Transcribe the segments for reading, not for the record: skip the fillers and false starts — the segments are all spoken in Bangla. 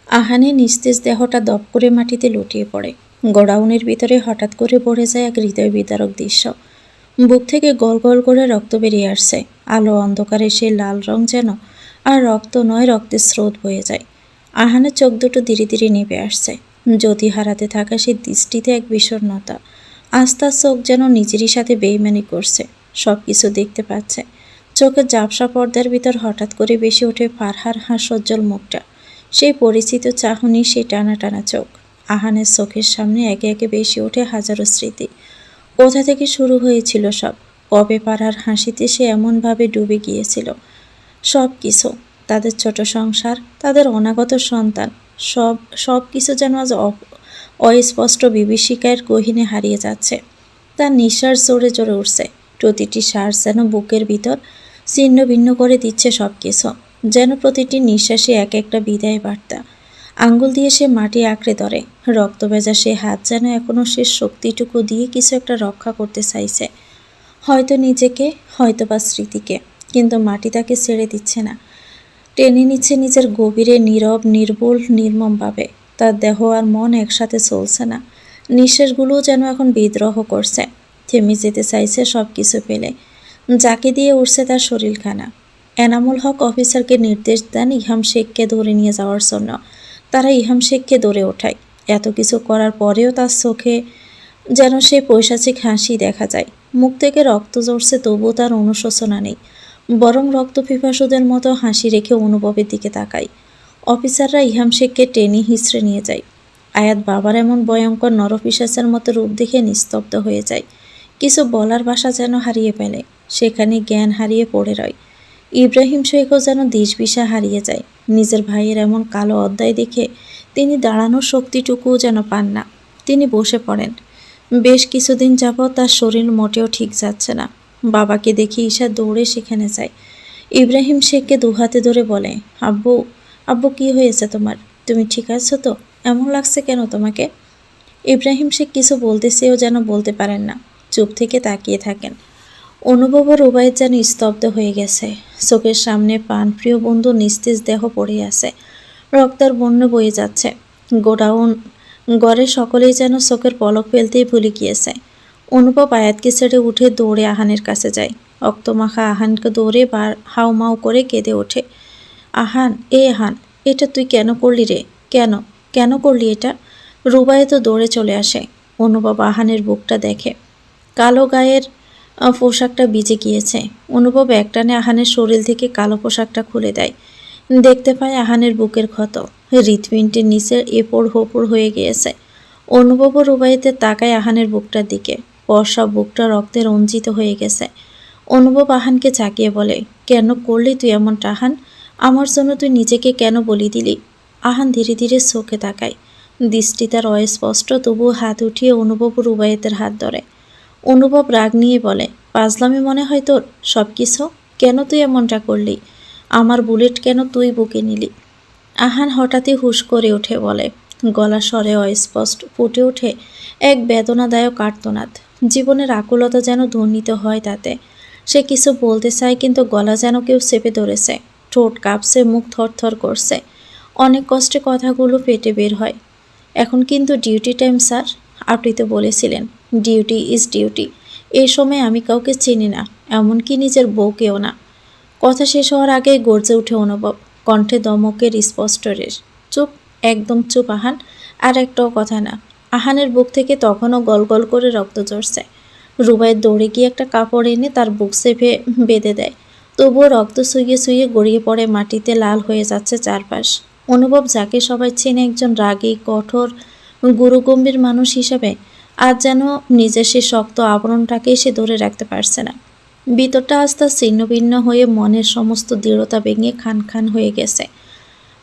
আহানের নিস্তেজ দেহটা দপ করে মাটিতে লুটিয়ে পড়ে। গোডাউনের ভিতরে হঠাৎ করে পড়ে যায় এক হৃদয় বিদারক দৃশ্য। বুক থেকে গল গল করে রক্ত বেরিয়ে আসছে। আলো অন্ধকারে সেই লাল রং যেন আর রক্ত নয়, রক্তের স্রোত বয়ে যায়। আহানের চোখ দুটো ধীরে ধীরে নেমে আসছে। জ্যোতি হারাতে থাকা সেই দৃষ্টিতে এক বিষণ্ণতা। আজ তার চোখ যেন নিজেরই সাথে বেইমানি করছে। সব কিছু দেখতে পাচ্ছে। চোখের ঝাপসা পর্দার ভিতর হঠাৎ করে বেশি ওঠে ফারহার হাস্যোজ্জ্বল মুখটা। সেই পরিচিত চাহনি, সেই টানা টানা চোখ। আহানের চোখের সামনে একে একে বেশি ওঠে হাজারো স্মৃতি। কোথা থেকে শুরু হয়েছিল সব? কবে পাড়ার হাসিতে সে এমনভাবে ডুবে গিয়েছিল? সব কিছু, তাদের ছোট সংসার, তাদের অনাগত সন্তান, সব সব কিছু যেন আজ অস্পষ্ট বিভীষিকার গহীনে হারিয়ে যাচ্ছে। তার নিঃশ্বাস জোরে জোরে উঠছে। প্রতিটি শ্বাস যেন বুকের ভিতর ছিন্ন ভিন্ন করে দিচ্ছে সব কিছু। যেন প্রতিটি নিঃশ্বাসে এক একটা বিদায় বার্তা। আঙ্গুল দিয়ে সে মাটি আঁকড়ে ধরে। রক্ত ভেজা সে হাত যেন এখনও সে শক্তিটুকু দিয়ে কিছু একটা রক্ষা করতে চাইছে। হয়তো নিজেকে, হয়তো বা স্মৃতিকে। কিন্তু মাটি তাকে ছেড়ে দিচ্ছে না। টেনে নিচ্ছে নিজের গভীরে, নীরব, নির্ভুল, নির্মমভাবে। তার দেহ আর মন একসাথে চলছে না। নিঃশ্বাসগুলোও যেন এখন বিদ্রোহ করছে। থেমে যেতে চাইছে সব কিছু পেলে। যাকে দিয়ে উঠছে তার শরীরখানা। এনামুল হক অফিসারকে নির্দেশ দেন ইহাম শেখকে ধরে নিয়ে যাওয়ার জন্য। তারা ইহাম শেখকে ধরে ওঠায়। এত কিছু করার পরেও তার চোখে যেন সেই পৈশাচিক হাসি দেখা যায়। মুখ থেকে রক্ত ঝরছে, তবুও তার অনুশোচনা নেই। বরং রক্ত পিপাসুদের মতো হাসি রেখে অনুভবের দিকে তাকায়। অফিসাররা ইহাম শেখকে টেনে হিঁচড়ে নিয়ে যায়। আয়াত বাবার এমন ভয়ঙ্কর নরপিশাচের মতো রূপ দেখে নিস্তব্ধ হয়ে যায়। কিছু বলার ভাষা যেন হারিয়ে ফেলে। সেখানে জ্ঞান হারিয়ে পড়ে রয়। ইব্রাহিম শেখও যেন দিশবিশা হারিয়ে যায়। নিজের ভাইয়ের এমন কালো অধ্যায় দেখে তিনি দাঁড়ানোর শক্তিটুকুও যেন পান না। তিনি বসে পড়েন। বেশ কিছুদিন যাবৎ তার শরীর মোটেও ঠিক যাচ্ছে না। বাবাকে দেখে ঈশা দৌড়ে সেখানে যায়। ইব্রাহিম শেখকে দুহাতে ধরে বলে, আব্বু, আব্বু কি হয়েছে তোমার? তুমি ঠিক আছো তো? এমন লাগছে কেন তোমাকে? ইব্রাহিম শেখ কিছু বলতে চেয়েও যেন বলতে পারেন না। চুপ থেকে তাকিয়ে থাকেন। অনুভব ও রুবাইয়ের যেন স্তব্ধ হয়ে গেছে। চোখের সামনে প্রাণপ্রিয় বন্ধু নিস্তেজ দেহ পড়ে আছে। রক্তার বন্যা বয়ে যাচ্ছে। গোডাউন ঘরে সকলেই যেন চোখের পলক ফেলতেই ভুলে গিয়েছে। অনুভব আয়াতকে ছেড়ে উঠে দৌড়ে আহানের কাছে যায়। রক্তমাখা আহানকে দৌড়ে হাউমাউ করে কেঁদে ওঠে। আহান, আহান, এটা তুই কেন করলি রে? কেন কেন করলি এটা? রুবাইয়ে তো দৌড়ে চলে আসে। অনুভব আহানের বুকটা দেখে। কালো গায়ের পোশাকটা ভিজে গিয়েছে। অনুভব একটানে আহানের শরীর থেকে কালো পোশাকটা খুলে দেয়। দেখতে পায় আহানের বুকের ক্ষত। হৃৎপিণ্ডের নিচে এপড় হোপড় হয়ে গিয়েছে। অনুভব ও রুবাইতে তাকায় আহানের বুকটার দিকে। বর্ষা বুকটা রক্তে রঞ্জিত হয়ে গেছে। অনুভব আহানকে ঝাঁকিয়ে বলে, কেন করলি তুই এমনটা আহান? আমার জন্য তুই নিজেকে কেন বলি দিলি? আহান ধীরে ধীরে চোখে তাকায়। দৃষ্টি তার অস্পষ্ট, তবুও হাত উঠিয়ে অনুভব ও রুবাইতের হাত ধরে। অনুভব রাগ নিয়ে বলে, পাজলামি মনে হয় তোর সব কিছু? কেন তুই এমনটা করলি? আমার বুলেট কেন তুই বুকে নিলি? আহান হঠাৎই হুশ করে উঠে বলে, গলা স্বরে অস্পষ্ট ফুটে ওঠে এক বেদনাদায়ক আর্তনাদ। জীবনের আকুলতা যেন ধ্বনিত হয় তাতে। সে কিছু বলতে চায়, কিন্তু গলা যেন কেউ চেপে ধরেছে। ঠোঁট কাঁপছে, মুখ থরথর করছে। অনেক কষ্টে কথাগুলো পেটে বের হয়। এখন কিন্তু ডিউটি টাইম স্যার। আপনি তো বলেছিলেন ডিউটি ইজ ডিউটি। এই সময় আমি কাউকে চিনি না, এমনকি নিজের বউকেও না। কথা শেষ হওয়ার আগে গর্জে উঠে অনুভব, কণ্ঠে দমকের স্পষ্ট রেশ। চুপ, একদম চুপ আহান, আর একটাও কথা না। আহানের বুক থেকে তখনও গল গল করে রক্ত ঝরছে। রুবাইয়ের দৌড়ে গিয়ে একটা কাপড় এনে তার বুক চেপে বেঁধে দেয়। তবুও রক্ত ছুঁয়ে ছুঁয়ে গড়িয়ে পড়ে মাটিতে, লাল হয়ে যাচ্ছে চারপাশ। অনুভব, যাকে সবাই চেনে একজন রাগী, কঠোর, গুরুগম্ভীর মানুষ হিসাবে, আজ যেন নিজের সে শক্ত আবরণটাকেই সে ধরে রাখতে পারছে না। ভিতরটা আজ তার ছিন্ন ভিন্ন হয়ে মনের সমস্ত দৃঢ়তা ভেঙে খান খান হয়ে গেছে।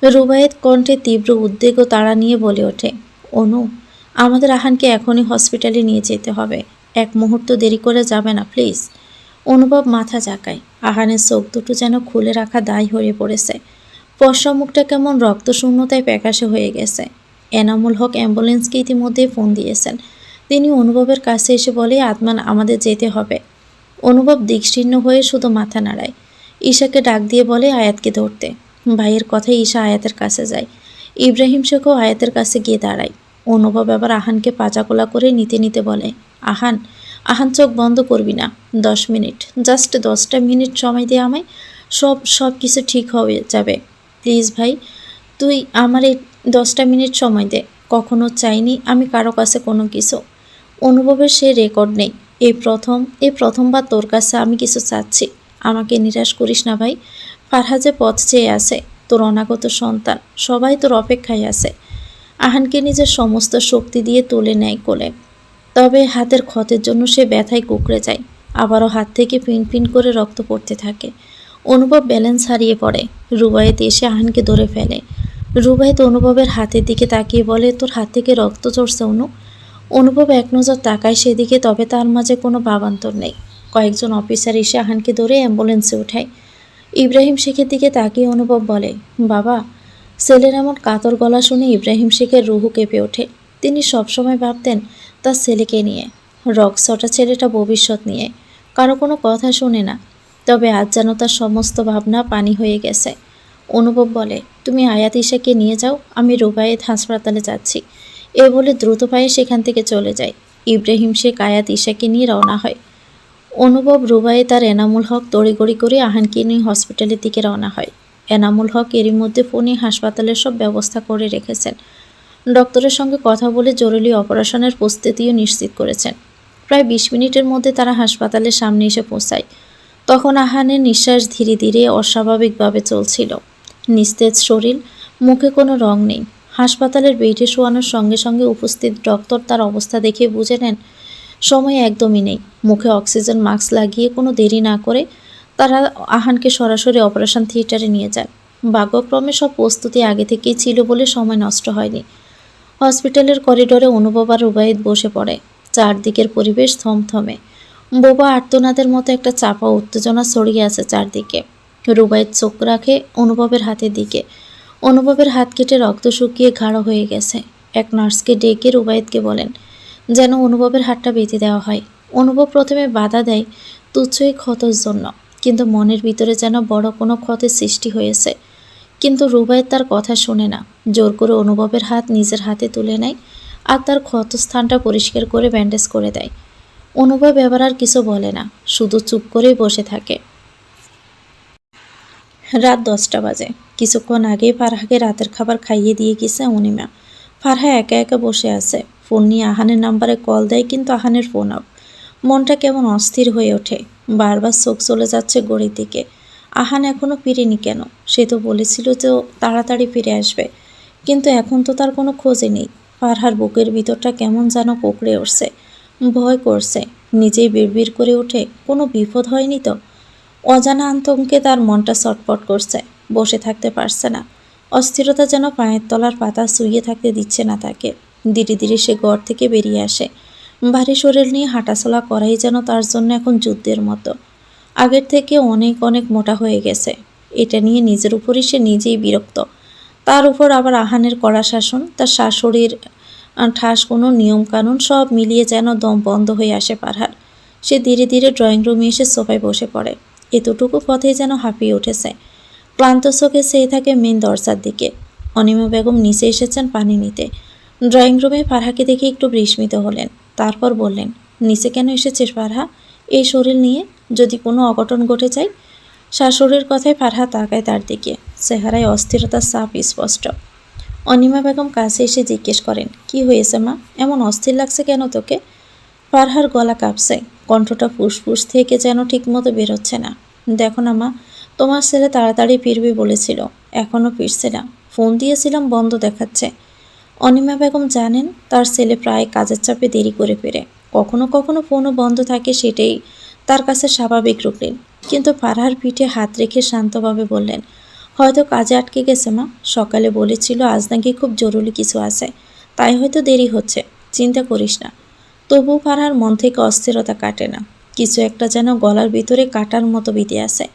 রুবাইয়ের কণ্ঠে তীব্র উদ্বেগ ও তাড়া নিয়ে বলে ওঠে, অনু, আমাদের আহানকে এখনই হসপিটালে নিয়ে যেতে হবে। এক মুহূর্ত দেরি করে যাবে না প্লিজ। অনুভব মাথা ঝাঁকায়। আহানের চোখ দুটো যেন খুলে রাখা দায় হয়ে পড়েছে। ফর্সা মুখটা কেমন রক্তশূন্যতায় প্যাকাশে হয়ে গেছে। এনামুল হক অ্যাম্বুলেন্সকে ইতিমধ্যেই ফোন দিয়েছেন। তিনি অনুভবের কাছে এসে বলে, আদমান, আমাদের যেতে হবে। অনুভব দিকশীর্ণ হয়ে শুধু মাথা নাড়ায়। ঈশাকে ডাক দিয়ে বলে আয়াতকে ধরতে। ভাইয়ের কথায় ঈশা আয়াতের কাছে যায়। ইব্রাহিম শেখও আয়াতের কাছে গিয়ে দাঁড়ায়। অনুভব আবার আহানকে পাজাকোলা করে নিতে নিতে বলে, আহান আহান চোখ বন্ধ করবি না, 10 মিনিট, জাস্ট 10টা মিনিট সময় দে আমায়, সব কিছু ঠিক হয়ে যাবে। প্লিজ ভাই, তুই আমার এই 10টা মিনিট সময় দে। কখনো চাইনি আমি কারো কাছে কোনো কিছু। অনুভবের সে রেকর্ড নেই। এই প্রথমবার তোর কাছে আমি কিছু চাচ্ছি। আমাকে নিরাশ করিস না ভাই। ফারহা যে পথ চেয়ে আছে, তোর অনাগত সন্তান, সবাই তোর অপেক্ষায় আছে। আহানকে নিজের সমস্ত শক্তি দিয়ে তুলে নেয় কোলে। তবে হাতের ক্ষতের জন্য সে ব্যথায় কুঁকড়ে যায়। আবারও হাত থেকে পিন করে রক্ত পড়তে থাকে। অনুভব ব্যালেন্স হারিয়ে পড়ে। রুবায়েত এসে আহানকে ধরে ফেলে। রুবায়েত অনুভবের হাতের দিকে তাকিয়ে বলে, তোর হাত থেকে রক্ত ঝরছে অনু। অনুভব এক নজর তাকায় সেদিকে, তবে তার মাঝে কোনো ভাবান্তর নেই। কয়েকজন অফিসার এসে আহানকে ধরে অ্যাম্বুলেন্সে ওঠায়। ইব্রাহিম শেখের দিকে তাকিয়ে অনুভব বলে, বাবা। ছেলের এমন কাতর গলা শুনে ইব্রাহিম শেখের রুহু কেঁপে ওঠে। তিনি সবসময় ভাবতেন তার ছেলেকে নিয়ে, রক্সটা ছেলেটা ভবিষ্যৎ নিয়ে। কারো কোনো কথা শুনে না। তবে আজ যেন তার সমস্ত ভাবনা পানি হয়ে গেছে। অনুভব বলে, তুমি আয়াত ঈশাকে নিয়ে যাও, আমি রুবায়েত হাসপাতালে যাচ্ছি। এ বলে দ্রুত পায়ে সেখান থেকে চলে যায়। ইব্রাহিম শেখ আয়াত ঈশাকে নিয়ে রওনা হয়। অনুভব, রুবায়েত আর এনামুল হক তড়িঘড়ি করে আহানকে নিয়ে হসপিটালের দিকে রওনা হয়। এনামুল হক এরই মধ্যে ফোনে হাসপাতালের সব ব্যবস্থা করে রেখেছেন। ডক্টরের সঙ্গে কথা বলে জরুরি অপারেশনের প্রস্তুতিও নিশ্চিত করেছেন। প্রায় 20 মিনিটের মধ্যে তারা হাসপাতালের সামনে এসে পৌঁছায়। তখন আহানের নিঃশ্বাস ধীরে ধীরে অস্বাভাবিকভাবে চলছিল। নিস্তেজ শরীর, মুখে কোনো রং নেই। হাসপাতালের বেডে শোয়ানোর সঙ্গে সঙ্গে উপস্থিত ডক্টর তার অবস্থা দেখে বুঝে নেন সময় একদমই নেই। মুখে অক্সিজেন মাস্ক লাগিয়ে কোনো দেরি না করে তারা আহানকে সরাসরি অপারেশন থিয়েটারে নিয়ে যায়। ভাগ্যক্রমে সব প্রস্তুতি আগে থেকেই ছিল বলে সময় নষ্ট হয়নি। হসপিটালের করিডোরে অনুভব আর রুবায়েত বসে পড়ে। চারদিকের পরিবেশ থমথমে। বোবা আর্তনাদের মতো একটা চাপা উত্তেজনা ছড়িয়ে আছে চারদিকে। রুবায়েত চোখ রাখে অনুভবের হাতের দিকে। অনুভবের হাত কেটে রক্ত শুকিয়ে গাঢ় হয়ে গেছে। এক নার্সকে ডেকে রুবায়েতকে বলেন যেন অনুভবের হাতটা বেঁধে দেওয়া হয়। অনুভব প্রথমে বাধা দেয় তুচ্ছ এই ক্ষতর জন্য, কিন্তু মনের ভিতরে যেন বড় কোনো ক্ষতের সৃষ্টি হয়েছে। কিন্তু রুবায়েত তার কথা শোনে না। জোর করে অনুভবের হাত নিজের হাতে তুলে নেয় আর তার ক্ষতস্থানটা পরিষ্কার করে ব্যান্ডেজ করে দেয়। অনুভব এবার আর কিছু বলে না, শুধু চুপ করেই বসে থাকে। রাত 10টা বাজে। কিছুক্ষণ আগেই ফারহাকে রাতের খাবার খাইয়ে দিয়ে গেছে অনিমা। ফারহা একা একা বসে আছে। ফোন নিয়ে আহানের নাম্বারে কল দেয়, কিন্তু আহানের ফোন অফ। মনটা কেমন অস্থির হয়ে ওঠে। বারবার চোখ চলে যাচ্ছে গড়ির দিকে। আহান এখনও ফিরেনি কেন? সে তো বলেছিল যে তাড়াতাড়ি ফিরে আসবে, কিন্তু এখন তো তার কোনো খোঁজই নেই। ফারহার বুকের ভিতরটা কেমন যেন কুঁকড়ে উঠছে, ভয় করছে। নিজেই বিড়বিড় করে ওঠে, কোনো বিপদ হয়নি তো? অজানা আতঙ্কে তার মনটা ছটফট করছে, বসে থাকতে পারছে না। অস্থিরতা যেন পায়ের তলার পাতা শুইয়ে থাকতে দিচ্ছে না তাকে। ধীরে ধীরে সে ঘর থেকে বেরিয়ে আসে। ভারী শরীর নিয়ে হাঁটাচলা করাই যেন তার জন্য এখন যুদ্ধের মতো। আগের থেকে অনেক অনেক মোটা হয়ে গেছে। এটা নিয়ে নিজের উপরই সে নিজেই বিরক্ত। তার উপর আবার আহানের কড়া শাসন, তার শাশুড়ির ঠাস কোনো নিয়মকানুন, সব মিলিয়ে যেন দম বন্ধ হয়ে আসে ফারহার। সে ধীরে ধীরে ড্রয়িং রুমে এসে সোফায় বসে পড়ে। এতটুকু পথেই যেন হাঁপিয়ে উঠেছে। ক্লান্ত চোখে চেয়ে থাকে মেন দরজার দিকে। অনিমা বেগম নিচে এসেছেন পানি নিতে। ড্রয়িং রুমে ফারহাকে দেখে একটু বিস্মিত হলেন। তারপর বললেন, নিচে কেন এসেছিস ফারহা? এই শরীর নিয়ে যদি কোনো অঘটন ঘটে যায়? শাশুড়ির কথায় ফারহা তাকায় তার দিকে। চেহারায় অস্থিরতার ছাপ স্পষ্ট। অনিমা বেগম কাছে এসে জিজ্ঞেস করেন, কি হয়েছে মা? এমন অস্থির লাগছে কেন তোকে? ফারহার গলা কাঁপছে, কণ্ঠটা ফুসফুস থেকে যেন ঠিকমতো বেরোচ্ছে না। দেখো না মা, তোমার ছেলে তাড়াতাড়ি ফিরবে বলেছিল, এখনও ফিরছে না। ফোন দিয়েছিলাম, বন্ধ দেখাচ্ছে। অনিমা বেগম জানেন তার ছেলে প্রায় কাজের চাপে দেরি করে ফিরে। কখনো কখনো ফোনও বন্ধ থাকে, সেটাই তার কাছে স্বাভাবিক রুটিন। কিন্তু ফারহার পিঠে হাত রেখে শান্তভাবে বললেন, হয়তো কাজে আটকে গেছে মা। সকালে বলেছিল আজ নাকি খুব জরুরি কিছু আছে, তাই হয়তো দেরি হচ্ছে। চিন্তা করিস না। তবুও ফারহার মন থেকে অস্থিরতা কাটে না। কিছু একটা যেন গলার ভিতরে কাটার মতো বিঁধে আছে।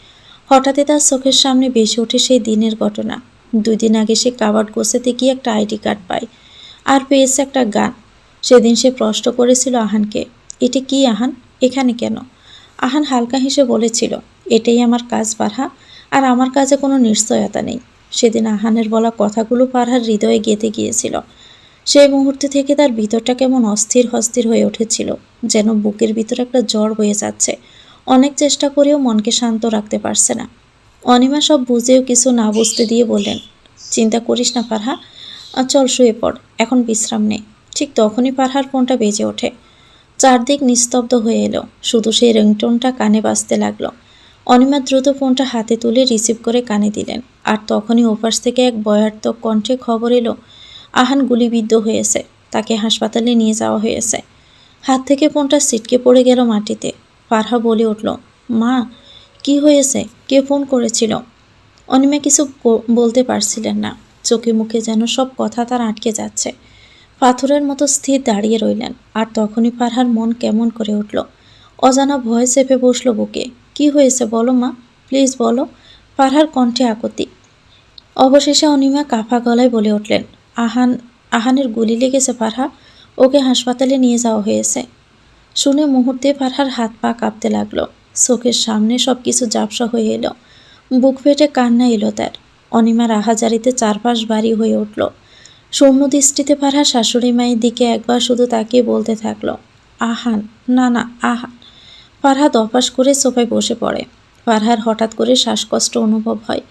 হঠাৎই তার চোখের সামনে ভেসে ওঠে সেই দিনের ঘটনা। 2 দিন আগে সে কাবার্ড গোছাতে গিয়ে একটা আইডি কার্ড পায়, আর পেয়েছে একটা গান। সেদিন সে প্রশ্ন করেছিল আহানকে, এটা কি আহান, এখানে কেন? আহান হালকা হেসে বলেছিল, এটাই আমার কাজ ফারহা, আর আমার কাজে কোনো নিশ্চয়তা নেই। সেদিন আহানের বলা কথাগুলো ফারহার হৃদয়ে গেঁথে গিয়েছিল। সেই মুহূর্তে থেকে তার ভিতরটা কেমন অস্থির হস্থির হয়ে উঠেছিল, যেন বুকের ভিতর একটা জ্বর বয়ে যাচ্ছে। অনেক চেষ্টা করেও মনকে শান্ত রাখতে পারছে না। অনিমা সব বুঝেও কিছু না বুঝতে দিয়ে বললেন, চিন্তা করিস না ফারহা, চল শুয়ে পড়, এখন বিশ্রাম নে। ঠিক তখনই ফারহার ফোনটা বেজে ওঠে। চারদিক নিস্তব্ধ হয়ে এলো, শুধু সেই রিংটোনটা কানে বাজতে লাগলো। অনিমা দ্রুত ফোনটা হাতে তুলে রিসিভ করে কানে দিলেন। আর তখনই ওপাশ থেকে এক ভয়ার্থক কণ্ঠে খবর এলো, আহান গুলিবিদ্ধ হয়েছে, তাকে হাসপাতালে নিয়ে যাওয়া হয়েছে। হাত থেকে ফোনটা ছিটকে পড়ে গেল মাটিতে। ফারহা বলে উঠল, মা, কি হয়েছে? কে ফোন করেছিল? অনিমা কিছু বলতে পারছিলেন না। চোখে মুখে যেন সব কথা তার আটকে যাচ্ছে। পাথরের মতো স্থির দাঁড়িয়ে রইলেন। আর তখনই ফারহার মন কেমন করে উঠল। অজানা ভয় চেপে বসলো বুকে। কি হয়েছে বলো মা, প্লিজ বলো। ফারহার কণ্ঠে আকুতি। অবশেষে অনিমা কাঁপা গলায় বলে উঠলেন, আহানের গুলি লেগেছে ফারহা, ওকে হাসপাতালে নিয়ে যাওয়া হয়েছে। শুনে মুহূর্তে ফারহার হাত পা কাঁপতে লাগলো। চোখের সামনে সব কিছু ঝাপসা হয়ে এলো। বুক ফেটে কান্না এলো তার। অনিমার আহাজারিতে চারপাশ বাড়ি হয়ে উঠল। শূন্য দৃষ্টিতে ফারহা শাশুড়ি মায়ের দিকে একবার শুধু তাকিয়ে বলতে থাকলো, আহান, না না আহান। ফারহা দপাস করে সোফায় বসে পড়ে। ফারহার হঠাৎ করে শ্বাসকষ্ট অনুভব হয়।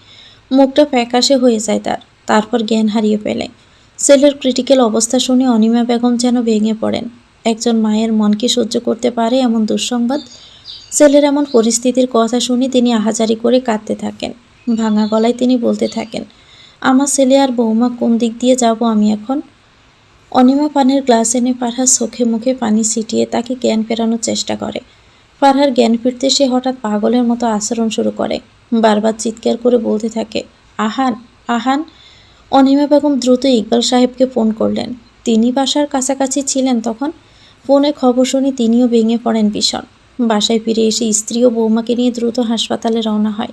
মুখটা ফ্যাকাশে হয়ে যায় তার। তারপর জ্ঞান হারিয়ে ফেলে। ছেলের ক্রিটিক্যাল অবস্থা শুনে অনিমা বেগম যেন ভেঙে পড়েন। একজন মায়ের মন কি সহ্য করতে পারে এমন দুঃসংবাদ? ছেলের এমন পরিস্থিতির কথা শুনে তিনি আহাজারি করে কাঁদতে থাকেন। ভাঙা গলায় তিনি বলতে থাকেন, আমার ছেলে আর বৌমা কোন দিক দিয়ে যাব আমি এখন? অনিমা পানির গ্লাস এনে ফারহার চোখে মুখে পানি ছিটিয়ে তাকে জ্ঞান ফেরানোর চেষ্টা করে। ফারহার জ্ঞান ফিরতে সে হঠাৎ পাগলের মতো আচরণ শুরু করে। বারবার চিৎকার করে বলতে থাকে, আহান, আহান। অনিমা বেগম দ্রুত ইকবাল সাহেবকে ফোন করলেন। তিনি বাসার কাছাকাছি ছিলেন তখন। ফোনে খবর শুনে তিনিও ভেঙে পড়েন ভীষণ। বাসায় ফিরে এসে স্ত্রী ও বৌমাকে নিয়ে দ্রুত হাসপাতালে রওনা হয়।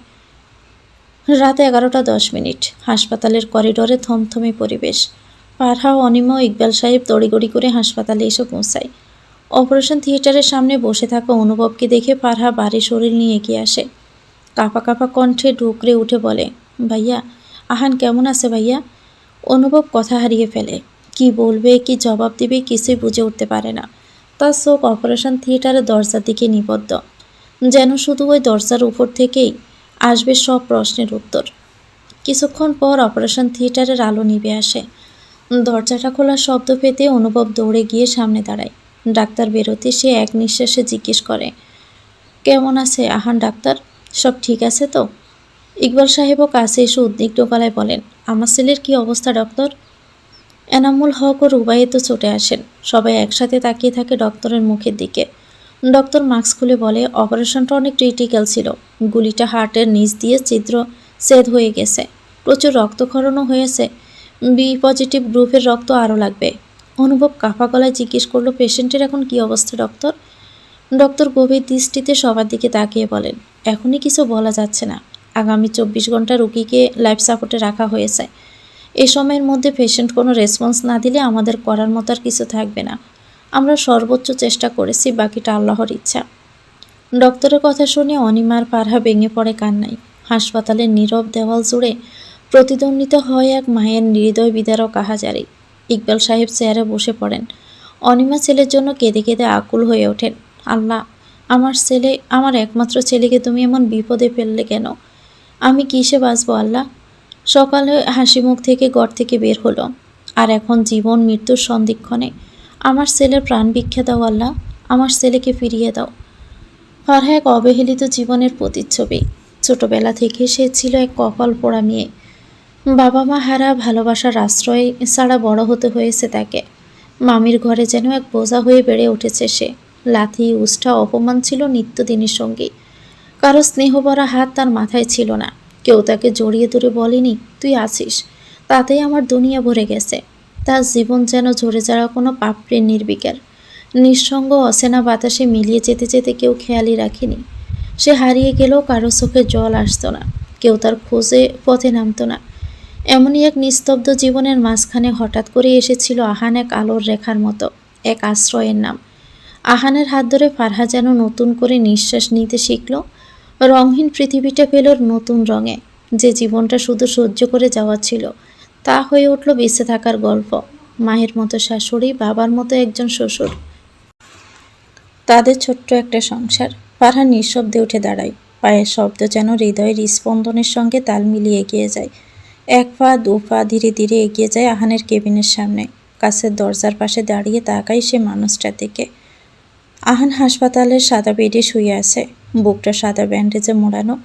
রাত 11:10। হাসপাতালের করিডোরে থমথমে পরিবেশ। ফারহা, অনিমা ও ইকবাল সাহেব তড়িগড়ি করে হাসপাতালে এসে পৌঁছায়। অপারেশন থিয়েটারের সামনে বসে থাকা অনুভবকে দেখে ফারহা বাড়ি শরীর নিয়ে এগিয়ে আসে। কাঁপা কাঁপা কণ্ঠে ঢুকরে উঠে বলে, ভাইয়া, আহান কেমন আছে ভাইয়া? অনুভব কথা হারিয়ে ফেলে। কি বলবে, কি জবাব দিবে কিছুই বুঝে উঠতে পারে না। তার চোখ অপারেশন থিয়েটারের দরজার দিকে নিবদ্ধ, যেন শুধু ওই দরজার উপর থেকেই আসবে সব প্রশ্নের উত্তর। কিছুক্ষণ পর অপারেশন থিয়েটারের আলো নিভে আসে। দরজাটা খোলার শব্দ পেতে অনুভব দৌড়ে গিয়ে সামনে দাঁড়ায়। ডাক্তার বেরোতে সে এক নিঃশ্বাসে জিজ্ঞেস করে, কেমন আছে আহান ডাক্তার? সব ঠিক আছে তো? ইকবাল সাহেবও কাছে এসে উদ্বিগ্ন গলায় বলেন, আমার ছেলের কি অবস্থা ডক্টর? এনামুল হক ও রুবাইয়ে তো ছুটে আসেন। সবাই একসাথে তাকিয়ে থাকে ডক্টরের মুখের দিকে। ডক্টর মাস্ক খুলে বলে, অপারেশনটা অনেক ক্রিটিক্যাল ছিল। গুলিটা হার্টের নিচ দিয়ে ছেদ হয়ে গেছে। প্রচুর রক্তক্ষরণও হয়েছে। বি পজিটিভ গ্রুপের রক্ত আরও লাগবে। অনুভব কাঁপা গলায় জিজ্ঞেস করলো, পেশেন্টের এখন কি অবস্থা ডক্টর? ডক্টর গভীর দৃষ্টিতে সবার দিকে তাকিয়ে বলেন, এখনই কিছু বলা যাচ্ছে না। আগামী 24 ঘন্টা রোগীকে লাইফ সাপোর্টে রাখা হয়েছে। এই সময়ের মধ্যে পেশেন্ট কোনো রেসপন্স না দিলে আমাদের করার মতো আর কিছু থাকবে না। আমরা সর্বোচ্চ চেষ্টা করেছি, বাকিটা আল্লাহর ইচ্ছা। ডক্টরের কথা শুনে অনিমার ফারহা ভেঙে পড়ে কান্নায়। হাসপাতালের নীরব দেওয়াল জুড়ে প্রতিদ্বন্দ্বিত হয় এক মায়ের হৃদয় বিদারক আহাজারি। ইকবাল সাহেব চেয়ারে বসে পড়েন। অনিমা ছেলের জন্য কেঁদে কেঁদে আকুল হয়ে ওঠেন। আল্লাহ, আমার ছেলে, আমার একমাত্র ছেলেকে তুমি এমন বিপদে ফেললে কেন? আমি কিসে বাঁচবো আল্লাহ? সকালে হাসি মুখ থেকে ঘর থেকে বের হলো, আর এখন জীবন মৃত্যুর সন্ধিক্ষণে। আমার ছেলের প্রাণ ভিক্ষা দাও আল্লাহ, আমার ছেলেকে ফিরিয়ে দাও। ফারহা এক অবহেলিত জীবনের প্রতিচ্ছবি। ছোটবেলা থেকে সে ছিল এক কপাল পোড়া মেয়ে। বাবা মা হারা ভালোবাসার আশ্রয় ছাড়া বড় হতে হয়েছে তাকে। মামির ঘরে যেন এক বোঝা হয়ে বেড়ে উঠেছে সে। লাথি, উষ্ঠা, অপমান ছিল নিত্যদিনের সঙ্গী। কারো স্নেহভরা হাত তার মাথায় ছিল না। কেউ তাকে জড়িয়ে ধরে বলেনি, তুই আছিস, তাতেই আমার দুনিয়া ভরে গেছে। তার জীবন যেন ঝরে যাওয়া কোনো পাপড়ের নির্বিকার। নিঃসঙ্গ অচেনা বাতাসে মিলিয়ে যেতে যেতে কেউ খেয়ালই রাখেনি। সে হারিয়ে গেলেও কারো চোখে জল আসতো না, কেউ তার খোঁজে পথে নামতো না। এমনই এক নিস্তব্ধ জীবনের মাঝখানে হঠাৎ করে এসেছিল আহান, এক আলোর রেখার মতো, এক আশ্রয়ের নাম। আহানের হাত ধরে ফারহা যেন নতুন করে নিঃশ্বাস নিতে শিখল। রঙহীন পৃথিবীটা পেল নতুন রঙে। যে জীবনটা শুধু সহ্য করে যাওয়া ছিল তা হয়ে উঠল বেঁচে থাকার গল্প। মায়ের মতো শাশুড়ি, বাবার মতো একজন শ্বশুর, তাদের ছোট্ট একটা সংসার। ফারহান নিঃশব্দে উঠে দাঁড়ায়। পায়ের শব্দ যেন হৃদয়ের স্পন্দনের সঙ্গে তাল মিলিয়ে এগিয়ে যায়। এক পা দু পা ধীরে ধীরে এগিয়ে যায় আহানের কেবিনের সামনে। কাছের দরজার পাশে দাঁড়িয়ে তাকায় সে মানুষটার দিকে। আহান হাসপাতালের সাদা বেডে শুয়ে আছে, বুকটা সাদা ব্যান্ডেজে মোড়ানো,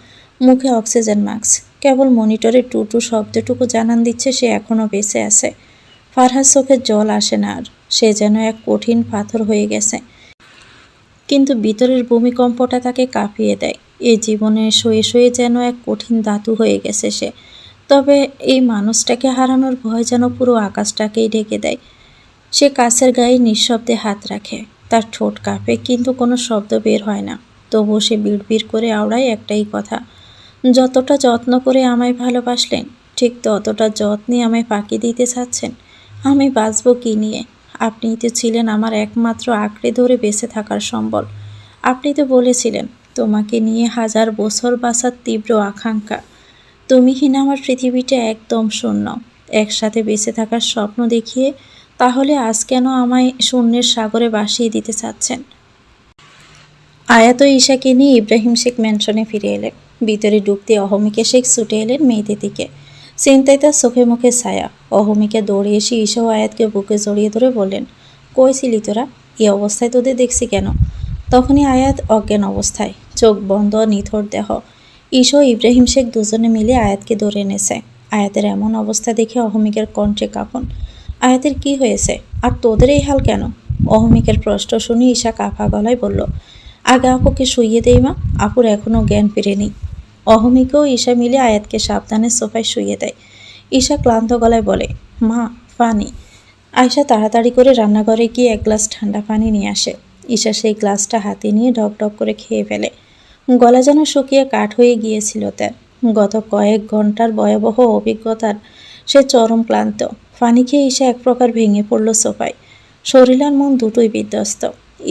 মুখে অক্সিজেন মাস্ক। কেবল মনিটরে টুটু শব্দটুকু জানান দিচ্ছে সে এখনও বেঁচে আছে। ফারহার চোখের জল আসে না আর, সে যেন এক কঠিন পাথর হয়ে গেছে। কিন্তু ভিতরের ভূমিকম্পটা তাকে কাঁপিয়ে দেয়। এই জীবনে শুয়ে শুয়ে যেন এক কঠিন ধাতু হয়ে গেছে সে। তবে এই মানুষটাকে হারানোর ভয় যেন পুরো আকাশটাকেই ঢেকে দেয়। সে কাছের গায়ে নিঃশব্দে হাত রাখে। তার ঠোঁট কাঁপে, কিন্তু কোনো শব্দ বের হয় না। তবুও সে বিড়বিড় করে আওড়ায় একটাই কথা, যতটা যত্ন করে আমায় ভালোবাসলেন ঠিক ততটা যত্নে আমায় ফাঁকি দিতে চাচ্ছেন। আমি বাঁচব কী নিয়ে? আপনিই তো ছিলেন আমার একমাত্র আঁকড়ে ধরে বেঁচে থাকার সম্বল। আপনি তো বলেছিলেন তোমাকে নিয়ে 1000 বছর বাঁচার তীব্র আকাঙ্ক্ষা। তুমিহীন আমার পৃথিবীটা একদম শূন্য। একসাথে বেঁচে থাকার স্বপ্ন দেখিয়ে তাহলে আজ কেন আমায় শূন্যের সাগরে ভাসিয়ে দিতে চাচ্ছেন? আয়াত ও ঈশাকে নিয়ে ইব্রাহিম শেখ ম্যানশনে ফিরে এলেন। ভিতরে ঢুকতে অহমিকা শেখ ছুটে এলেন মেয়েদের দিকে। চিন্তায় তার চোখে মুখে ছায়া। অহমিকা দৌড়ে এসে ঈশা ও আয়াতকে বুকে জড়িয়ে ধরে বললেন, কই ছিলি তোরা? এই অবস্থায় তোদের দেখছি কেন? তখনই আয়াত অজ্ঞান অবস্থায়, চোখ বন্ধ, নিথর দেহ। ঈশা ও ইব্রাহিম শেখ দুজনে মিলে আয়াতকে ধরে এনেছে। আয়াতের এমন অবস্থা দেখে অহমিকার কণ্ঠে কাঁপন। আয়াতের কি হয়েছে? আর তোদের এই হাল কেন? অহমিকার প্রশ্ন শুনে ঈশা কাঁপা গলায় বলল, আগে আপুকে শুইয়ে দেই মা, আপুর এখনও জ্ঞান ফিরেনি। অহমিকা ও ঈশা মিলে আয়াতকে সাবধানে সোফায় শুইয়ে দেয়। ঈশা ক্লান্ত গলায় বলে, মা, পানি। আয়শা তাড়াতাড়ি করে রান্নাঘরে গিয়ে এক গ্লাস ঠান্ডা পানি নিয়ে আসে। ঈশা সেই গ্লাসটা হাতে নিয়ে ঢক ঢক করে খেয়ে ফেলে। গলা যেন শুকিয়ে কাঠ হয়ে গিয়েছিল তার। গত কয়েক ঘন্টার ভয়াবহ অভিজ্ঞতার সে চরম ক্লান্ত। পানি খেয়ে ঈশা এক প্রকার ভেঙে পড়ল সোফায়। শরীর আর মন দুটোই বিধ্বস্ত।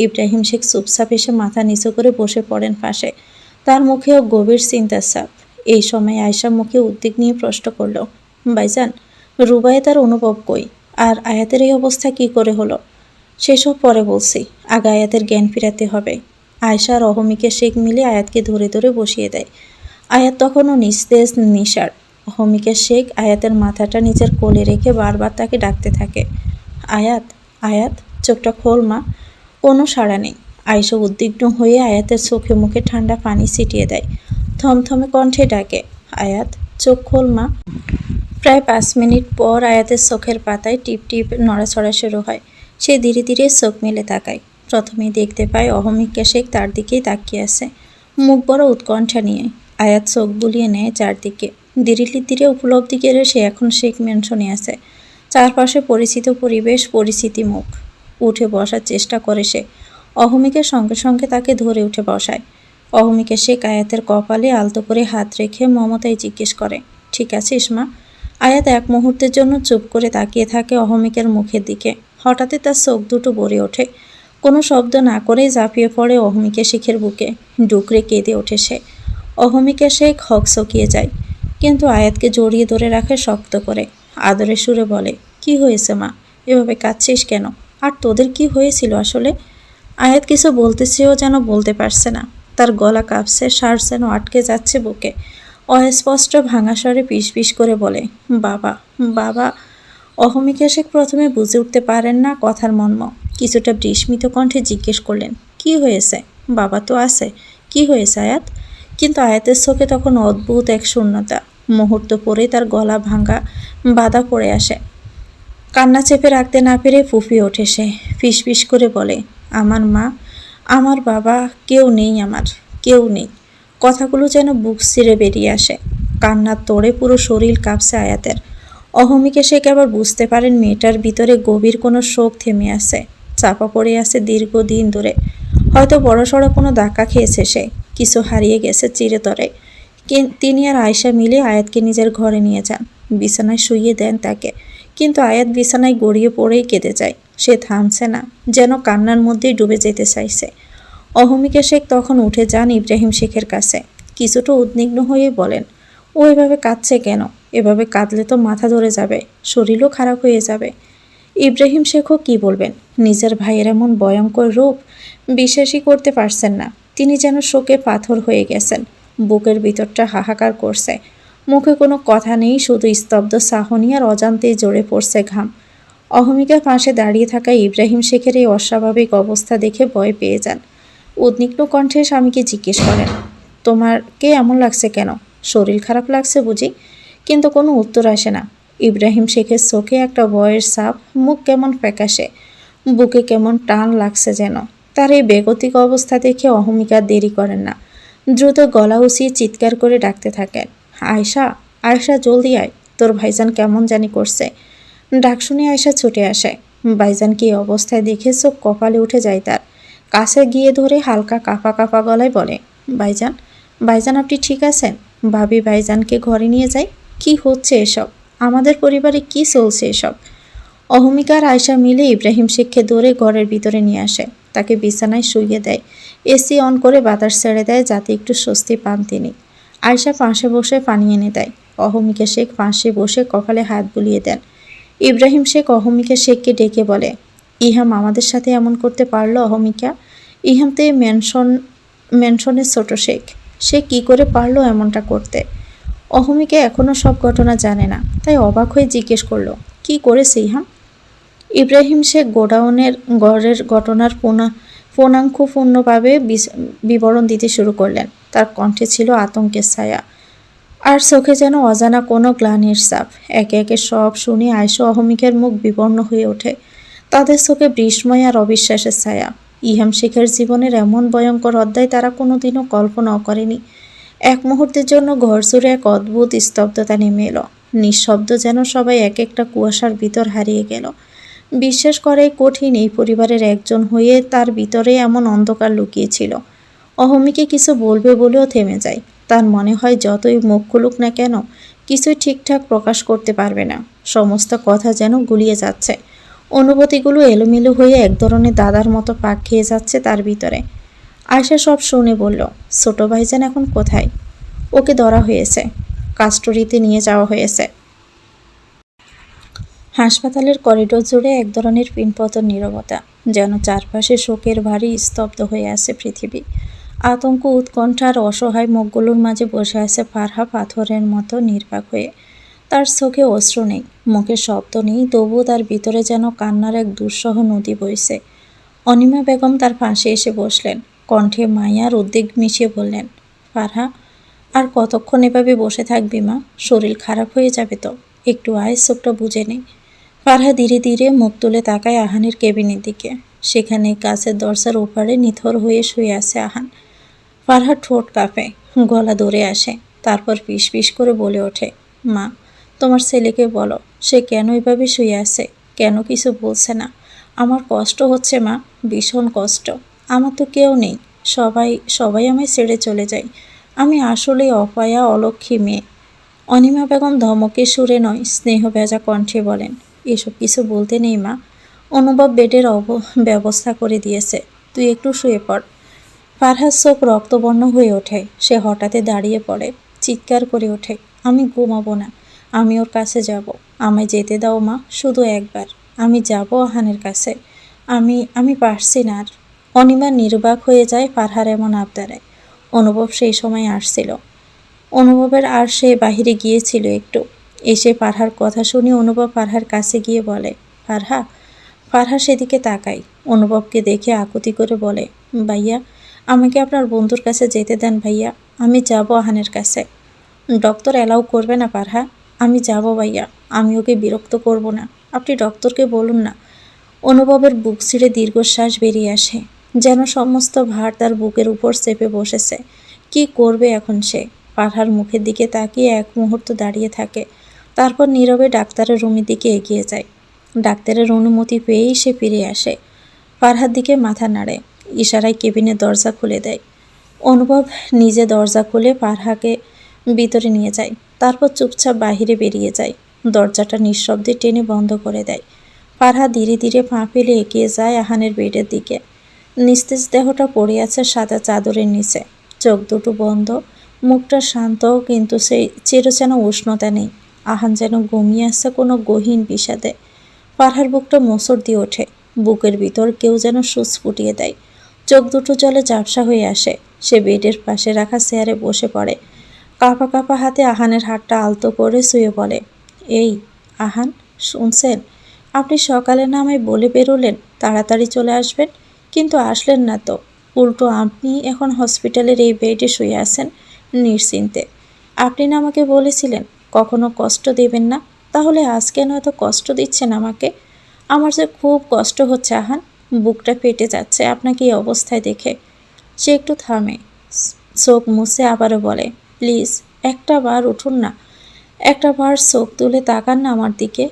ইব্রাহিম শেখ চুপচাপ এসে মাথা নিচু করে বসে পড়েন পাশে। তার মুখেও গভীর চিন্তার ছাপ। এই সময় আয়শা মুখে উদ্বেগ নিয়ে প্রশ্ন করল, ভাইজান, রুবায়েতার অনুভব কই? আর আয়াতের এই অবস্থা কি করে হলো? সেসব পরে বলছি, আগে আয়াতের জ্ঞান ফিরাতে হবে। আয়শা আর অহমিকা শেখ মিলে আয়াতকে ধরে ধরে বসিয়ে দেয়। আয়াত তখনও নিস্তেজ নিশার। অহমিকা শেখ আয়াতের মাথাটা নিজের কোলে রেখে বারবার তাকে ডাকতে থাকে, আয়াত, আয়াত, চোখটা খোল মা। কোনো সাড়া নেই। আয়শা উদ্বিগ্ন হয়ে আয়াতের চোখে মুখে ঠান্ডা পানি ছিটিয়ে দেয়। থমথমে কণ্ঠে ডাকে, আয়াত, চোখ খোল মা। প্রায় 5 মিনিট পর আয়াতের চোখের পাতায় টিপ টিপ নড়াচড়া শুরু হয়। সে ধীরে ধীরে চোখ মেলে তাকায়। প্রথমেই দেখতে পায় অহমিকা শেখ তার দিকেই তাকিয়ে আছে, মুখ বড় উৎকণ্ঠা নিয়ে। আয়াত চোখ বুলিয়ে নেয় চারদিকে। ধীরে ধীরে উপলব্ধি করে সে এখন শেখ ম্যানশনে আছে। চারপাশে পরিচিত পরিবেশ, পরিচিতি মুখ। উঠে বসার চেষ্টা করে সে। অহমিকার সঙ্গে সঙ্গে তাকে ধরে উঠে বসায়। অহমিকা শেখ আয়াতের কপালে আলতো করে হাত রেখে মমতায় জিজ্ঞেস করে, ঠিক আছিস মা? আয়াত এক মুহূর্তের জন্য চুপ করে তাকিয়ে থাকে অহমিকার মুখের দিকে। হঠাৎই তার চোখ দুটো ভরে ওঠে। কোনো শব্দ না করেই ঝাঁপিয়ে পড়ে অহমিকা শেখের বুকে। ডুকরে কেঁদে ওঠে সে। অহমিকা শেখ হকচকিয়ে যায়, কিন্তু আয়াতকে জড়িয়ে ধরে রাখে শক্ত করে। আদরের সুরে বলে, কি হয়েছে মা? এভাবে কাঁদছিস কেন? আর তোদের কি হয়েছিল আসলে? আয়াত কিছু বলতেছেও যেন বলতে পারছে না। তার গলা কাঁপছে, শ্বাস যেন আটকে যাচ্ছে বুকে। অস্পষ্ট ভাঙা স্বরে পিস করে বলে, বাবা, বাবা। অহমিকা শেখ প্রথমে বুঝে উঠতে পারেন না কথার মর্ম। কিছুটা বিস্মিত কণ্ঠে জিজ্ঞেস করলেন, কি হয়েছে? বাবা তো আছে, কি হয়েছে আয়াত? কিন্তু আয়াতের চোখে তখন অদ্ভুত এক শূন্যতা। মুহূর্ত পরে তার গলা ভাঙা বাধা পড়ে আসে। কান্না চেপে রাখতে না পেরে ফুঁপিয়ে ওঠে সে। ফিস করে বলে, আমার মা, আমার বাবা, কেউ নেই, আমার কেউ নেই। কথাগুলো যেন বুক ছিঁড়ে বেরিয়ে আসে। কান্নার তোড়ে পুরো শরীর কাঁপছে আয়াতের। অহমিকা শেখ আবার বুঝতে পারেন মেয়েটার ভিতরে গভীর কোনো শোক থেমে আছে, চাপা পড়ে আছে দীর্ঘদিন ধরে। হয়তো বড়সড় কোনো ধাক্কা খেয়েছে সে, কিছু হারিয়ে গেছে চিরতরে। তিনি আর আয়শা মিলে আয়াতকে নিজের ঘরে নিয়ে যান। বিছানায় শুইয়ে দেন তাকে। কিন্তু আয়াত বিছানায় গড়িয়ে পড়েই কেঁদে যায়। সে থামছে না, যেন কান্নার মধ্যেই ডুবে যেতে চাইছে। অহমিকা শেখ তখন উঠে যান ইব্রাহিম শেখের কাছে। কিছুটা উদ্বিগ্ন হয়ে বলেন, ও এভাবে কাঁদছে কেন? এভাবে কাঁদলে তো মাথা ধরে যাবে, শরীরও খারাপ হয়ে যাবে। ইব্রাহিম শেখও কি বলবেন? নিজের ভাইয়ের এমন ভয়ঙ্কর রূপ বিশ্বাসই করতে পারছেন না। তিনি যেন শোকে পাথর হয়ে গেছেন। বুকের ভিতরটা হাহাকার করছে। মুখে কোনো কথা নেই, শুধু স্তব্ধ চাহনি আর অজান্তেই জড়ে পড়ছে ঘাম। অহমিকা পাশে দাঁড়িয়ে থাকা ইব্রাহিম শেখের এই অস্বাভাবিক অবস্থা দেখে ভয় পেয়ে যান। উদ্বিগ্ন কণ্ঠে স্বামীকে জিজ্ঞেস করেন, তোমার কে এমন লাগছে কেন? শরীর খারাপ লাগছে বুঝি? কিন্তু কোনো উত্তর আসে না। ইব্রাহিম শেখের চোখে একটা ভয়ের ছাপ, মুখ কেমন ফ্যাকাশে, বুকে কেমন টান লাগছে যেন। তার এই বেগতিক অবস্থা দেখে অহমিকা দেরি করেন না, দ্রুত গলা উঁচিয়ে চিৎকার করে ডাকতে থাকেন, আয়শা, আয়শা জলদি আয়, তোর ভাইজান কেমন জানি করছে। ডাক শুনে আয়শা ছুটে আসে। ভাইজান কি অবস্থায় দেখে চোখ কপালে উঠে যায় তার। কাছে গিয়ে ধরে হালকা কাঁপা কাঁপা গলায় বলে, ভাইজান, ভাইজান আপনি ঠিক আছেন? ভাবি ভাইজানকে ঘরে নিয়ে যাই। কি হচ্ছে এসব? আমাদের পরিবারে কি চলছে এসব? অহমিকা আর আয়শা মিলে ইব্রাহিম শেখকে ধরে ঘরের ভিতরে নিয়ে আসে। তাকে বিছানায় শুইয়ে দেয়। এসি অন করে বাতাস ছেড়ে দেয় যাতে একটু স্বস্তি পান তিনি। আয়শা পাশে বসে পানি এনে দেয়। অহমিকা শেখ পাশে বসে কপালে হাত বুলিয়ে দেন। ইব্রাহিম শেখ অহমিকা শেখকে ডেকে বলে, ইহাম আমাদের সাথে এমন করতে পারলো অহমিকা? ইহাম তো এই ম্যানশনের ছোট শেখ। সে কি করে পারলো এমনটা করতে? অহমিকা এখনও সব ঘটনা জানে না, তাই অবাক হয়ে জিজ্ঞেস করলো, কি করেছে ইহাম? ইব্রাহিম শেখ গোডাউনের গড়ের ঘটনার পূর্ণাঙ্গভাবে বিবরণ দিতে শুরু করলেন। তার কণ্ঠে ছিল আতঙ্কের ছায়া, আর চোখে যেন অজানা কোনো গ্লানির ছাপ। একে একে সব শুনে আয়শা অহমিকের মুখ বিবর্ণ হয়ে ওঠে। তাদের চোখে বিস্ময় আর অবিশ্বাসের ছায়া। ইহাম শেখের জীবনের এমন ভয়ঙ্কর অধ্যায় তারা কোনোদিনও কল্পনাও করেনি। এক মুহূর্তের জন্য ঘর জুড়ে এক অদ্ভুত স্তব্ধতা নেমে এলো। নিঃশব্দ যেন সবাই এক একটা কুয়াশার ভিতর হারিয়ে গেল। বিশ্বাস করাই কঠিন এই পরিবারের একজন হয়ে তার ভিতরে এমন অন্ধকার লুকিয়েছিল। অহমিকে কিছু বলবে বলেও থেমে যায়। তার মনে হয় যতই মুখ খুলুক না কেন, কিছুই ঠিকঠাক প্রকাশ করতে পারবে না। সমস্ত কথা যেন গুলিয়ে যাচ্ছে। অনুভূতিগুলো এলোমেলো হয়ে এক ধরনের দাদার মতো পাক খেয়ে যাচ্ছে তার ভিতরে। আয়শা সব শুনে বলল, ছোট ভাইজান এখন কোথায়? ওকে ধরা হয়েছে, কাস্টডিতে নিয়ে যাওয়া হয়েছে। হাসপাতালের করিডোর জুড়ে এক ধরনের পিনপতন নীরবতা, যেন চারপাশে শোকের ভারী স্তব্ধ হয়ে আছে পৃথিবী। আতঙ্ক, উৎকণ্ঠা আর অসহায় মুখগুলোর মাঝে বসে আছে ফারহা পাথরের মতো নির্বাক হয়ে। তার চোখে অশ্রু নেই, মুখে শব্দ নেই, তবুও তার ভিতরে যেন কান্নার এক দুঃসহ নদী বইছে। অনিমা বেগম তার পাশে এসে বসলেন। কণ্ঠে মায়ার উদ্বেগ মিশিয়ে বললেন, ফারহা, আর কতক্ষণ এভাবে বসে থাকবি মা? শরীর খারাপ হয়ে যাবে তো, একটু আয়, চোখটা বুঝে নেই। ফারহা ধীরে ধীরে মুখ তুলে তাকায় আহানের কেবিনের দিকে। সেখানে কাছের দরজার ওপারে নিথর হয়ে শুয়ে আছে আহান। ফারহার ঠোঁট কাঁপে, গলা ধরে আসে, তারপর পিস পিস করে বলে ওঠে, মা, তোমার ছেলেকে বলো সে কেন এভাবে শুয়ে আছে, কেন কিছু বলছে না। আমার কষ্ট হচ্ছে মা, ভীষণ কষ্ট। আমার তো কেউ নেই, সবাই সবাই আমায় ছেড়ে চলে যায়। আমি আসলেই অপয়া, অলক্ষী মেয়ে। অনিমা বেগম ধমকে সুরে নয়, স্নেহ ভেজা কণ্ঠে বলেন, এসব কিছু বলতে নেই মা, অনুভব বেডের ব্যবস্থা করে দিয়েছে, তুই একটু শুয়ে পড়। ফারহার চোখ রক্তবর্ণ হয়ে ওঠে। সে হঠাৎই দাঁড়িয়ে পড়ে, চিৎকার করে ওঠে, আমি ঘুমাবো না, আমি ওর কাছে যাব। আমায় যেতে দাও মা, শুধু একবার। আমি যাব আহানের কাছে। আমি পারছি না আর। অনিমা নির্বাক হয়ে যায় ফারহার এমন আবদারে। অনুভব সেই সময় আসছিল। অনুভবের আর সে বাহিরে গিয়েছিল একটু। এসে ফারহার কথা শুনে অনুভব ফারহার কাছে গিয়ে বলে, ফারহা। ফারহা সেদিকে তাকায়। অনুভবকে দেখে আকুতি করে বলে, ভাইয়া, আমাকে আপনার বন্ধুর কাছে যেতে দেন ভাইয়া, আমি যাব আহানের কাছে। ডক্টর অ্যালাউ করবে না ফারহা? আমি যাব ভাইয়া, আমি ওকে বিরক্ত করব না, আপনি ডক্টরকে বলুন না। অনুভবের বুক ছিঁড়ে দীর্ঘশ্বাস বেরিয়ে আসে, যেন সমস্ত ভার তার বুকের উপর চেপে বসেছে। কি করবে এখন সে? ফারহার মুখের দিকে তাকিয়ে এক মুহূর্ত দাঁড়িয়ে থাকে, তারপর নীরবে ডাক্তারের রুমের দিকে এগিয়ে যায়। ডাক্তারের অনুমতি পেয়েই সে ফিরে আসে। ফারহার দিকে মাথা নাড়ে, ইশারায় কেবিনের দরজা খুলে দেয়। অনুভব নিজে দরজা খুলে ফারহাকে ভিতরে নিয়ে যায়, তারপর চুপচাপ বাহিরে বেরিয়ে যায়। দরজাটা নিঃশব্দে টেনে বন্ধ করে দেয়। ফারহা ধীরে ধীরে পা ফেলে এগিয়ে যায় আহানের বেডের দিকে। নিস্তেজ দেহটা পড়ে আছে সাদা চাদরের নিচে, চোখ দুটো বন্ধ, মুখটা শান্ত, কিন্তু সেই চিরচেনা উষ্ণতা নেই। আহান যেন ঘুমিয়ে আসছে কোনো গহীন বিষাদে। ফারহার বুকটা মোচড় দিয়ে ওঠে। বুকের ভিতর কেউ যেন সূচ ফুটিয়ে দেয়। চোখ দুটো জলে ঝাপসা হয়ে আসে। সে বেডের পাশে রাখা চেয়ারে বসে পড়ে। কাঁপা কাঁপা হাতে আহানের হাতটা আলতো করে শুয়ে বলে, এই আহান, শুনছেন? আপনি সকালে না আমায় বলে বেরোলেন তাড়াতাড়ি চলে আসবেন, কিন্তু আসলেন না তো। উল্টো আপনি এখন হসপিটালের এই বেডে শুয়ে আছেন নিশ্চিন্তে। আপনি না আমাকে বলেছিলেন কখনো কষ্ট দেবেন না, তাহলে আজ কেন এত কষ্ট দিচ্ছেন আমাকে? আমার যে খুব কষ্ট হচ্ছে আহান, বুকটা ফেটে যাচ্ছে আপনাকে এই অবস্থায় দেখে। সে একটু থামে, চোখ মুছে আবারও বলে, প্লিজ একটা বার উঠুন না, একটা বার চোখ তুলে তাকান না আমার দিকে।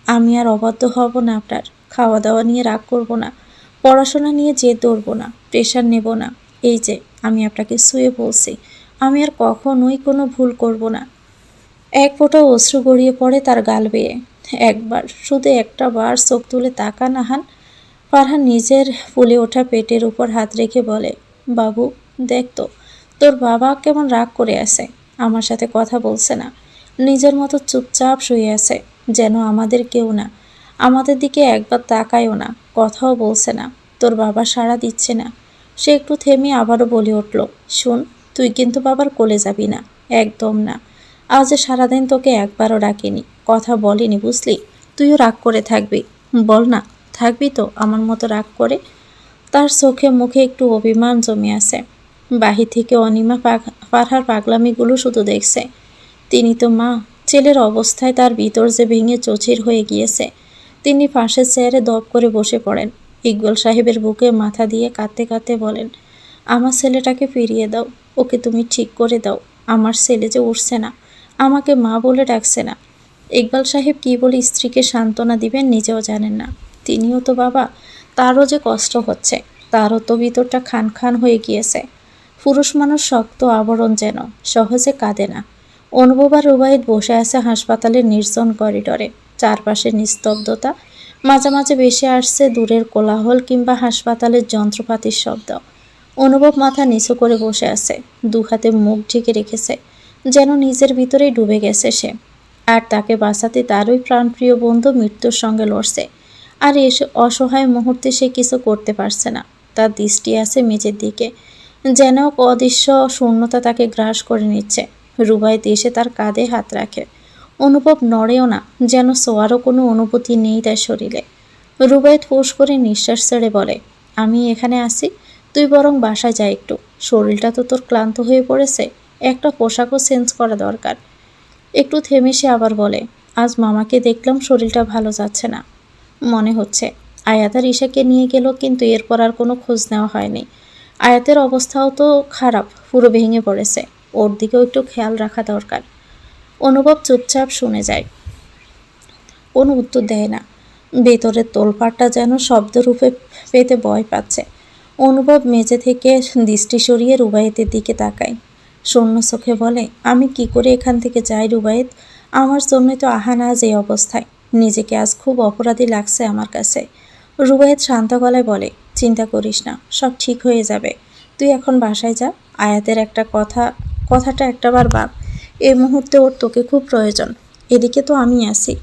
আমি আর অবাধ্য হব না আপনার। খাওয়া দাওয়া নিয়ে রাগ করব না, পড়াশোনা নিয়ে জেদ ধরব না, প্রেশার নেব না। এই যে আমি আপনাকে শুয়ে বলছি, আমি আর কখনোই কোনো ভুল করব না। এক ফোঁটা অশ্রু গড়িয়ে পড়ে তার গাল বেয়ে। একবার, শুধু একটা বার চোখ তুলে তাকান আহান। ফারহান নিজের ফুলে ওঠা পেটের উপর হাত রেখে বলে, বাবু দেখ তো, তোর বাবা কেমন রাগ করে আছে, আমার সাথে কথা বলছে না, নিজের মতো চুপচাপ শুয়ে আছে, যেন আমাদের কেউ না, আমাদের দিকে একবার তাকায়ও না, কথাও বলছে না। তোর বাবা সাড়া দিচ্ছে না। সে একটু থেমে আবারও বলে উঠল, শোন, তুই কিন্তু বাবার কোলে যাবি না, একদম না। আজ সারাদিন তোকে একবারও ডাকিনি, কথা বলিনি, বুঝলি? তুইও রাগ করে থাকবি, বল না, থাকবি তো আমার মতো রাগ করে? তার চোখে মুখে একটু অভিমান জমে আছে। বাহির থেকে অনিমা ফারহার পাগলামিগুলো শুধু দেখছে। তিনি তো মা, ছেলের অবস্থায় তার ভিতর যে ভেঙে চৌচির হয়ে গিয়েছে। তিনি পাশের চেয়ারে দপ করে বসে পড়েন। ইকবাল সাহেবের বুকে মাথা দিয়ে কাঁদতে কাঁদতে বলেন, আমার ছেলেটাকে ফিরিয়ে দাও, ওকে তুমি ঠিক করে দাও। আমার ছেলে যে উঠছে না, আমাকে মা বলে ডাকছে না। ইকবাল সাহেব কী বলে স্ত্রীকে সান্ত্বনা দিবেন নিজেও জানেন না। তিনিও তো বাবা, তারও যে কষ্ট হচ্ছে, তারও তো ভিতরটা খান খান হয়ে গিয়েছে। পুরুষ মানুষ শক্ত আবরণ, যেন সহজে কাঁদে না। অনুভব আর রুবাইদ বসে আছে হাসপাতালের নির্জন করিডরে। চারপাশে নিস্তব্ধতা, মাঝে মাঝে ভেসে আসছে দূরের কোলাহল কিংবা হাসপাতালের যন্ত্রপাতির শব্দ। অনুভব মাথা নিচু করে বসে আছে, দু হাতে মুখ ঢেকে রেখেছে, যেন নিজের ভিতরেই ডুবে গেছে সে। আর তাকে বাঁচাতে তারই প্রাণপ্রিয় বন্ধু মৃত্যুর সঙ্গে লড়ছে। আর এসে অসহায় মুহূর্তে সে কিছু করতে পারছে না। তার দৃষ্টি আছে মেঝের দিকে, যেন অদৃশ্য শূন্যতা তাকে গ্রাস করে নিচ্ছে। রুবাইত এসে তার কাঁধে হাত রাখে। অনুভব নড়েও না, যেন সোয়ারও কোনো অনুভূতি নেই তার শরীরে। রুবাইত ফোঁস করে নিঃশ্বাস ছেড়ে বলে, আমি এখানে আসি, তুই বরং বাসায় যা একটু। শরীরটা তো তোর ক্লান্ত হয়ে পড়েছে, একটা পোশাকও চেঞ্জ করা দরকার। একটু থেমে সে আবার বলে, আজ মামাকে দেখলাম শরীরটা ভালো যাচ্ছে না। মনে হচ্ছে আয়াত আর ঈশাকে নিয়ে গেল, কিন্তু এরপর আর কোনো খোঁজ নেওয়া হয়নি। আয়াতের অবস্থাও তো খারাপ, পুরো ভেঙে পড়েছে, ওর দিকেও একটু খেয়াল রাখা দরকার। অনুভব চুপচাপ শুনে যায়, কোনো উত্তর দেয় না। ভেতরের তোলপাড়টা যেন শব্দরূপে পেতে ভয় পাচ্ছে। অনুভব মেঝে থেকে দৃষ্টি সরিয়ে রুবায়েতের দিকে তাকায়। শূন্য চোখে বলে, আমি কি করে এখান থেকে যাই রুবায়েত? আমার জন্যই তো আহান আজ এই অবস্থায়। নিজেকে আজ খুব অপরাধী লাগছে আমার কাছে। রুবায়েত শান্ত গলায় বলে, চিন্তা করিস না, সব ঠিক হয়ে যাবে। তুই এখন বাসায় যা। আয়াতের কথাটা একটাবার ভাব। এই মুহূর্তে ওর তোকে খুব প্রয়োজন। এদিকে তো আমি আছি।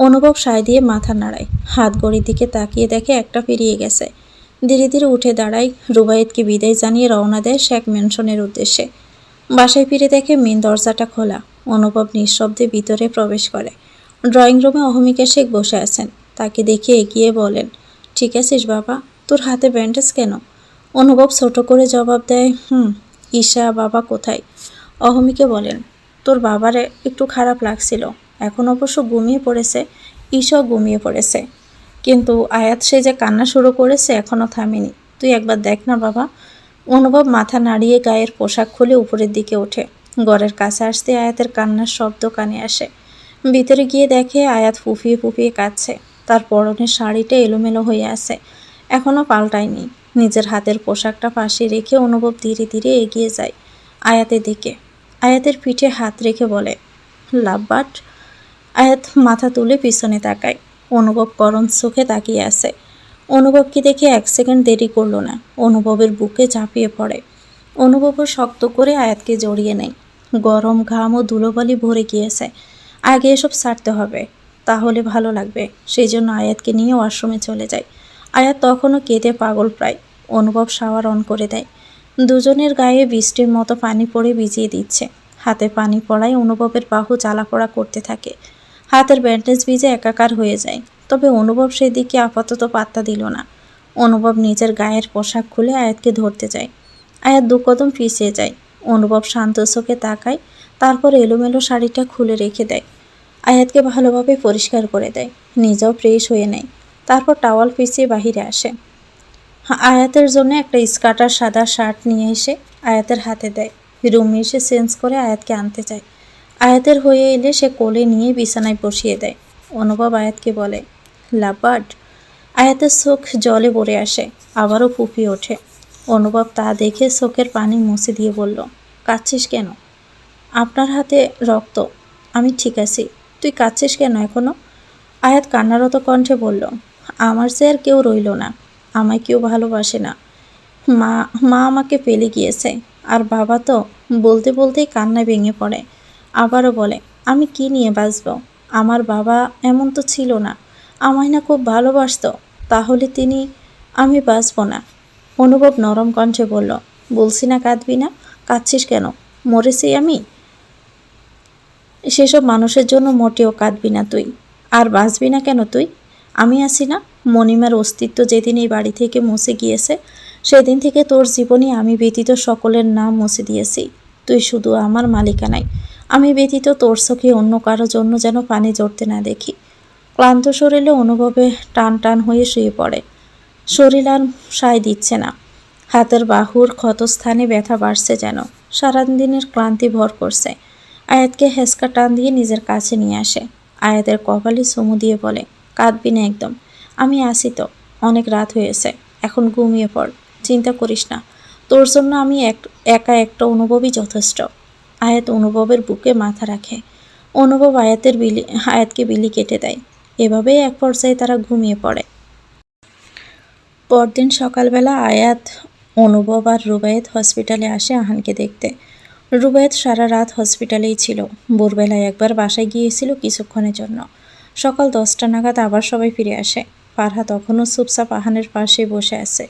অনুভব সায় দিয়ে মাথা নাড়ায়। হাত ঘড়ির দিকে তাকিয়ে দেখে একটা পেরিয়ে গেছে। ধীরে ধীরে উঠে দাঁড়ায়, রুবায়েতকে বিদায় জানিয়ে রওনা দেয় শেখ ম্যানশনের উদ্দেশ্যে। বাসায় ফিরে দেখে মেন দরজাটা খোলা। অনুভব নিঃশব্দে ভিতরে প্রবেশ করে। ড্রয়িং রুমে অহমিকা শেখ বসে আছেন। তাকে দেখে এগিয়ে বলেন, ঠিক আছিস বাবা? তোর হাতে ব্যান্ডেজ কেন? অনুভব ছোট করে জবাব দেয়, ঈশা বাবা কোথায়? অহমিকা বলেন, তোর বাবার একটু খারাপ লাগছিল, এখন অবশ্য ঘুমিয়ে পড়েছে। ঈশাও ঘুমিয়ে পড়েছে, কিন্তু আয়াত সে যে কান্না শুরু করেছে এখনও থামেনি। তুই একবার দেখ না বাবা। অনুভব মাথা নাড়িয়ে গায়ের পোশাক খুলে উপরের দিকে ওঠে। ঘরের কাছে আসতে আয়াতের কান্নার শব্দ কানে আসে। ভিতরে গিয়ে দেখে আয়াত ফুফিয়ে ফুফিয়ে কাঁদছে। তার পরনের শাড়িটা এলোমেলো হয়ে আছে, এখনও পাল্টায়নি। নিজের হাতের পোশাকটা পাশে রেখে অনুভব ধীরে ধীরে এগিয়ে যায় আয়াতের দিকে। আয়াতের পিঠে হাত রেখে বলে, লাভ বাট। আয়াত মাথা তুলে পিছনে তাকায়। অনুভব করণ চোখে তাকিয়ে আছে। অনুভবকে দেখে এক সেকেন্ড দেরি করলো না, অনুভবের বুকে ঝাঁপিয়ে পড়ে। অনুভবও শক্ত করে আয়াতকে জড়িয়ে নেয়। গরম ঘাম ও ধুলোবালি ভরে গিয়েছে। আগে এসব ছাড়তে হবে, তাহলে ভালো লাগবে। সেই জন্য আয়াতকে নিয়ে ওয়াশরুমে চলে যায়। আয়াত তখনও কেঁদে পাগল প্রায়। অনুভব শাওয়ার অন করে দেয়। দুজনের গায়ে বৃষ্টির মতো পানি পড়ে ভিজিয়ে দিচ্ছে। হাতে পানি পড়ায় অনুভবের বাহু জ্বালাপোড়া করতে থাকে। হাতের ব্যান্ডেজ ভিজে একাকার হয়ে যায়। তবে অনুভব সেদিকে আপাতত পাত্তা দিল না। অনুভব নিজের গায়ের পোশাক খুলে আয়াতকে ধরতে যায়। আয়াত দু কদম পিছিয়ে যায়। অনুভব শান্ত চোখে তাকায়, তারপর এলোমেলো শাড়িটা খুলে রেখে দেয়। আয়াতকে ভালোভাবে পরিষ্কার করে দেয়, নিজেও ফ্রেশ হয়ে নেয়। তারপর টাওয়াল পিছিয়ে বাহিরে আসে। আয়াতের জন্য একটা স্কার্ট আর সাদা শার্ট নিয়ে এসে আয়াতের হাতে দেয়। রুমে এসে চেঞ্জ করে আয়াতকে আনতে চায়। আয়াতের হয়ে এলে সে কোলে নিয়ে বিছানায় বসিয়ে দেয়। অনুভব আয়াতকে বলে, লাবার্ড। আয়াতের চোখ জলে ভরে আসে, আবারও ফুপিয়ে ওঠে। অনুভব তা দেখে চোখের পানি মুছে দিয়ে বলল, কাঁদছিস কেন? আপনার হাতে রক্ত। আমি ঠিক আছি, তুই কাঁদছিস কেন এখনো? আয়াত কান্নারত কণ্ঠে বলল, আমার যে আর কেউ রইল না, আমায় কেউ ভালোবাসে না। মা মা আমাকে ফেলে গিয়েছে, আর বাবা তো। বলতে বলতেই কান্নায় ভেঙে পড়ে। আবারও বলে, আমি কি নিয়ে বাঁচব? আমার বাবা এমন তো ছিল না, আমায় না খুব ভালোবাসতো। তাহলে আমি বাঁচব না। অনুভব নরম কণ্ঠে বলল, বলছি না কাঁদবি না, কাঁদছিস কেন? মরেছি আমি? সেসব মানুষের জন্য মোটেও কাঁদবি না তুই। আর বাঁচবি না কেন তুই? আমি আছি না? মণিমার অস্তিত্ব যেদিন এই বাড়ি থেকে মুছে গিয়েছে, সেদিন থেকে তোর জীবনে আমি ব্যতীত সকলের নাম মুছে দিয়েছি। তুই শুধু আমার মালিকানাই। আমি ব্যতীত তোর চোখে অন্য কারো জন্য যেন পানি জড়তে না দেখি। ক্লান্ত শরীরে অনুভবে টান টান হয়ে শুয়ে পড়ে। শরীর আর সায় দিচ্ছে না। হাতের বাহুর ক্ষতস্থানে ব্যথা বাড়ছে যেন। সারাদিনের ক্লান্তি ভর করছে। আয়াতকে হেঁচকা টান দিয়ে নিজের কাছে নিয়ে আসে। আয়াতের কপালে চুমু দিয়ে বলে, কাঁদবি না একদম। আমি আসি তো। অনেক রাত হয়েছে, এখন ঘুমিয়ে পড়। চিন্তা করিস না, তোর জন্য আমি একা একটা অনুভবই যথেষ্ট। আয়াত অনুভবের বুকে মাথা রাখে। অনুভব আয়াতকে বিলি কেটে দেয়। এভাবেই এক পর্যায়ে তারা ঘুমিয়ে পড়ে। পরদিন সকালবেলা আয়াত, অনুভব আর রুবায়েত হসপিটালে আসে আহানকে দেখতে। রুবায়েত সারা রাত হসপিটালেই ছিল। ভোরবেলায় একবার বাসায় গিয়েছিল কিছুক্ষণের জন্য। সকাল 10টা নাগাদ আবার সবাই ফিরে আসে। ফারহা তখনও চুপচাপ আহানের পাশে বসে আছে।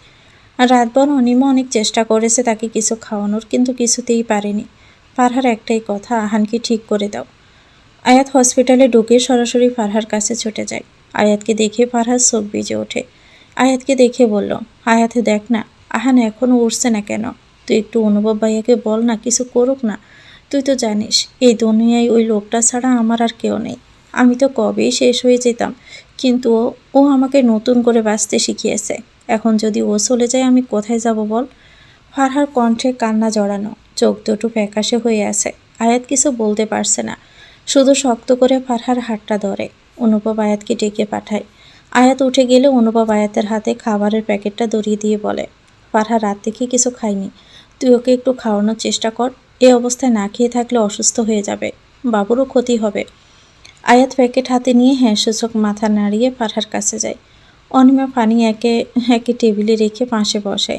রাতভর অনিমা অনেক চেষ্টা করেছে তাকে কিছু খাওয়ানোর, কিন্তু কিছুতেই পারেনি। ফারহার একটাই কথা, আহানকে ঠিক করে দাও। আয়াত হসপিটালে ঢুকে সরাসরি ফারহার কাছে ছুটে যায়। আয়াতকে দেখে ফারহার চোখ ভিজে ওঠে। আয়াতকে দেখে বলল, আয়াত দেখ না, আহান এখনও উঠছে না কেন? তুই একটু অনুভব ভাইয়াকে বল না, কিছু করুক না। তুই তো জানিস এই দুনিয়ায় ওই লোকটা ছাড়া আমার আর কেউ নেই। আমি তো কবেই শেষ হয়ে যেতাম, কিন্তু ও আমাকে নতুন করে বাঁচতে শিখিয়েছে। এখন যদি ও চলে যায় আমি কোথায় যাব বল? ফারহার কণ্ঠে কান্না জড়ানো, চোখ দুটো ফ্যাকাশে হয়ে আছে। আয়াত কিছু বলতে পারছে না, শুধু শক্ত করে ফারহার হাতটা ধরে। অনুভব আয়াতকে ডেকে পাঠায়। আয়াত উঠে গেলে অনুভব আয়াতের হাতে খাবারের প্যাকেটটা ধরিয়ে দিয়ে বলে, ফারহা রাত থেকে কিছু খায়নি, তুই ওকে একটু খাওয়ানোর চেষ্টা কর। এই অবস্থায় না খেয়ে থাকলে অসুস্থ হয়ে যাবে, বাবুরও ক্ষতি হবে। আয়াত প্যাকেট হাতে নিয়ে হ্যাঁ সূচক মাথা নাড়িয়ে ফারহার কাছে যায়। অনিমা পানি একে একে টেবিলে রেখে পাশে বসে।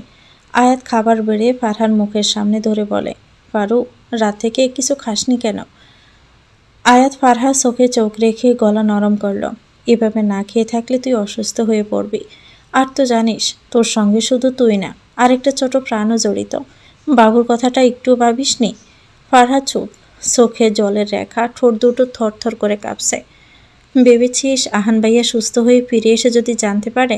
আয়াত খাবার বেড়ে ফারহার মুখের সামনে ধরে বলে, ফারু, রাত থেকে কিছু খাসনি কেন? আয়াত ফারহার চোখে চোখ রেখে গলা নরম করল, এভাবে না খেয়ে থাকলে তুই অসুস্থ হয়ে পড়বি। আর তো জানিস তোর সঙ্গে শুধু তুই না, আরেকটা ছোট প্রাণও জড়িত। বাবুর কথাটা একটু ভাবিসনি? ফারহা চুপ, চোখে জলের রেখা, ঠোঁট দুটো থরথর করে কাঁপছে। ভেবেছিস আহান ভাইয়া সুস্থ হয়ে ফিরে এসে যদি জানতে পারে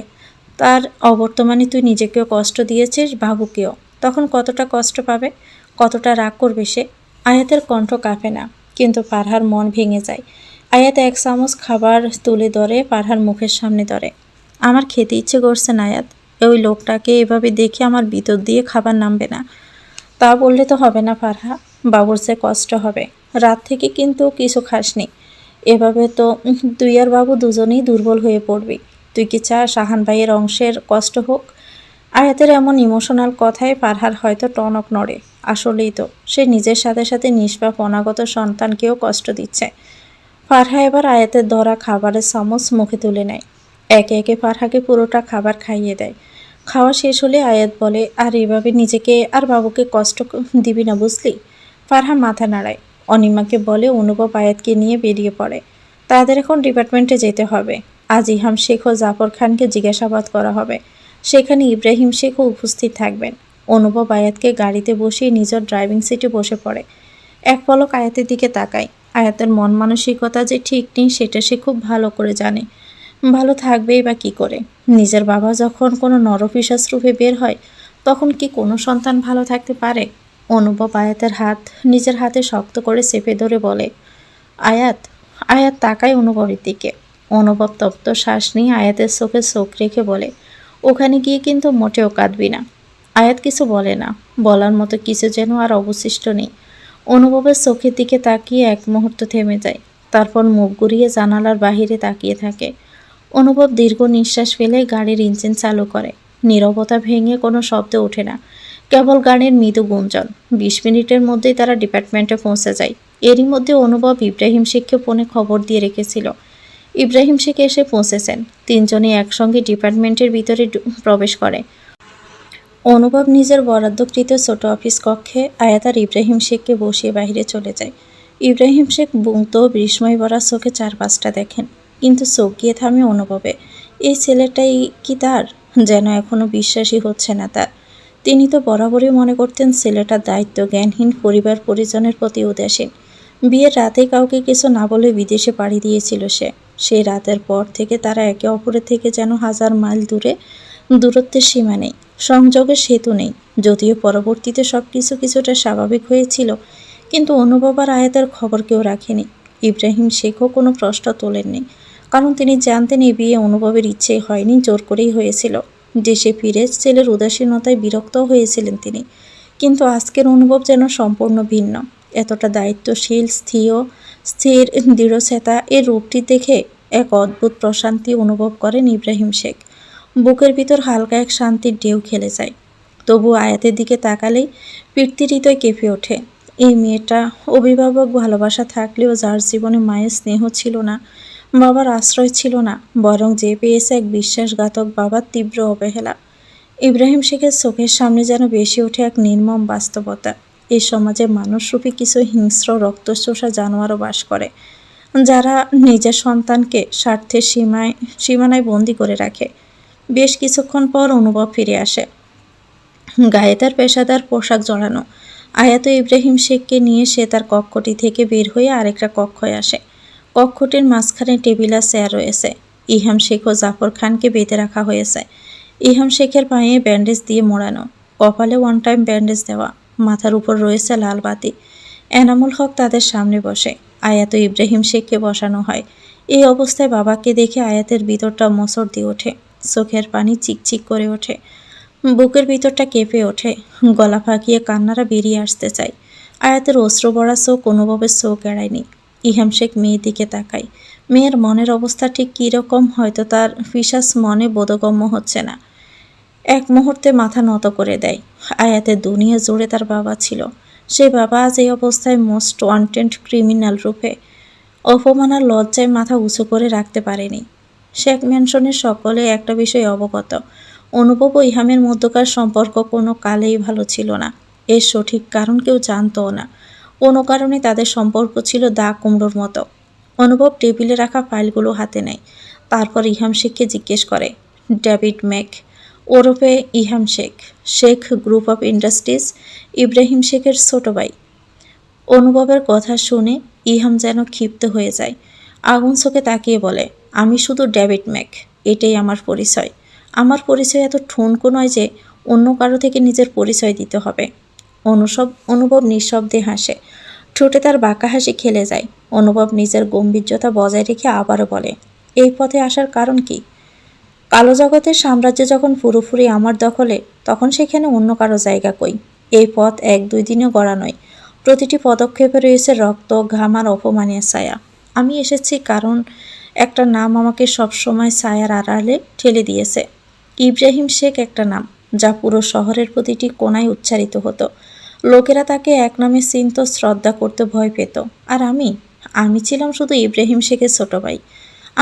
তার অবর্তমানে তুই নিজেকেও কষ্ট দিয়েছিস, বাবুকেও, তখন কতটা কষ্ট পাবে, কতটা রাগ করবে সে? আয়াতের কণ্ঠ কাঁপে না, কিন্তু ফারহার মন ভেঙে যায়। আয়াত এক চামচ খাবার তুলে ধরে ফারহার মুখের সামনে ধরে। আমার খেতে ইচ্ছে করছে না আয়াত, ওই লোকটাকে এভাবে দেখে আমার ভিতর দিয়ে খাবার নামবে না। তা বললে তো হবে না ফারহা, বাবুর যে কষ্ট হবে। রাত থেকে কিন্তু কিছু খাসনি, এভাবে তো তুই আর বাবু দুজনেই দুর্বল হয়ে পড়বি। তুই কি চাস আহান ভাইয়ের অংশের কষ্ট হোক? আয়াতের এমন ইমোশনাল কথায় ফারহার হয়তো টনক নড়ে। আসলেই তো সে নিজের সাথে সাথে নিষ্পাপ অনাগত সন্তানকেও কষ্ট দিচ্ছে। ফারহা এবার আয়াতের ধরা খাবারের চামচ মুখে তুলে নেয়। একে একে ফারহাকে পুরোটা খাবার খাইয়ে দেয়। খাওয়া শেষ হলে আয়াত বলে, আর এভাবে নিজেকে আর বাবুকে কষ্ট দিবি না, বুঝলি? ফারহা মাথা নাড়ায়। অনিমাকে বলে অনুভব আয়াতকে নিয়ে বেরিয়ে পড়ে। তাদের এখন ডিপার্টমেন্টে যেতে হবে। আজ ইহাম শেখ ও জাফর খানকে জিজ্ঞাসাবাদ করা হবে। সেখানে ইব্রাহিম শেখও উপস্থিত থাকবেন। অনুভব আয়াতকে গাড়িতে বসিয়ে নিজের ড্রাইভিং সিটে বসে পড়ে। এক পলক আয়াতের দিকে তাকায়। আয়াতের মন মানসিকতা যে ঠিক নেই সেটা সে খুব ভালো করে জানে। ভালো থাকবেই বা কী করে? নিজের বাবা যখন কোনো নরপিশাচ রূপে বের হয়, তখন কি কোনো সন্তান ভালো থাকতে পারে? অনুভব আয়াতের হাত নিজের হাতে শক্ত করে চেপে ধরে বলে, আয়াত। আয়াত তাকায় অনুভবের দিকে। অনুভব তপ্ত শ্বাস নিয়ে আয়াতের চোখে চোখ রেখে বলে, ওখানে গিয়ে কিন্তু মোটেও কাঁদবি না। আয়াত কিছু বলে না। বলার মতো কিছু যেন আর অবশিষ্ট নেই। অনুভবের চোখের দিকে তাকিয়ে এক মুহূর্ত থেমে যায়। তারপর মুখ ঘুরিয়ে জানালার বাহিরে তাকিয়ে থাকে। অনুভব দীর্ঘ নিঃশ্বাস ফেলে গাড়ির ইঞ্জিন চালু করে। নীরবতা ভেঙে কোনো শব্দ ওঠে না, কেবল গাড়ির মৃদু গুঞ্জন। ২০ মিনিটের মধ্যেই তারা ডিপার্টমেন্টে পৌঁছে যায়। এরই মধ্যে অনুভব ইব্রাহিম শেখকে ফোনে খবর দিয়ে রেখেছিল। ইব্রাহিম শেখ এসে পৌঁছেছেন। তিনজনই একসঙ্গে ডিপার্টমেন্টের ভিতরে প্রবেশ করে। অনুভব নিজের বরাদ্দকৃত ছোট অফিস কক্ষে আয়াত আর ইব্রাহিম শেখকে বসিয়ে বাইরে চলে যায়। ইব্রাহিম শেখ মুগ্ধ বিস্ময় ভরা চোখে চারপাশটা দেখেন, কিন্তু চোখ গিয়ে থামে অনুভবে। এই ছেলেটাই কি তার? যেন এখনো বিশ্বাসই হচ্ছে না তার। তিনি তো বরাবরই মনে করতেন ছেলেটা দায়িত্ব জ্ঞানহীন, পরিবার পরিজনের প্রতি উদাসীন। বিয়ের রাতে কাউকে কিছু না বলে বিদেশে পাড়ি দিয়েছিল সে। সেই রাতের পর থেকে তারা একে অপরের থেকে যেন হাজার মাইল দূরে। দূরত্বের সীমা নেই, সংযোগের সেতু নেই। যদিও পরবর্তীতে সব কিছু কিছুটা স্বাভাবিক হয়েছিল, কিন্তু অনুভব আর আয়াতের খবর কেউ রাখেনি। ইব্রাহিম শেখও কোনো প্রশ্ন তোলেননি, কারণ তিনি জানতেন এই বিয়ে অনুভবের ইচ্ছেই হয়নি, জোর করেই হয়েছিল। দেশে ফিরে ছেলের উদাসীনতায় বিরক্ত হয়েছিলেন তিনি, কিন্তু আজকের অনুভব যেন সম্পূর্ণ ভিন্ন। এতটা দায়িত্বশীল, স্থির, দৃঢ়চেতা এর রূপটি দেখে এক অদ্ভুত প্রশান্তি অনুভব করেন ইব্রাহিম শেখ। বুকের ভিতর হালকা এক শান্তির ঢেউ খেলে যায়। তবু আয়াতের দিকে তাকালেই প্রীতি হৃদয় কেঁপে ওঠে। এই মেয়েটা অভিভাবক ভালোবাসা থাকলেও যার জীবনে মায়ের স্নেহ ছিল না, বাবার আশ্রয় ছিল না, বরং যে পেয়েছে এক বিশ্বাসঘাতক বাবার তীব্র অবহেলা। ইব্রাহিম শেখের চোখের সামনে যেন বেশি ওঠে এক নির্মম বাস্তবতা। এই সমাজে মানুষরূপী কিছু হিংস্র রক্তচোষা জানোয়ারও বাস করে, যারা নিজের সন্তানকে স্বার্থের সীমানায় বন্দি করে রাখে। বেশ কিছুক্ষণ পর অনুভব ফিরে আসে। গায়ে তার পেশাদার পোশাক জড়ানো। আয়াত ইব্রাহিম শেখকে নিয়ে সে তার কক্ষটি থেকে বের হয়ে আরেকটা কক্ষয় আসে। কক্ষটির মাঝখানে টেবিল আর চেয়ার রয়েছে। ইহাম শেখ ও জাফর খানকে বেঁধে রাখা হয়েছে। ইহাম শেখের পায়ে ব্যান্ডেজ দিয়ে মোড়ানো, কপালে ওয়ান টাইম ব্যান্ডেজ দেওয়া, মাথার উপর রয়েছে লাল বাতি। এনামুল হক তাদের সামনে বসে। আয়াত ইব্রাহিম শেখকে বসানো হয়। এই অবস্থায় বাবাকে দেখে আয়াতের ভিতরটা মোচড় দিয়ে ওঠে। চোখের পানি চিকচিক করে ওঠে, বুকের ভিতরটা কেঁপে ওঠে, গলা ফাঁকিয়ে কান্নারা বেরিয়ে আসতে চায়। আয়াতের অশ্রু ভরা চোখ অনুভবের চোখ এড়ায়নি। ইহাম শেখ মেয়ের দিকে তাকায়। মেয়ের মনের অবস্থা ঠিক কীরকম হয়তো তার পিশাচ মনে বোধগম্য হচ্ছে না। এক মুহূর্তে মাথা নত করে দেয়। আয়াতের দুনিয়া জুড়ে তার বাবা ছিল। সেই বাবা আজ এই অবস্থায় মোস্ট ওয়ান্টেড ক্রিমিনাল রূপে। অপমান আর লজ্জায় মাথা উঁচু করে রাখতে পারেনি। শেখ ম্যানশনের সকলে একটা বিষয় অবগত, অনুভব ও ইহামের মধ্যকার সম্পর্ক কোনো কালেই ভালো ছিল না। এর সঠিক কারণ কেউ জানতও না। কোনো কারণে তাদের সম্পর্ক ছিল দা কুমড়োর মতো। অনুভব টেবিলে রাখা ফাইলগুলো হাতে নেয়। তারপর ইহাম শেখকে জিজ্ঞেস করে, ডেভিড ম্যাক ওরফে Iham Sheikh, Sheikh group of industries, Ibrahim শেখের ছোট ভাই। অনুভবের কথা শুনে ইহাম যেন ক্ষিপ্ত হয়ে যায়। আগুন চোখে তাকিয়ে বলে, আমি শুধু ডেভিড ম্যাক, এটাই আমার পরিচয়। আমার পরিচয় এত ঠুনকো নয় যে অন্য কারো থেকে নিজের পরিচয় দিতে হবে। অনুভব নিঃশব্দে হাসে। ঠোঁটে তার বাঁকা হাসি খেলে যায়। অনুভব নিজের গম্ভীর্যতা বজায় রেখে আবারও বলে, এই পথে আসার কারণ কি? কালো জগতের সাম্রাজ্য যখন পুরোপুরি আমার দখলে, তখন সেখানে অন্য কারো জায়গা কই? এই পথ ১-২ দিনে গড়া নয়। প্রতিটি পদক্ষেপে রয়েছে রক্ত, ঘাম আর অপমানের ছায়া। আমি এসেছি কারণ একটা নাম আমাকে সবসময় ছায়ার আড়ালে ঠেলে দিয়েছে। ইব্রাহিম শেখ একটা নাম, যা পুরো শহরের প্রতিটি কোণায় উচ্চারিত হতো। লোকেরা তাকে এক নামে চিনত, শ্রদ্ধা করতে ভয় পেত। আর আমি ছিলাম শুধু ইব্রাহিম শেখের ছোট ভাই।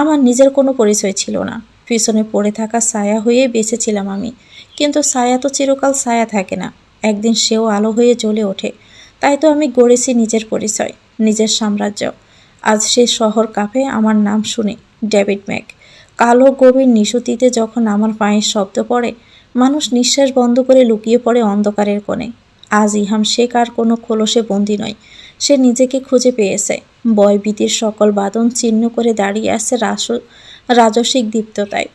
আমার নিজের কোনো পরিচয় ছিল না। পিছনে পড়ে থাকা ছায়া হয়ে বেঁচেছিলাম আমি। কিন্তু ছায়া তো চিরকাল ছায়া থাকে না, একদিন সেও আলো হয়ে জ্বলে ওঠে। তাই তো আমি গড়েছি নিজের পরিচয়, নিজের সাম্রাজ্য। আজ সে শহর কাঁপে আমার নাম শুনে, ডেভিড ম্যাক। কালো গভীর নিশুতিতে যখন আমার পায়ের শব্দ পড়ে, মানুষ নিঃশ্বাস বন্ধ করে লুকিয়ে পড়ে অন্ধকারের কোণে। আজ ইহাম শেখ আর কোনো খোলসে বন্দী নয়, সে নিজেকে খুঁজে পেয়েছে। ভয়ভীতির সকল বাঁধন ছিন্ন করে দাঁড়িয়ে আছে রাজসিক দীপ্ততায়।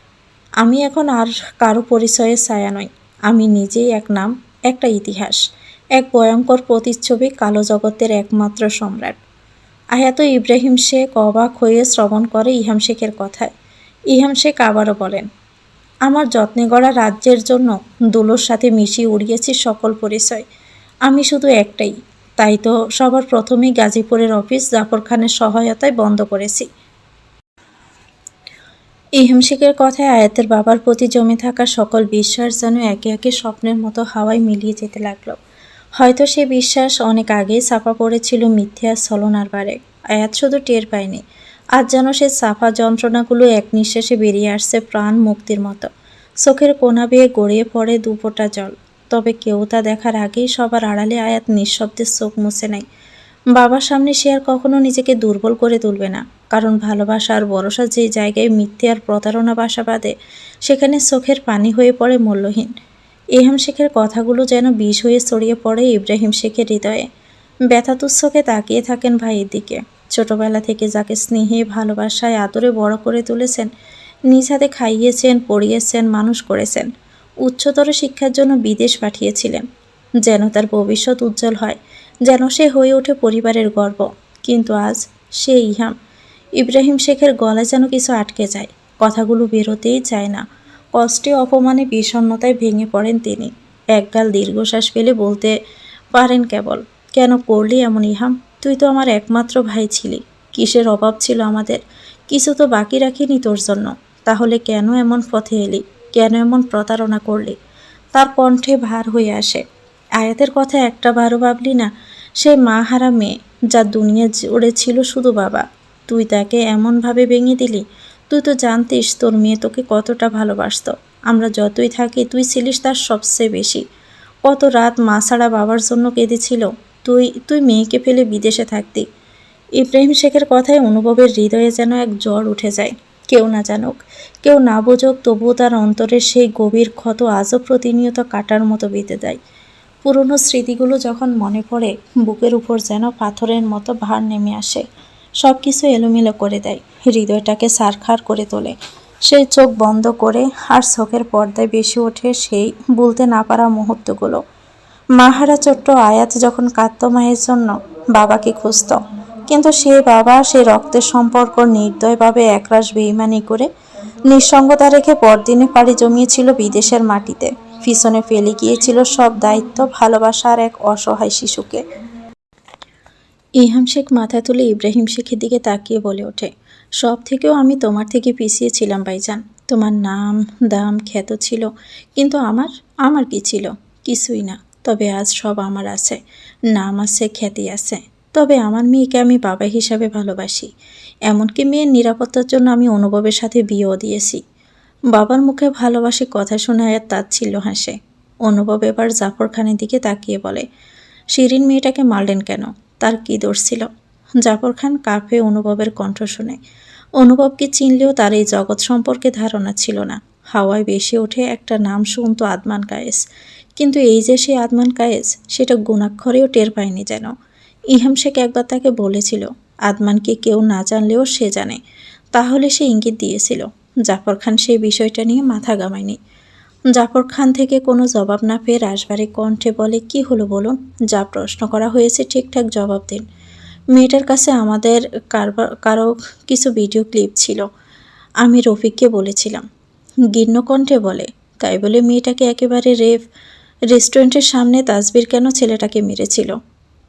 আমি এখন আর কারো পরিচয়ের ছায়া নই, আমি নিজেই এক নাম, একটা ইতিহাস, এক ভয়ঙ্কর প্রতিচ্ছবি, কালো জগতের একমাত্র সম্রাট। আয়াত ইব্রাহিম শেখ অবাক হয়ে শ্রবণ করে ইহাম শেখের কথায়। ইহাম শেখ আবারও বলেন, আমার যত্নে গড়া রাজ্যের জন্য দুলোর সাথে মিশিয়ে উড়িয়েছি সকল পরিচয়। আমি শুধু একটাই, তাই তো সবার প্রথমেই গাজীপুরের অফিস জাফর খানের সহায়তায় বন্ধ করেছি। ইহাম শেখের কথায় আয়াতের বাবার প্রতি জমে থাকা সকল বিশ্বাস যেন একে একে স্বপ্নের মতো হাওয়ায় মিলিয়ে যেতে লাগলো। হয়তো সে বিশ্বাস অনেক আগেই চাপা পড়েছিল মিথ্যে আর ছলনার বারে। আয়াত শুধু টের পায়নি, আজ যেন সে চাপা যন্ত্রণাগুলো এক নিঃশ্বাসে বেরিয়ে আসছে প্রাণ মুক্তির মতো। চোখের কোনা বেয়ে গড়িয়ে পড়ে দুফোঁটা জল। তবে কেউ তা দেখার আগেই সবার আড়ালে আয়াত নিঃশব্দে চোখ মুছে নেয়। বাবার সামনে সে আর কখনো নিজেকে দুর্বল করে তুলবে না, কারণ ভালোবাসা আর ভরসা যে জায়গায় মিথ্যে আর প্রতারণা বাসা বাঁধে, সেখানে চোখের পানি হয়ে পড়ে মূল্যহীন। ইহাম শেখের কথাগুলো যেন বিষ হয়ে ছড়িয়ে পড়ে ইব্রাহিম শেখের হৃদয়ে। ব্যথাতুচ্ছকে তাকিয়ে থাকেন ভাইয়ের দিকে। ছোটবেলা থেকে যাকে স্নেহে ভালোবাসায় আদরে বড় করে তুলেছেন, নিজ হাতে খাইয়েছেন, পড়িয়েছেন, মানুষ করেছেন, উচ্চতর শিক্ষার জন্য বিদেশ পাঠিয়েছিলেন, যেন তার ভবিষ্যৎ উজ্জ্বল হয়, যেন সে হয়ে ওঠে পরিবারের গর্ব। কিন্তু আজ সে ইহাম ইব্রাহিম শেখের গলায় যেন কিছু আটকে যায়, কথাগুলো বেরোতেই চায় না। কষ্টে, অপমানে, বিষণ্ণতায় ভেঙে পড়েন তিনি। একগাল দীর্ঘশ্বাস ফেলে বলতে পারেন কেবল, কেন করলি এমন ইহাম? তুই তো আমার একমাত্র ভাই ছিলি। কিসের অভাব ছিল আমাদের? কিছু তো বাকি রাখিনি তোর জন্য। তাহলে কেন এমন পথে এলি? কেন এমন প্রতারণা করলি? তার কণ্ঠে ভার হয়ে আসে। আয়াতের কথা একটা বারও ভাবলি না? সে মা হারা মেয়ে, যার দুনিয়া জুড়ে ছিল শুধু বাবা। তুই তাকে এমনভাবে ভেঙে দিলি। তুই তো জানতিস তোর মেয়ে তোকে কতটা ভালোবাসত। আমরা যতই থাকি তুই ছিলিস তার সবচেয়ে বেশি। কত রাত মা ছাড়া বাবার জন্য কেঁদেছিল। তুই তুই মেয়েকে ফেলে বিদেশে থাকতি। ইব্রাহিম শেখের কথায় অনুভবের হৃদয়ে যেন এক জ্বর উঠে যায়। কেউ না জানুক, কেউ না বোঝুক, তবুও তার অন্তরের সেই গভীর ক্ষত আজও প্রতিনিয়ত কাটার মতো বেঁধে দেয়। পুরনো স্মৃতিগুলো যখন মনে পড়ে, বুকের উপর যেন পাথরের মতো ভার নেমে আসে, সব কিছু এলোমেলো করে দেয়, হৃদয়টাকে ছারখার করে তোলে। সেই চোখ বন্ধ করে আর চোখের পর্দায় বেশি ওঠে সেই বলতে না পারা মুহূর্তগুলো। মাহারা ছোট্ট আয়াত যখন কাঁদত মায়ের জন্য, বাবাকে খুঁজত, কিন্তু সেই বাবা সেই রক্তের সম্পর্ক নির্দয়ভাবে একরাশ বেইমানি করে নিঃসঙ্গতা রেখে পরদিনে পাড়ি জমিয়েছিল বিদেশের মাটিতে। পিছনে ফেলে গিয়েছিল সব দায়িত্ব, ভালোবাসা আর এক অসহায় শিশুকে। ইহাম শেখ মাথা তুলে ইব্রাহিম শেখের দিকে তাকিয়ে বলে ওঠে, সব থেকেও আমি তোমার থেকে পিছিয়ে ছিলাম ভাইজান। তোমার নাম দাম খ্যাত ছিল, কিন্তু আমার আমার কি ছিল? কিছুই না। তবে আজ সব আমার আছে, নাম আছে, খ্যাতি আছে। তবে আমার মেয়েকে আমি বাবা হিসাবে ভালোবাসি। এমনকি মেয়ের নিরাপত্তার জন্য আমি অনুভবের সাথে বিয়েও দিয়েছি। বাবার মুখে ভালোবাসি কথা শুনে আয়াত তাচ্ছিল্য হাসে। অনুভব এবার জাফর খানের দিকে তাকিয়ে বলে, শিরিন মেয়েটাকে মারলেন কেন? তার কি দোষ ছিল? জাফর খান কাঁপে অনুভবের কণ্ঠ শুনে। অনুভবকে চিনলেও তার এই জগৎ সম্পর্কে ধারণা ছিল না। হাওয়ায় ভেসে ওঠে একটা নাম, শুনতো আদমান কায়েস। কিন্তু এই যে সে আদমান কায়েস, সেটা গুণাক্ষরেও টের পায়নি যেন। ইহাম শেখ একবার তাকে বলেছিল, আদমানকে কেউ না জানলেও সে জানে। তাহলে সে ইঙ্গিত দিয়েছিল। জাফর খান সেই বিষয়টা নিয়ে মাথা ঘামায়নি। জাফর খান থেকে কোনো জবাব না পেয়ে রাশভারী কণ্ঠে বলে, কি হলো বলুন? যা প্রশ্ন করা হয়েছে ঠিকঠাক জবাব দিন। মেয়েটার কাছে আমাদের কারো কিছু ভিডিও ক্লিপ ছিল, আমি রফিককে বলেছিলাম। গীর্ণ কণ্ঠে বলে, তাই বলে মেয়েটাকে একেবারে রেস্টুরেন্টের সামনে তাসবির কেন ছেলেটাকে মেরেছিল?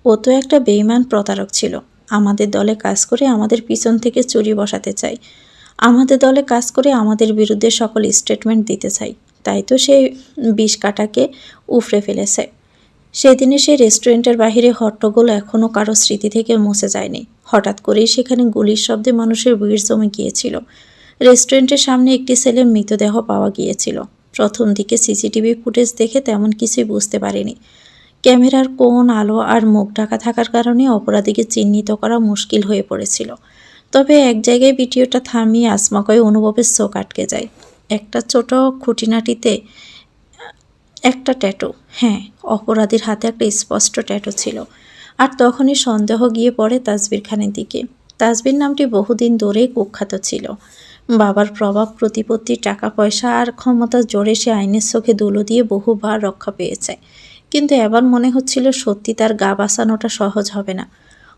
ও তো একটা বেঈমান প্রতারক ছিল। আমাদের দলে কাজ করে আমাদের পিছন থেকে চুরি বসাতে চাই। আমাদের দলে কাজ করে আমাদের বিরুদ্ধে সকল স্টেটমেন্ট দিতে চাই। তাই তো সেই বিষ কাটাকে উফরে ফেলেছে। সেদিনে সেই রেস্টুরেন্টের বাহিরে হট্টগোল এখনও কারো স্মৃতি থেকে মুছে যায়নি। হঠাৎ করেই সেখানে গুলির শব্দে মানুষের ভিড় জমে গিয়েছিল। রেস্টুরেন্টের সামনে একটি ছেলের মৃতদেহ পাওয়া গিয়েছিল। প্রথম দিকে সিসিটিভি ফুটেজ দেখে তেমন কিছুই বুঝতে পারিনি। ক্যামেরার কোন আলো আর মুখ ঢাকা থাকার কারণে অপরাধীকে চিহ্নিত করা মুশকিল হয়ে পড়েছিল। তবে এক জায়গায় ভিডিওটা থামিয়ে আচমকাই অনুভবের চোখ আটকে যায়। একটা ছোট খুঁটিনাটিতে একটা ট্যাটু। হ্যাঁ, অপরাধীর হাতে একটা স্পষ্ট ট্যাটু ছিল। আর তখনই সন্দেহ গিয়ে পড়ে তাসবির খানের দিকে। তাসবির নামটি বহুদিন ধরেই কুখ্যাত ছিল। বাবার প্রভাব, প্রতিপত্তি, টাকা পয়সা আর ক্ষমতার জোরে সে আইনের চোখে ধুলো দিয়ে বহুবার রক্ষা পেয়েছে। কিন্তু এবার মনে হচ্ছিল সত্যি তার গা বাঁচানোটা সহজ হবে না।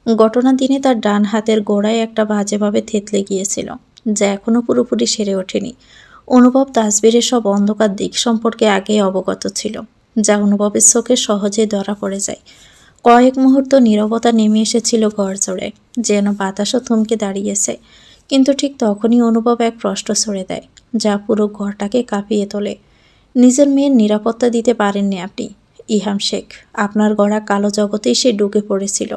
ঘটনার দিনে তার ডান হাতের গোড়ায় একটা বাজেভাবে থেতলে গিয়েছিল, যা এখনও পুরোপুরি সেরে ওঠেনি। অনুভব তাসবিরের সব অন্ধকার দিক সম্পর্কে আগেই অবগত ছিল, যা অনুভবের চোখে সহজেই ধরা পড়ে যায়। কয়েক মুহূর্ত নীরবতা নেমে এসেছিল ঘর জুড়ে, যেন বাতাসও থমকে দাঁড়িয়েছে। কিন্তু ঠিক তখনই অনুভব এক প্রশ্ন ছড়ে দেয়, যা পুরো ঘরটাকে কাঁপিয়ে তোলে। নিজের মেয়ের নিরাপত্তা দিতে পারেননি আপনি, ইহাম শেখ। আপনার গড়া কালো জগতেই সে ঢুকে পড়েছিল।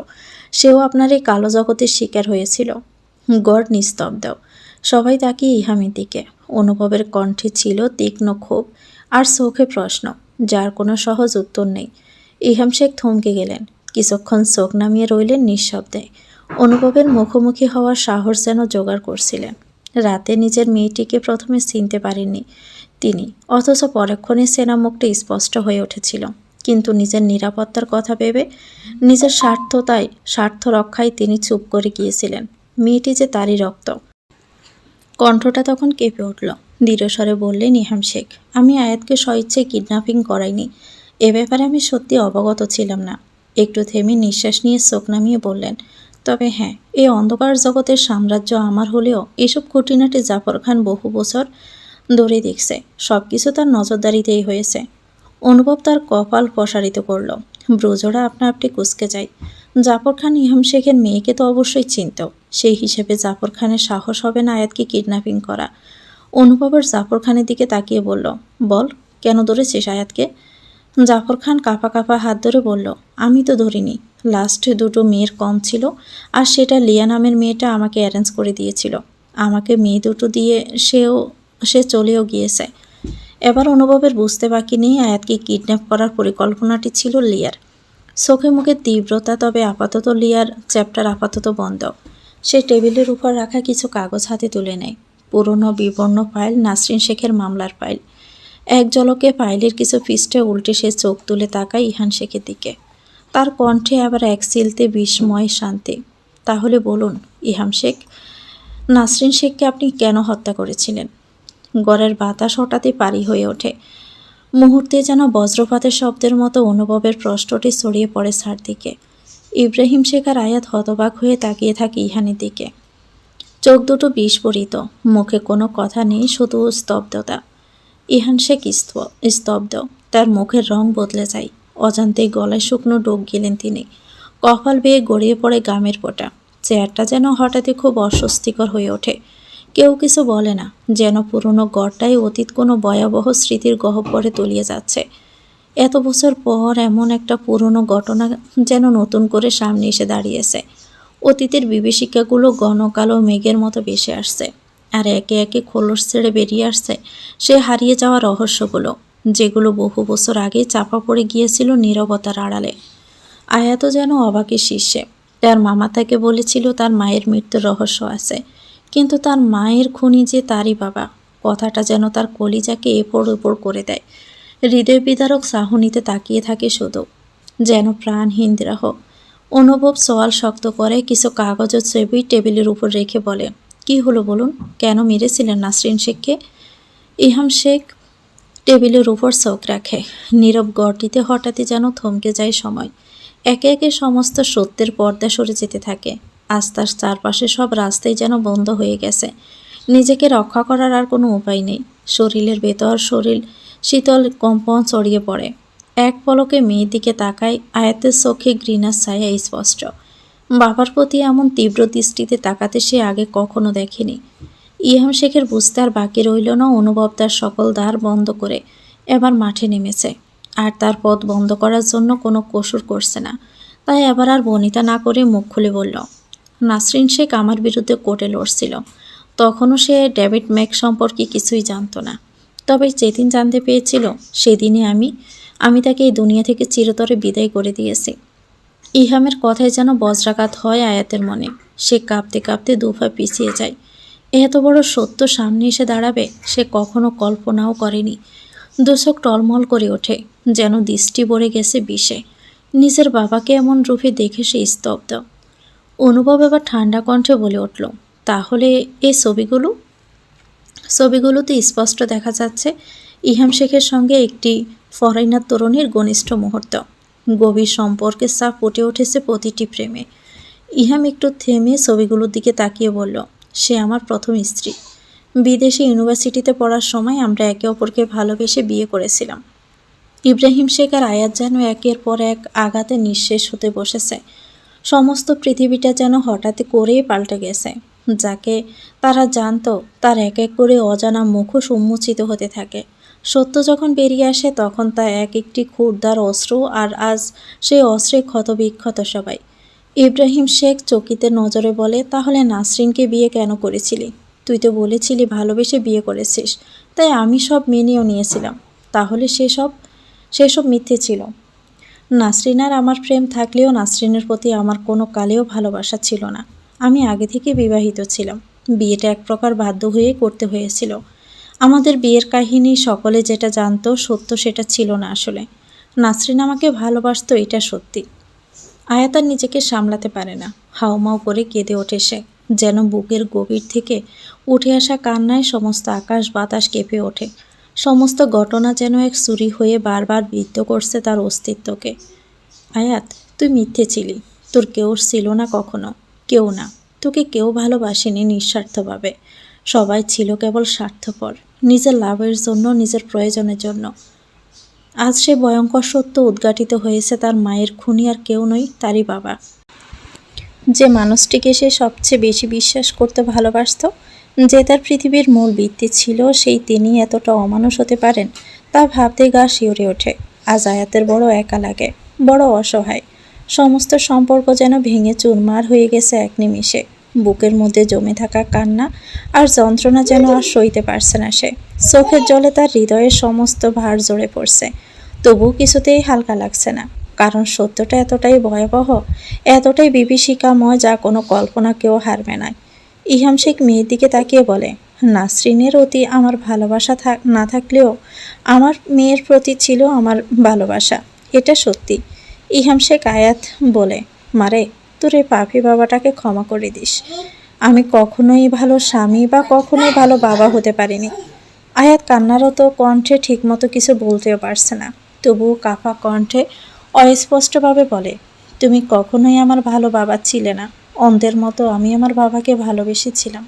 সেও আপনার এই কালো জগতের শিকার হয়েছিল। গড় নিস্তব্ধ। সবাই তাকিয়ে ইহামের দিকে। অনুভবের কণ্ঠে ছিল তীক্ষ্ণ ক্ষোভ আর চোখে প্রশ্ন, যার কোনো সহজ উত্তর নেই। ইহাম শেখ থমকে গেলেন। কিছুক্ষণ চোখ নামিয়ে রইলেন নিঃশব্দে। অনুভবের মুখোমুখি হওয়ার সাহস যেন জোগাড় করছিলেন। রাতে নিজের মেয়েটিকে প্রথমে চিনতে পারেননি তিনি, অথচ পরক্ষণে চেনা মুখটা স্পষ্ট হয়ে উঠেছিল। কিন্তু নিজের নিরাপত্তার কথা ভেবে, নিজের স্বার্থ রক্ষায় তিনি চুপ করে গিয়েছিলেন। মেয়েটি যে তারই রক্ত। কণ্ঠটা তখন কেঁপে উঠল। দৃঢ়স্বরে বললেন ইহাম শেখ, আমি আয়াতকে স্বইচ্ছায় কিডন্যাপিং করাইনি। এ ব্যাপারে আমি সত্যি অবগত ছিলাম না। একটু থেমে নিঃশ্বাস নিয়ে চোখ নামিয়ে বললেন, তবে হ্যাঁ, এই অন্ধকার জগতের সাম্রাজ্য আমার হলেও এসব খুঁটিনাটি জাফর খান বহু বছর ধরে দেখছে। সব কিছু তার নজরদারিতেই হয়েছে। অনুভব তার কপাল প্রসারিত করল। ব্রজরা আপনা আপনি কুঁচকে যায়। জাফর খান ইহাম শেখের মেয়েকে তো অবশ্যই চিনত। সেই হিসেবে জাফর খানের সাহস হবে না আয়াতকে কিডন্যাপিং করা। অনুভবের জাফর খানের দিকে তাকিয়ে বলল, বল, কেন ধরেছিস আয়াতকে? জাফর খান কাঁপা কাঁপা হাত ধরে বলল, আমি তো ধরিনি। লাস্ট দুটো মেয়ের কম ছিল, আর সেটা লিয়া নামের মেয়েটা আমাকে অ্যারেঞ্জ করে দিয়েছিল। আমাকে মেয়ে দুটো দিয়ে সে চলেও গিয়েছে। এবার অনুভবের বুঝতে বাকি নেই আয়াতকে কিডন্যাপ করার পরিকল্পনাটি ছিল লিয়ার। চোখে মুখে তীব্রতা, তবে আপাতত লিয়ার চ্যাপ্টার আপাতত বন্ধ। সে টেবিলের উপর রাখা কিছু কাগজ হাতে তুলে নেয়। পুরনো বিবর্ণ ফাইল, নাসরিন শেখের মামলার ফাইল। এক ঝলকে ফাইলের কিছু পৃষ্ঠে উল্টে সে চোখ তুলে তাকায় ইহান শেখের দিকে। তার কণ্ঠে আবার এক সিলতে বিস্ময় শান্তি। তাহলে বলুন ইহাম শেখ, নাসরিন শেখকে আপনি কেন হত্যা করেছিলেন? গড়ের বাতাস হঠাৎই পারি হয়ে ওঠে। মুহূর্তে যেন বজ্রপাতের শব্দের মতো অনুভবের প্রশ্নটি ছড়িয়ে পড়ে চারদিকে। ইব্রাহিম শেখ আর আয়াত হতবাক হয়ে তাকিয়ে থাকে ইহানের দিকে। চোখ দুটো বিস্ফোরিত, মুখে কোনো কথা নেই, শুধু স্তব্ধতা। ইহান শেখ স্তব্ধ। তার মুখের রং বদলে যায়। অজান্তেই গলায় শুকনো ডোক গেলেন তিনি। কপাল বেয়ে গড়িয়ে পড়ে গামের ফোঁটা। চেয়ারটা যেন হঠাৎই খুব অস্বস্তিকর হয়ে ওঠে। কেউ কিছু বলে না, যেন পুরনো গড়টাই অতীত কোনো ভয়াবহ স্মৃতির গহ্বরে তলিয়ে যাচ্ছে। এত বছর পর এমন একটা পুরনো ঘটনা যেন নতুন করে সামনে এসে দাঁড়িয়েছে। অতীতের বিভীষিকাগুলো ঘন কালো মেঘের মতো ভেসে আসছে, আর একে একে খোলস ছেড়ে বেরিয়ে আসছে সে হারিয়ে যাওয়া রহস্যগুলো, যেগুলো বহু বছর আগে চাপা পড়ে গিয়েছিল নীরবতার আড়ালে। আয়াতও যেন অবাকের শীর্ষে। তার মামা তাকে বলেছিল তার মায়ের মৃত্যুর রহস্য আছে, কিন্তু তার মায়ের খুনি যে তারই বাবা। কথাটা যেন তার কলিজাকে এপড় ওপড় করে দেয়। হৃদয় বিদারক চাহনিতে তাকিয়ে থাকে শুধু, যেন প্রাণহীন দেহ। অনুভব সোয়াল শক্ত করে কিছু কাগজ ও ছবি টেবিলের উপর রেখে বলে, কি হলো বলুন, কেন মেরেছিলেন নাসরিন শেখকে? ইহাম শেখ টেবিলের উপর চোখ রাখে। নীরব গড়টিতে হঠাৎই যেন থমকে যায় সময়। একে একে সমস্ত সত্যের পর্দা সরে যেতে থাকে। আজ তার চারপাশে সব রাস্তাই যেন বন্ধ হয়ে গেছে। নিজেকে রক্ষা করার আর কোনো উপায় নেই। শরীরের ভেতর শীতল কম্পন ছড়িয়ে পড়ে। এক পলকে মেয়ের দিকে তাকায়। আয়াতের চোখে ঘৃণার ছায়া স্পষ্ট। বাবার প্রতি এমন তীব্র দৃষ্টিতে তাকাতে সে আগে কখনো দেখেনি। ইহাম শেখের বুঝতে আর বাকি রইল না। অনুভব তার সকল দ্বার বন্ধ করে এবার মাঠে নেমেছে। আর তার পথ বন্ধ করার জন্য কোনো কসুর করছে না। তাই এবার আর বনিতা না করে মুখ খুলে বলল, নাসরিন শেখ আমার বিরুদ্ধে কোর্টে লড়ছিল। তখনও সে ডেভিড ম্যাক সম্পর্কে কিছুই জানতো না। তবে যেদিন জানতে পেরেছিল সেদিনই আমি তাকে এই দুনিয়া থেকে চিরতরে বিদায় করে দিয়েছি। ইহামের কথায় যেন বজ্রাঘাত হয় আয়াতের মনে। সে কাঁপতে কাঁপতে দুপা পিছিয়ে যায়। এত বড় সত্য সামনে এসে দাঁড়াবে সে কখনো কল্পনাও করেনি। দুচোখ টলমল করে ওঠে, যেন দৃষ্টি ভরে গেছে বিষে। নিজের বাবাকে এমন রূপে দেখে সে স্তব্ধ। অনুভব এবার ঠান্ডা কণ্ঠে বলে উঠল, তাহলে এই ছবিগুলোতে স্পষ্ট দেখা যাচ্ছে ইহাম শেখের সঙ্গে একটি ফরেনার তরুণীর ঘনিষ্ঠ মুহূর্ত। গভীর সম্পর্কের ছাপ ফুটে উঠেছে প্রতিটি প্রেমে। ইহাম একটু থেমে ছবিগুলোর দিকে তাকিয়ে বলল, সে আমার প্রথম স্ত্রী। বিদেশে ইউনিভার্সিটিতে পড়ার সময় আমরা একে অপরকে ভালোবেসে বিয়ে করেছিলাম। ইব্রাহিম শেখ আর আয়াত যেন একের পর এক আঘাতে নিঃশেষ হতে বসেছে। সমস্ত পৃথিবীটা যেন হঠাৎ করেই পাল্টে গেছে। যাকে তারা জানতো তার এক এক করে অজানা মুখোশ উন্মোচিত হতে থাকে। সত্য যখন বেরিয়ে আসে তখন তা এক একটি ক্ষুরদার অস্ত্র, আর আজ সেই অস্ত্রে ক্ষতবিক্ষত সবাই। ইব্রাহিম শেখ চকিতে নজরে বলে, তাহলে নাসরিনকে বিয়ে কেন করেছিলি? তুই তো বলেছিলি ভালোবেসে বিয়ে করেছিস, তাই আমি সব মেনেও নিয়েছিলাম। তাহলে সেসব মিথ্যে ছিল। নাসরিন আর আমার প্রেম থাকলেও নাসরিনের প্রতি আমার কোনো কালেও ভালোবাসা ছিল না। আমি আগে থেকে বিবাহিত ছিলাম। বিয়েটা এক প্রকার বাধ্য হয়ে করতে হয়েছিল। আমাদের বিয়ের কাহিনী সকলে যেটা জানতো সত্য সেটা ছিল না আসলে। নাসরিন আমাকে ভালোবাসতো, এটা সত্যি। আয়াত আর নিজেকে সামলাতে পারে না। হাউমাউ করে কেঁদে ওঠে সে, যেন বুকের গভীর থেকে উঠে আসা কান্নায় সমস্ত আকাশ বাতাস কেঁপে ওঠে। সমস্ত ঘটনা যেন এক ছুরি হয়ে বারবার বিদ্ধ করছে তার অস্তিত্বকে। আয়াত, তুই মিথ্যে ছিলি। তোর কেউ ছিল না কখনো, কেউ না। তোকে কেউ ভালোবাসেনি নিঃস্বার্থভাবে। সবাই ছিল কেবল স্বার্থপর, নিজের লাভের জন্য, নিজের প্রয়োজনের জন্য। আজ সে ভয়ঙ্কর সত্য উদ্ঘাটিত হয়েছে, তার মায়ের খুনি আর কেউ নয়, তারই বাবা। যে মানুষটিকে সে সবচেয়ে বেশি বিশ্বাস করতে ভালোবাসত, যে তার পৃথিবীর মূল ভিত্তি ছিল, সেই তিনি এতটা অমানুষ হতে পারেন তা ভাবতে গা শিউরে ওঠে। আজ আয়াতের বড় একা লাগে, বড় অসহায়। সমস্ত সম্পর্ক যেন ভেঙে চুরমার হয়ে গেছে এক নিমিষে। বুকের মধ্যে জমে থাকা কান্না আর যন্ত্রণা যেন আর সইতে পারছে না সে। চোখের জলে তার হৃদয়ের সমস্ত ভার জড়ে পড়ছে। তবুও কিছুতেই হালকা লাগছে না, কারণ সত্যটা এতটাই ভয়াবহ, এতটাই বিভীষিকাময় যা কোনো কল্পনাকেও হার মানায়। ইহাম শেখ মেয়ের দিকে তাকিয়ে বলে, নাসরিনের অতি আমার ভালোবাসা না থাকলেও আমার মেয়ের প্রতি ছিল আমার ভালোবাসা, এটা সত্যি। ইহাম শেখ আয়াত বলে, মারে, তোর এই পাপি বাবাটাকে ক্ষমা করে দিস। আমি কখনোই ভালো স্বামী বা কখনোই ভালো বাবা হতে পারিনি। আয়াত কান্নারত কণ্ঠে ঠিকমতো কিছু বলতেও পারছে না, তবুও কাঁপা কণ্ঠে অস্পষ্টভাবে বলে, তুমি কখনোই আমার ভালো বাবা ছিলে না। অন্ধের মতো আমি আমার বাবাকে ভালোবেসেছিলাম।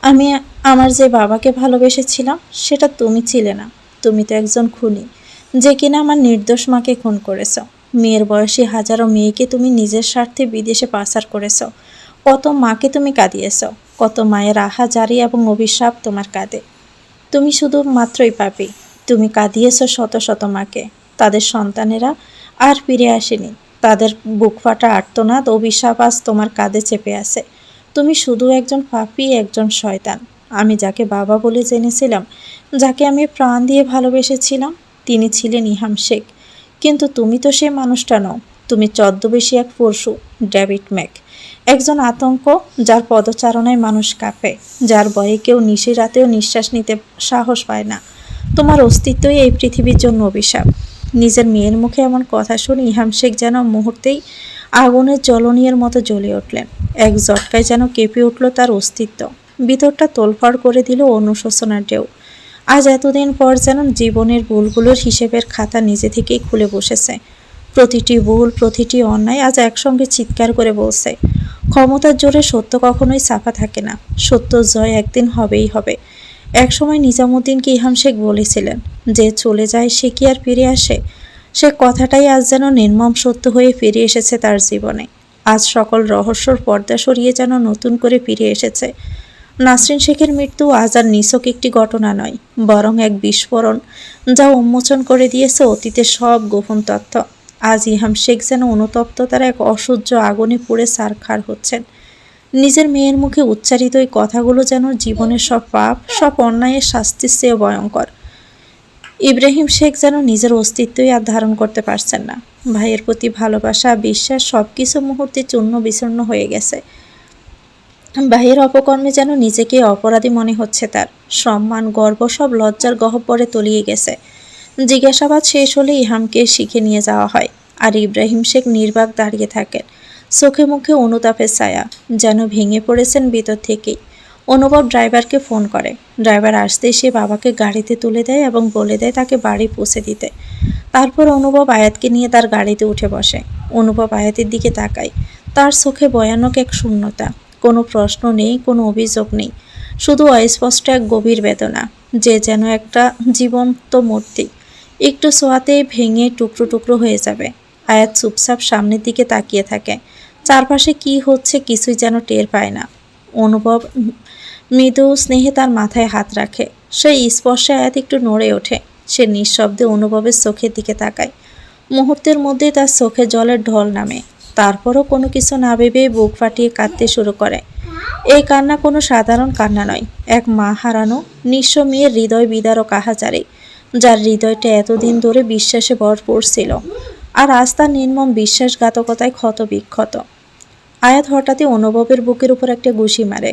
আমি আমার যে বাবাকে ভালোবেসেছিলাম সেটা তুমি ছিলে না। তুমি তো একজন খুনি, যে কিনা আমার নির্দোষ মাকে খুন করেছ। মেয়ের বয়সী হাজারো মেয়েকে তুমি নিজের স্বার্থে বিদেশে পাচার করেছ। কত মাকে তুমি কাঁদিয়েছ, কত মায়ের আহাজারি এবং অভিশাপ তোমার কাঁধে। তুমি শুধু মাত্রই পাপী। তুমি কাঁদিয়েছ শত শত মাকে, তাদের সন্তানেরা আর ফিরে আসেনি। তাদের বুক ফাটা আর্তনাদ, অভিশাপ আজ তোমার কাঁধে চেপে আছে। তুমি শুধু একজন পাপী, একজন শয়তান। আমি যাকে বাবা বলে জেনেছিলাম, যাকে আমি প্রাণ দিয়ে ভালোবেসেছিলাম, তিনি ছিলেন ইহাম শেখ। কিন্তু তুমি তো সে মানুষটা নও। তুমি ছদ্মবেশী এক পশু, ডেভিড ম্যাক। একজন আতঙ্ক, যার পদচারণায় মানুষ কাঁপে, যার ভয়ে কেউ নিশি রাতেও নিঃশ্বাস নিতে সাহস পায় না। তোমার অস্তিত্বই এই পৃথিবীর জন্য অভিশাপ। নিজের মেয়ের মুখে এমন কথা শুনে ইহাম শেখ যেন মুহূর্তেই আগুনের জ্বলনির মতো জ্বলে উঠলেন। এক ঝটকায় যেন কেঁপে উঠল তার অস্তিত্ব। ভিতরটা তোলপাড় করে দিল অনুশোচনার ঢেউ। আজ এতদিন পর যেন জীবনের ভুলগুলোর হিসেবের খাতা নিজে থেকেই খুলে বসেছে। প্রতিটি ভুল, প্রতিটি অন্যায় আজ একসঙ্গে চিৎকার করে বলছে, ক্ষমতার জোরে সত্য কখনোই চাপা থাকে না। সত্য জয় একদিন হবেই হবে। একসময় নিজামুদ্দিনকে ইহাম শেখ বলেছিলেন, যে চলে যায় সে কি আর ফিরে আসে? সে কথাটাই আজ যেন নির্মম সত্য হয়ে ফিরে এসেছে তার জীবনে। আজ সকল রহস্যর পর্দা সরিয়ে যেন নতুন করে ফিরে এসেছে। নাসরিন শেখের মৃত্যু আজ আর নিছক একটি ঘটনা নয়, বরং এক বিস্ফোরণ, যা উন্মোচন করে দিয়েছে অতীতের সব গোপন তথ্য। আজ ইহাম শেখ যেন অনুতপ্ত তার এক অসহ্য আগুনে পুড়ে ছারখার হচ্ছেন। নিজের মেয়ের মুখে উচ্চারিত ওই কথাগুলো যেন জীবনের সব পাপ, সব অন্যায়ের শাস্তির চেয়ে ভয়ঙ্কর। ইব্রাহিম শেখ যেন নিজের অস্তিত্বই আর ধারণ করতে পারছেন না। ভাইয়ের প্রতি ভালোবাসা, বিশ্বাস সবকিছু মুহূর্তে চূর্ণ বিচূর্ণ হয়ে গেছে। ভাইয়ের অপকর্মে যেন নিজেকে অপরাধী মনে হচ্ছে তার। সম্মান, গর্ব সব লজ্জার গহ্বরে তলিয়ে গেছে। জিজ্ঞাসাবাদ শেষ হলে ইহামকে শিখে নিয়ে যাওয়া হয়, আর ইব্রাহিম শেখ নির্বাক দাঁড়িয়ে থাকেন, চোখে মুখে অনুতাপের ছায়া, যেন ভেঙে পড়েছেন ভিতর থেকেই। অনুভব ড্রাইভারকে ফোন করে। ড্রাইভার আসতেই সে বাবাকে গাড়িতে তুলে দেয় এবং বলে দেয় তাকে বাড়ি পৌঁছে দিতে। তারপর অনুভব আয়াতকে নিয়ে তার গাড়িতে উঠে বসে। অনুভব আয়াতের দিকে তাকায়। তার চোখে ভয়ানক এক শূন্যতা। কোনো প্রশ্ন নেই, কোনো অভিযোগ নেই, শুধু অস্পষ্ট এক গভীর বেদনা, যে যেন একটা জীবন্ত মূর্তি, একটু ছোঁয়াতেই ভেঙে টুকরো টুকরো হয়ে যাবে। আয়াত চুপচাপ সামনের দিকে তাকিয়ে থাকে। চারপাশে কি হচ্ছে কিছুই যেন টের পায় না। অনুভব মৃদু স্নেহে তার মাথায় হাত রাখে। সেই স্পর্শে আয়াত একটু নড়ে ওঠে। সে নিঃশব্দে অনুভবের চোখের দিকে তাকায়। মুহূর্তের মধ্যেই তার চোখে জলের ঢল নামে। তারপরও কোনো কিছু না ভেবে বুক ফাটিয়ে কাঁদতে শুরু করে। এই কান্না কোনো সাধারণ কান্না নয়, এক মা হারানো নিঃস্ব মেয়ের হৃদয় বিদারক আহাজারি, যার হৃদয়টা এতদিন ধরে বিশ্বাসে ভরপুর ছিল, আর আজ তার নির্মম বিশ্বাসঘাতকতায় ক্ষত বিক্ষত। আয়াত হঠাৎই অনুভবের বুকের উপর একটা ঘুষি মারে,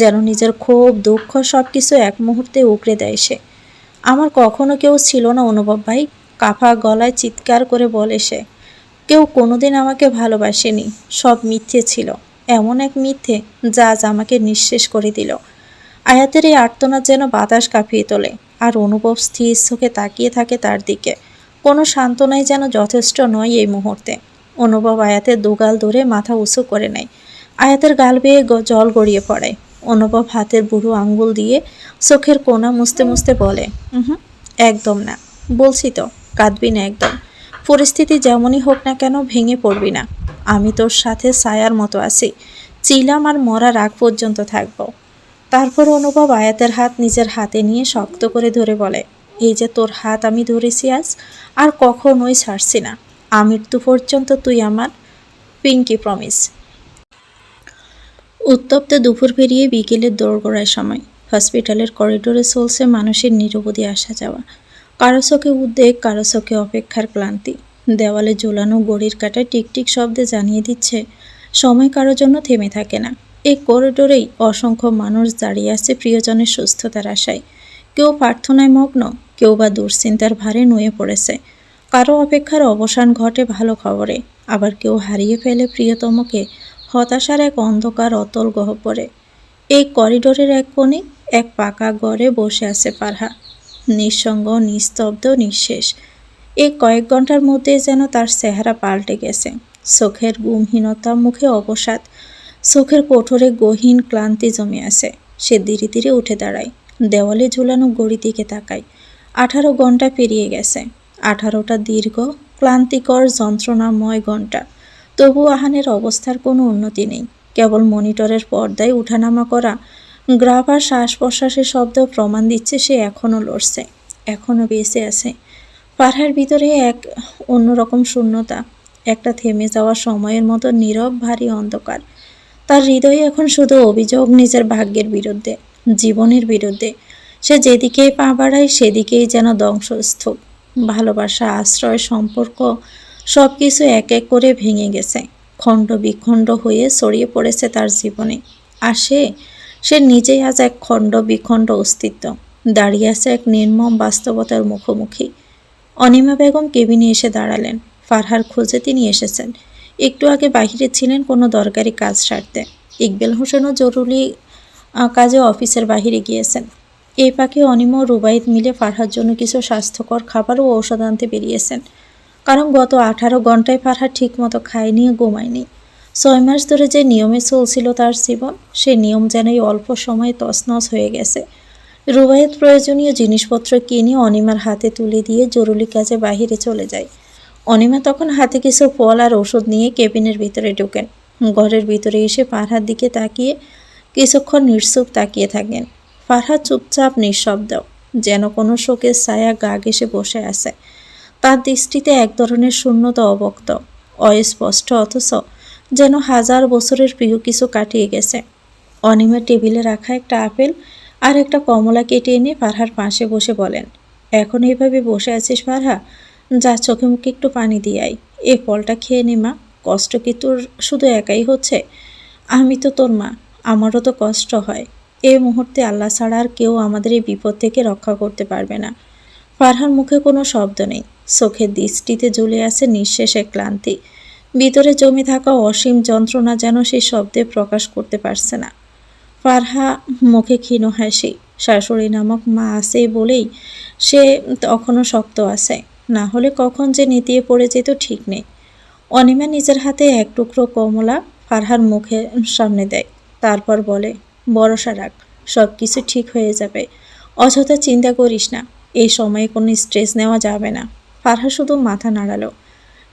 যেন নিজের ক্ষোভ, দুঃখ সবকিছু এক মুহূর্তে উকড়ে দেয় সে। আমার কখনো কেউ ছিল না অনুভব ভাই, কাঁপা গলায় চিৎকার করে বলে সে। কেউ কোনোদিন আমাকে ভালোবাসেনি, সব মিথ্যে ছিল, এমন এক মিথ্যে যা আজ আমাকে নিঃশেষ করে দিল। আয়াতের এই আর্তনাদ যেন বাতাস কাঁপিয়ে তোলে, আর অনুভব স্থির চোখে তাকিয়ে থাকে তার দিকে। কোনো সান্ত্বনাই যেন যথেষ্ট নয় এই মুহূর্তে। অনুভব আয়াতের দুগাল ধরে মাথা উঁচু করে নেয়। আয়াতের গাল বেয়ে জল গড়িয়ে পড়ে। অনুভব হাতের বুড়ো আঙ্গুল দিয়ে চোখের কোণা মুছতে মুছতে বলে, একদম না, বলছি তো, কাঁদবি না একদম। পরিস্থিতি যেমনই হোক না কেন ভেঙে পড়বি না। আমি তোর সাথে ছায়ার মতো আছি, চিলাম আর মরার আগ পর্যন্ত থাকবো। তারপর অনুভব আয়াতের হাত নিজের হাতে নিয়ে শক্ত করে ধরে বলে, এই যে তোর হাত আমি ধরেছি আজ, আর কখনোই ছাড়ছি না। আমৃত্যু পর্যন্ত তুই আমার, পিঙ্কি প্রমিস। উত্তপ্ত দুপুর পেরিয়ে বিকেলের দোরগোড়ায় সময়। হসপিটালের করিডোরে চলছে মানুষের নিরবধি আসা যাওয়া। কারো চোখে উদ্বেগ, কারো চোখে অপেক্ষার ক্লান্তি। দেওয়ালে ঝোলানো ঘড়ির কাঁটা টিকটিক শব্দে জানিয়ে দিচ্ছে সময় কারোর জন্য থেমে থাকে না। এই করিডোরেই অসংখ্য মানুষ দাঁড়িয়ে আছে প্রিয়জনের সুস্থতার আশায়। কেউ প্রার্থনায় মগ্ন, কেউ বা দুশ্চিন্তার ভারে নুয়ে পড়েছে। কারো অপেক্ষার অবসান ঘটে ভালো খবরে, আবার কেউ হারিয়ে ফেলে প্রিয়তমকে হতাশার এক অন্ধকার অতল গহ্বরে। এই করিডোরের এক কোণে এক পাকা ঘরে বসে আছে ফারহা, নিঃসঙ্গ, নিস্তব্ধ, নিঃশেষ। এই কয়েক ঘন্টার মধ্যে যেন তার চেহারা পাল্টে গেছে। চোখের গুমহীনতা, মুখে অবসাদ, চোখের কোঠরে গহীন ক্লান্তি জমে আছে। সে ধীরে ধীরে উঠে দাঁড়ায়, দেওয়ালে ঝুলানো ঘড়ির দিকে তাকায়। 18 ঘন্টা পেরিয়ে গেছে। 18টা দীর্ঘ, ক্লান্তিকর, যন্ত্রণাময় ঘন্টা। তবু আহানের অবস্থার কোনো উন্নতি নেই। কেবল মনিটরের পর্দায় উঠানামা করা গ্রাফ আর শ্বাস প্রশ্বাসের শব্দ প্রমাণ দিচ্ছে সে এখনও লড়ছে, এখনও বেঁচে আছে। ফারহার ভিতরে এক অন্যরকম শূন্যতা, একটা থেমে যাওয়া সময়ের মতো নীরব, ভারী অন্ধকার। তার হৃদয়ে এখন শুধু অভিযোগ নিজের ভাগ্যের বিরুদ্ধে, জীবনের বিরুদ্ধে। সে যেদিকেই পা বাড়ায় সেদিকেই যেন ধ্বংসস্তূপ। ভালোবাসা, আশ্রয়, সম্পর্ক সব কিছু এক এক করে ভেঙে গেছে, খণ্ড বিখণ্ড হয়ে ছড়িয়ে পড়েছে তার জীবনে। আর সে নিজেই আজ এক খণ্ড বিখণ্ড অস্তিত্ব, দাঁড়িয়ে আছে এক নির্মম বাস্তবতার মুখোমুখি। অনিমা বেগম কেবিনে এসে দাঁড়ালেন। ফারহার খোঁজে তিনি এসেছেন। একটু আগে বাহিরে ছিলেন কোনো দরকারি কাজ সারতে। ইকবাল হোসেনও জরুরি কাজে অফিসের বাহিরে গিয়েছেন। এই ফাঁকে অনিমা ও রুবাইদ মিলে ফারহার জন্য কিছু স্বাস্থ্যকর খাবার ও ঔষধ আনতে বেরিয়েছেন। কারণ গত 18 ঘন্টায় ফারহা ঠিক মতো খায়নি ও ঘুমায়নি। 6 মাস ধরে যে নিয়মে চলছিল তার জীবন, সে নিয়ম যেন এই অল্প সময়ে তছনছ হয়ে গেছে। রুবাইদ প্রয়োজনীয় জিনিসপত্র কিনে অনিমার হাতে তুলে দিয়ে জরুরি কাজে বাহিরে চলে যায়। অনিমা তখন হাতে কিছু ফল আর ওষুধ নিয়ে কেবিনের ভিতরে ঢোকেন। ঘরের ভিতরে এসে ফারহার দিকে তাকিয়ে কিছুক্ষণ নিশ্চুপ তাকিয়ে থাকেন। ফারহা চুপচাপ, নিঃশব্দ, যেন কোনো শোকের ছায়া গা ঘেঁষে বসে আছে। তার দৃষ্টিতে এক ধরনের শূন্যতা, অবক্ত, অস্পষ্ট অথচ যেন হাজার বছরের প্রিয় কিছু কাটিয়ে গেছে। অনিমা টেবিলে রাখা একটা আপেল আর একটা কমলা কেটে এনে ফারহার পাশে বসে বলেন, এখন এইভাবে বসে আছিস ফারহা, যা চোখে মুখে একটু পানি দিয়ে আয়। এ ফলটা খেয়ে নে মা, কষ্ট কি তোর শুধু একাই হচ্ছে? আমি তো তোর মা, আমারও তো কষ্ট হয়। এই মুহূর্তে আল্লাহ ছাড়া আর কেউ আমাদের এই বিপদ থেকে রক্ষা করতে পারবে না। ফারহার মুখে কোনো শব্দ নেই, চোখের দৃষ্টিতে ঝুলে আছে নিঃশেষে ক্লান্তি। ভিতরে জমে থাকা অসীম যন্ত্রণা যেন সেই শব্দে প্রকাশ করতে পারছে না। ফারহা মুখে ক্ষীণ হাসি, শাশুড়ি নামক মা আছে বলেই সে তখনও শক্ত আছে, না হলে কখন যে নেতিয়ে পড়ে যেত ঠিক নেই। অনিমা নিজের হাতে এক টুকরো কমলা ফারহার মুখের সামনে দেয়, তারপর বলে, ভরসা রাখ, সব কিছু ঠিক হয়ে যাবে, অযথা চিন্তা করিস না, এই সময়ে কোনো স্ট্রেস নেওয়া যাবে না। ফারহা শুধু মাথা নাড়ালো।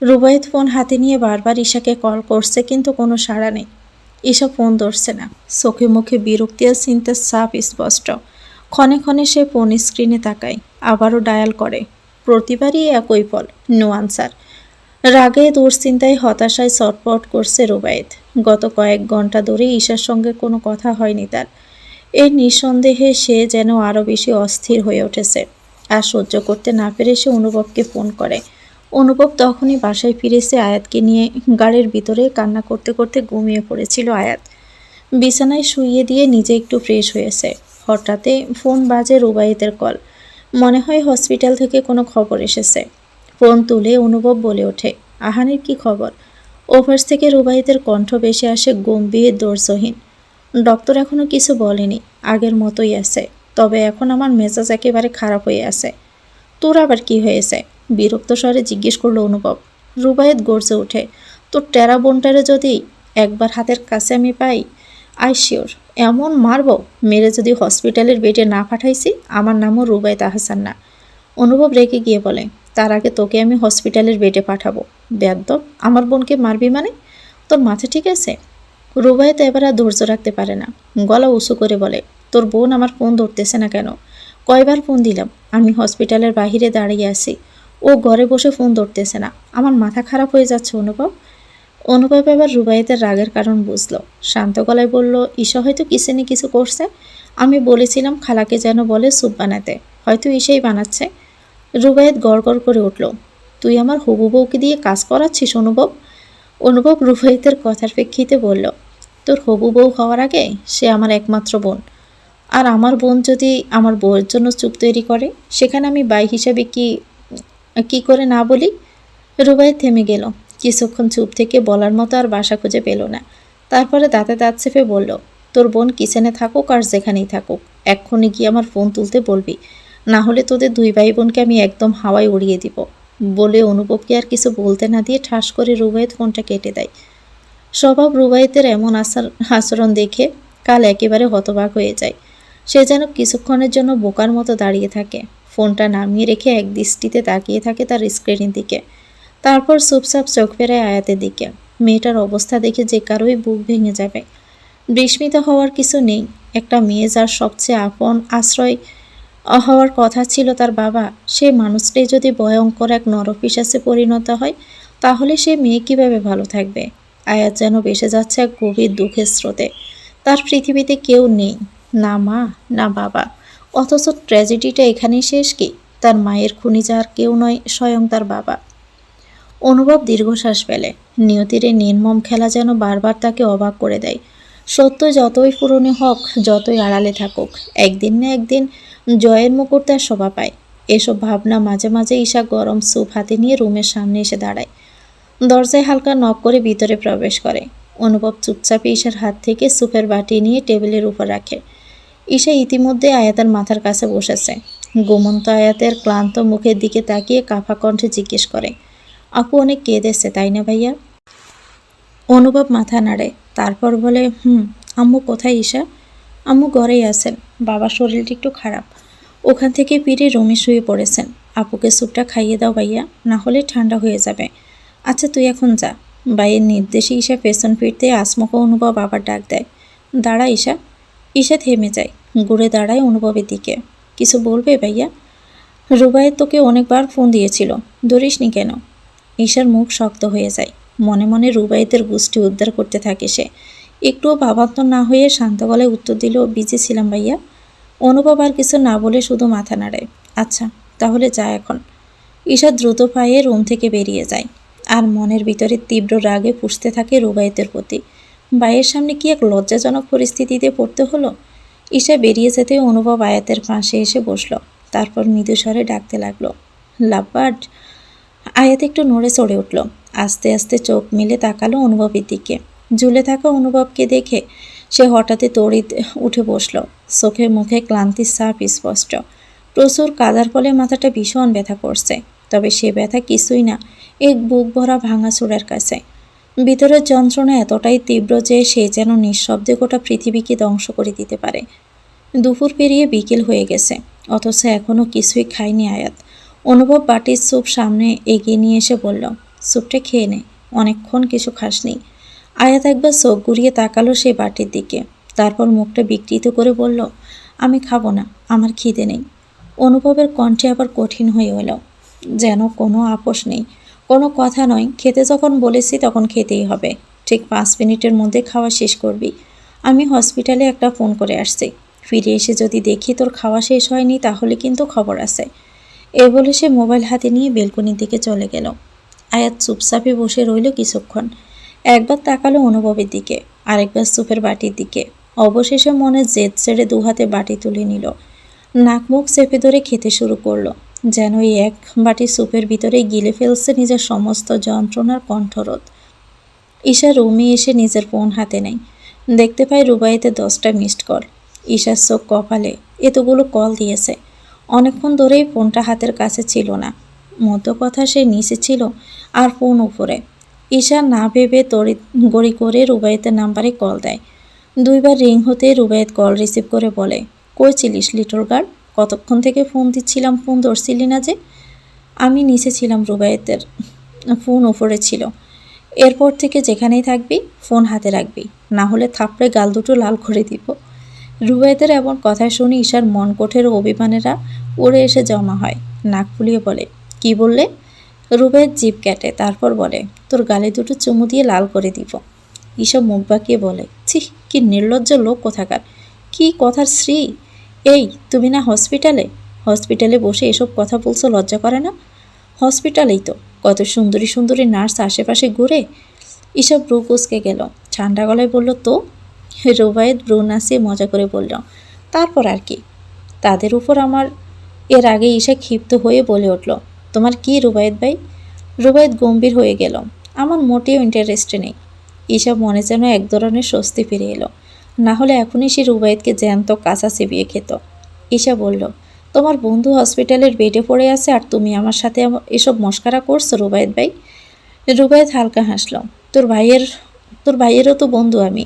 রুবায়েত ফোন হাতে নিয়ে বারবার ঈশাকে কল করছে, কিন্তু কোনো সাড়া নেই। ঈশা ফোন ধরছে না, চোখে মুখে বিরক্তি আর চিন্তার ছাপ স্পষ্ট। ক্ষণে ক্ষণে সে ফোন স্ক্রিনে তাকায়, আবারও ডায়াল করে, প্রতিবারই একই ফল, নো আনসার। রাগে দুশ্চিন্তায় হতাশায় ছটফট করছে রুবায়েত। গত কয়েক ঘন্টা ধরে ঈশার সঙ্গে কোনো কথা হয়নি তার। এই নিঃসন্দেহে সে যেন আরও বেশি অস্থির হয়ে উঠেছে। আর সহ্য করতে না পেরে সে অনুভবকে ফোন করে। অনুভব তখনই বাসায় ফিরেছে আয়াতকে নিয়ে। গাড়ির ভিতরে কান্না করতে করতে ঘুমিয়ে পড়েছিল আয়াত। বিছানায় শুইয়ে দিয়ে নিজে একটু ফ্রেশ হয়েছে। হঠাৎই ফোন বাজে রুবায়েতের কল। মনে হয় হসপিটাল থেকে কোনো খবর এসেছে। ফোন তুলে অনুভব বলে ওঠে, আহানের কি খবর? ওভার্স থেকে রুবায়েতের কণ্ঠ ভেসে আসে গম্ভীর ধৈর্যহীন। ডক্টর এখনো কিছু বলেনি, আগের মতোই আছে, তবে এখন আমার মেজাজ একেবারে খারাপ হয়ে আছে। তোর আবার কি হয়েছে? বিরক্ত স্বরে জিজ্ঞেস করলো অনুভব। রুবায়েত গর্জে ওঠে, তোর টেরা বোনটারে যদি একবার হাতের কাছে আমি পাই, আই শিওর এমন মারব, মেরে যদি হসপিটালের বেডে না পাঠাইছি, আমার নামও রুবায়েত আহসান না। অনুভব রেগে গিয়ে বলে, তার আগে তোকে আমি হসপিটালের বেডে পাঠাবো। বেয়াদ্দপ, আমার বোনকে মারবি মানে? তোর মাথা ঠিক আছে? রুবায়েত এবার আর ধৈর্য রাখতে পারে না, গলা উঁচু করে বলে, তোর বোন আমার ফোন ধরতেছে না কেন? কয়বার ফোন দিলাম, আমি হসপিটালের বাহিরে দাঁড়িয়ে আছি, ও ঘরে বসে ফোন ধরতেছে না, আমার মাথা খারাপ হয়ে যাচ্ছে অনুভব। অনুভব এবার রুবায়েতের রাগের কারণ বুঝলো, শান্ত গলায় বলল, ঈশা হয়তো কিসেনে কিছু করছে, আমি বলেছিলাম খালাকে যেন বলে স্যুপ বানাতে, হয়তো ঈশাই বানাচ্ছে। রুবায়েত গড়গড় করে উঠল, তুই আমার হবু বউকে দিয়ে কাজ করাচ্ছিস অনুভব? অনুভব রুবায়েতের কথার প্রেক্ষিতে বলল, তোর হবু বউ হওয়ার আগে সে আমার একমাত্র বোন, আর আমার বোন যদি আমার বউয়ের জন্য চুপ তৈরি করে, সেখানে আমি বাই হিসাবে কি করে না বলি? রুবায়েত থেমে গেল, কিছুক্ষণ চুপ থেকে বলার মতো আর বাসা খুঁজে পেল না। তারপরে দাঁতে দাঁত চেপে বলল, তোর বোন কিচেনে থাকুক আর যেখানেই থাকুক, এক্ষুনি গিয়ে আমার ফোন তুলতে বলবি, না হলে তোদের দুই ভাই বোনকে আমি একদম হাওয়ায় উড়িয়ে দিব। বলে অনুভবকে আর কিছু বলতে না দিয়ে ঠাস করে রুবায়েত ফোনটা কেটে দেয়। স্বভাব রুবায়েতের এমন আচরণ দেখে কাল একেবারে হতবাক হয়ে যায়। সে যেন কিছুক্ষণের জন্য বোকার মতো দাঁড়িয়ে থাকে, ফোনটা নামিয়ে রেখে এক দৃষ্টিতে তাকিয়ে থাকে তার স্ক্রিনের দিকে। তারপর চুপচাপ চোখ ফেরায় আয়াতের দিকে। মেয়েটার অবস্থা দেখে যে কারোই বুক ভেঙে যাবে। বিস্মিত হওয়ার কিছু নেই, একটা মেয়ে যার সবচেয়ে আপন আশ্রয় হওয়ার কথা ছিল তার বাবা, সেই মানুষটাই যদি ভয়ঙ্কর এক নরপিশাচে পরিণত হয়, তাহলে সে মেয়ে কিভাবে ভালো থাকবে? আয়াত যেন ভেসে যাচ্ছে এক গভীর দুঃখের স্রোতে। তার পৃথিবীতে কেউ নেই, না মা না বাবা, অথচ ট্র্যাজেডিটা এখানেই শেষ কি? তার মায়ের খুনি যার কেউ নয়, স্বয়ং তার বাবা। অনুভব দীর্ঘশ্বাস ফেলে। নিয়তির এই নির্মম খেলা যেন বারবার তাকে অবাক করে দেয়। সত্য যতই পুরনো হোক, যতই আড়ালে থাকুক, একদিন না একদিন জয়ের মুকুট তার শোভা পায়। এসব ভাবনা মাঝে মাঝে ঈশা গরম স্যুপ হাতে নিয়ে রুমের সামনে এসে দাঁড়ায়। দরজায় হালকা নক করে ভিতরে প্রবেশ করে। অনুভব চুপচাপ ঈশার হাত থেকে স্যুপের বাটি নিয়ে টেবিলের উপর রাখে। ঈশা ইতিমধ্যে আয়াতের মাথার কাছে বসেছে। ঘুমন্ত আয়াতের ক্লান্ত মুখের দিকে তাকিয়ে কাঁপা কণ্ঠে জিজ্ঞেস করে, আপু অনেক কেঁদেছে তাই না ভাইয়া? অনুভব মাথা নাড়ে, তারপর বলে, আম্মু কোথায় ঈশা? আম্মু ঘরেই আছেন, বাবার শরীরটা একটু খারাপ, ওখান থেকে ফিরে রুমে শুয়ে পড়েছেন। আপুকে স্যুপটা খাইয়ে দাও ভাইয়া, না হলে ঠান্ডা হয়ে যাবে। আচ্ছা তুই এখন যা। ভাইয়ের নির্দেশে ঈশা পেছন ফিরতে আসমকে অনুভব আবার ডাক দেয়, দাঁড়া ঈশা। ঈশা থেমে যায়, ঘুরে দাঁড়ায় অনুভবের দিকে। কিছু বলবে ভাইয়া? রুবায়েত তোকে অনেকবার ফোন দিয়েছিল, ধরিসনি কেন? ঈশার মুখ শক্ত হয়ে যায়। মনে মনে রুবাইতের গোষ্ঠী উদ্ধার করতে থাকে সে। একটুও ভাবাত্ম না হয়ে শান্ত গলায় উত্তর দিল, বিজি ছিলাম ভাইয়া। অনুভব আর কিছু না বলে শুধু মাথা নাড়ে। আচ্ছা, তাহলে যা এখন। ঈশা দ্রুত পায়ে রুম থেকে বেরিয়ে যায়, আর মনের ভিতরে তীব্র রাগে পুষতে থাকে রুবাইতের প্রতি। ভাইয়ের সামনে কি এক লজ্জাজনক পরিস্থিতিতে পড়তে হলো। ঈশা বেরিয়ে যেতে অনুভব আয়াতের পাশে এসে বসল, তারপর মৃদু স্বরে ডাকতে লাগলো, লাভবার্ড। আয়াত একটু নড়ে চড়ে উঠল, আস্তে আস্তে চোখ মেলে তাকালো অনুভবের দিকে। ঝুলে থাকা অনুভবকে দেখে সে হঠাৎই তড়িৎ উঠে বসল, চোখে মুখে ক্লান্তির ছাপ স্পষ্ট। প্রচুর কাদার ফলে মাথাটা ভীষণ ব্যথা করছে, তবে সে ব্যথা কিছুই না এক বুক ভরা ভাঙাচোরার কাছে। ভিতরের যন্ত্রণা এতটাই তীব্র যে সে যেন নিঃশব্দে গোটা পৃথিবীকে ধ্বংস করে দিতে পারে। দুপুর পেরিয়ে বিকেল হয়ে গেছে, অথচ এখনও কিছুই খায়নি আয়াত। অনুভব বাটির স্যুপ সামনে এগিয়ে নিয়ে এসে বলল, স্যুপটা খেয়ে নে, অনেকক্ষণ কিছু খাসনি। আয়াত একবার চোখ ঘুরিয়ে তাকালো সেই বাটির দিকে, তারপর মুখটা বিকৃত করে বলল, আমি খাবো না, আমার খিদে নেই। অনুভবের কণ্ঠে আবার কঠিন হয়ে এলো, যেন কোনো আপোষ নেই, কোনো কথা নয়, খেতে যখন বলেছি তখন খেতেই হবে। ঠিক 5 মিনিটের মধ্যে খাওয়া শেষ করবি। আমি হসপিটালে একটা ফোন করে আসছি, ফিরে এসে যদি দেখি তোর খাওয়া শেষ হয়নি তাহলে কিন্তু খবর আছে। এ বলে সে মোবাইল হাতে নিয়ে বেলকনির দিকে চলে গেল। আয়াত চুপচাপে বসে রইল কিছুক্ষণ, একবার তাকালো অনুভবের দিকে, আরেকবার স্যুপের বাটির দিকে। অবশেষে মনে জেদ ছেড়ে 2 হাতে বাটি তুলে নিল, নাক মুখ চেপে ধরে খেতে শুরু করলো, যেন এই এক বাটি স্যুপের ভিতরে গিলে ফেলছে নিজের সমস্ত যন্ত্রণার কণ্ঠরোধ। ঈশা রুমে এসে নিজের ফোন হাতে নেয়, দেখতে পায় রুবাইতে 10টা মিসড কল। ঈশার চোখ কপালে, এতগুলো কল দিয়েছে। অনেকক্ষণ ধরেই ফোনটা হাতের কাছে ছিল না, মধ্য কথা সে নিচে ছিল আর ফোন উপরে। ঈশা না ভেবে তড়িৎ গড়ি করে রুবাইতের নাম্বারে কল দেয়। 2বার রিং হতে রুবাইত কল রিসিভ করে বলে, কই ছিলিস লিটল গার্ল? কতক্ষণ থেকে ফোন দিচ্ছিলাম, ফোন ধরছিলি না যে? আমি নিচে ছিলাম, রুবাইতের ফোন উপরে ছিল। এরপর থেকে যেখানেই থাকবি ফোন হাতে রাখবি, না হলে থাপড়ে গাল দুটো লাল করে দিব। রুবাইতের এমন কথা শুনে ঈশার মন কোঠের অভিমানেরা উড়ে এসে জমা হয়। নাক ফুলিয়ে বলে, কি বললে? রুবাইত জিভ কাটে, তারপর বলে, তোর গালে দুটো চুমু দিয়ে লাল করে দিব। ঈশা মুখ বাঁকিয়ে বলে, ছি, কি নির্লজ্জ লোক কোথাকার, কি কথার শ্রী। এই, তুমি না হসপিটালে বসে এসব কথা বলছো, লজ্জা করে না? হসপিটালেই তো কত সুন্দরী সুন্দরী নার্স আশেপাশে ঘুরে। ঈশা ব্রু কুঁচকে গেল, ঠান্ডা গলায় বলল, তো? রুবাইত ব্রু নাচিয়ে মজা করে বলল, তারপর আর কি? তাদের উপর আমার। এর আগে ঈশা ক্ষিপ্ত হয়ে বলে উঠল, তোমার কি রুবাইত ভাই? রুবাইত গম্ভীর হয়ে গেল, আমার মোটেও ইন্টারেস্ট নেই। ঈশা মনে যেন এক ধরনের স্বস্তি ফিরে এলো, না হলে এখনই সে রুবাইতকে জ্যান্ত কাঁচা চিবিয়ে খেত। ঈশা বলল, তোমার বন্ধু হসপিটালের বেডে পড়ে আছে আর তুমি আমার সাথে এসব মস্কারা করছো রুবাইত ভাই? রুবাইত হালকা হাসল, তোর ভাইয়েরও তো বন্ধু আমি।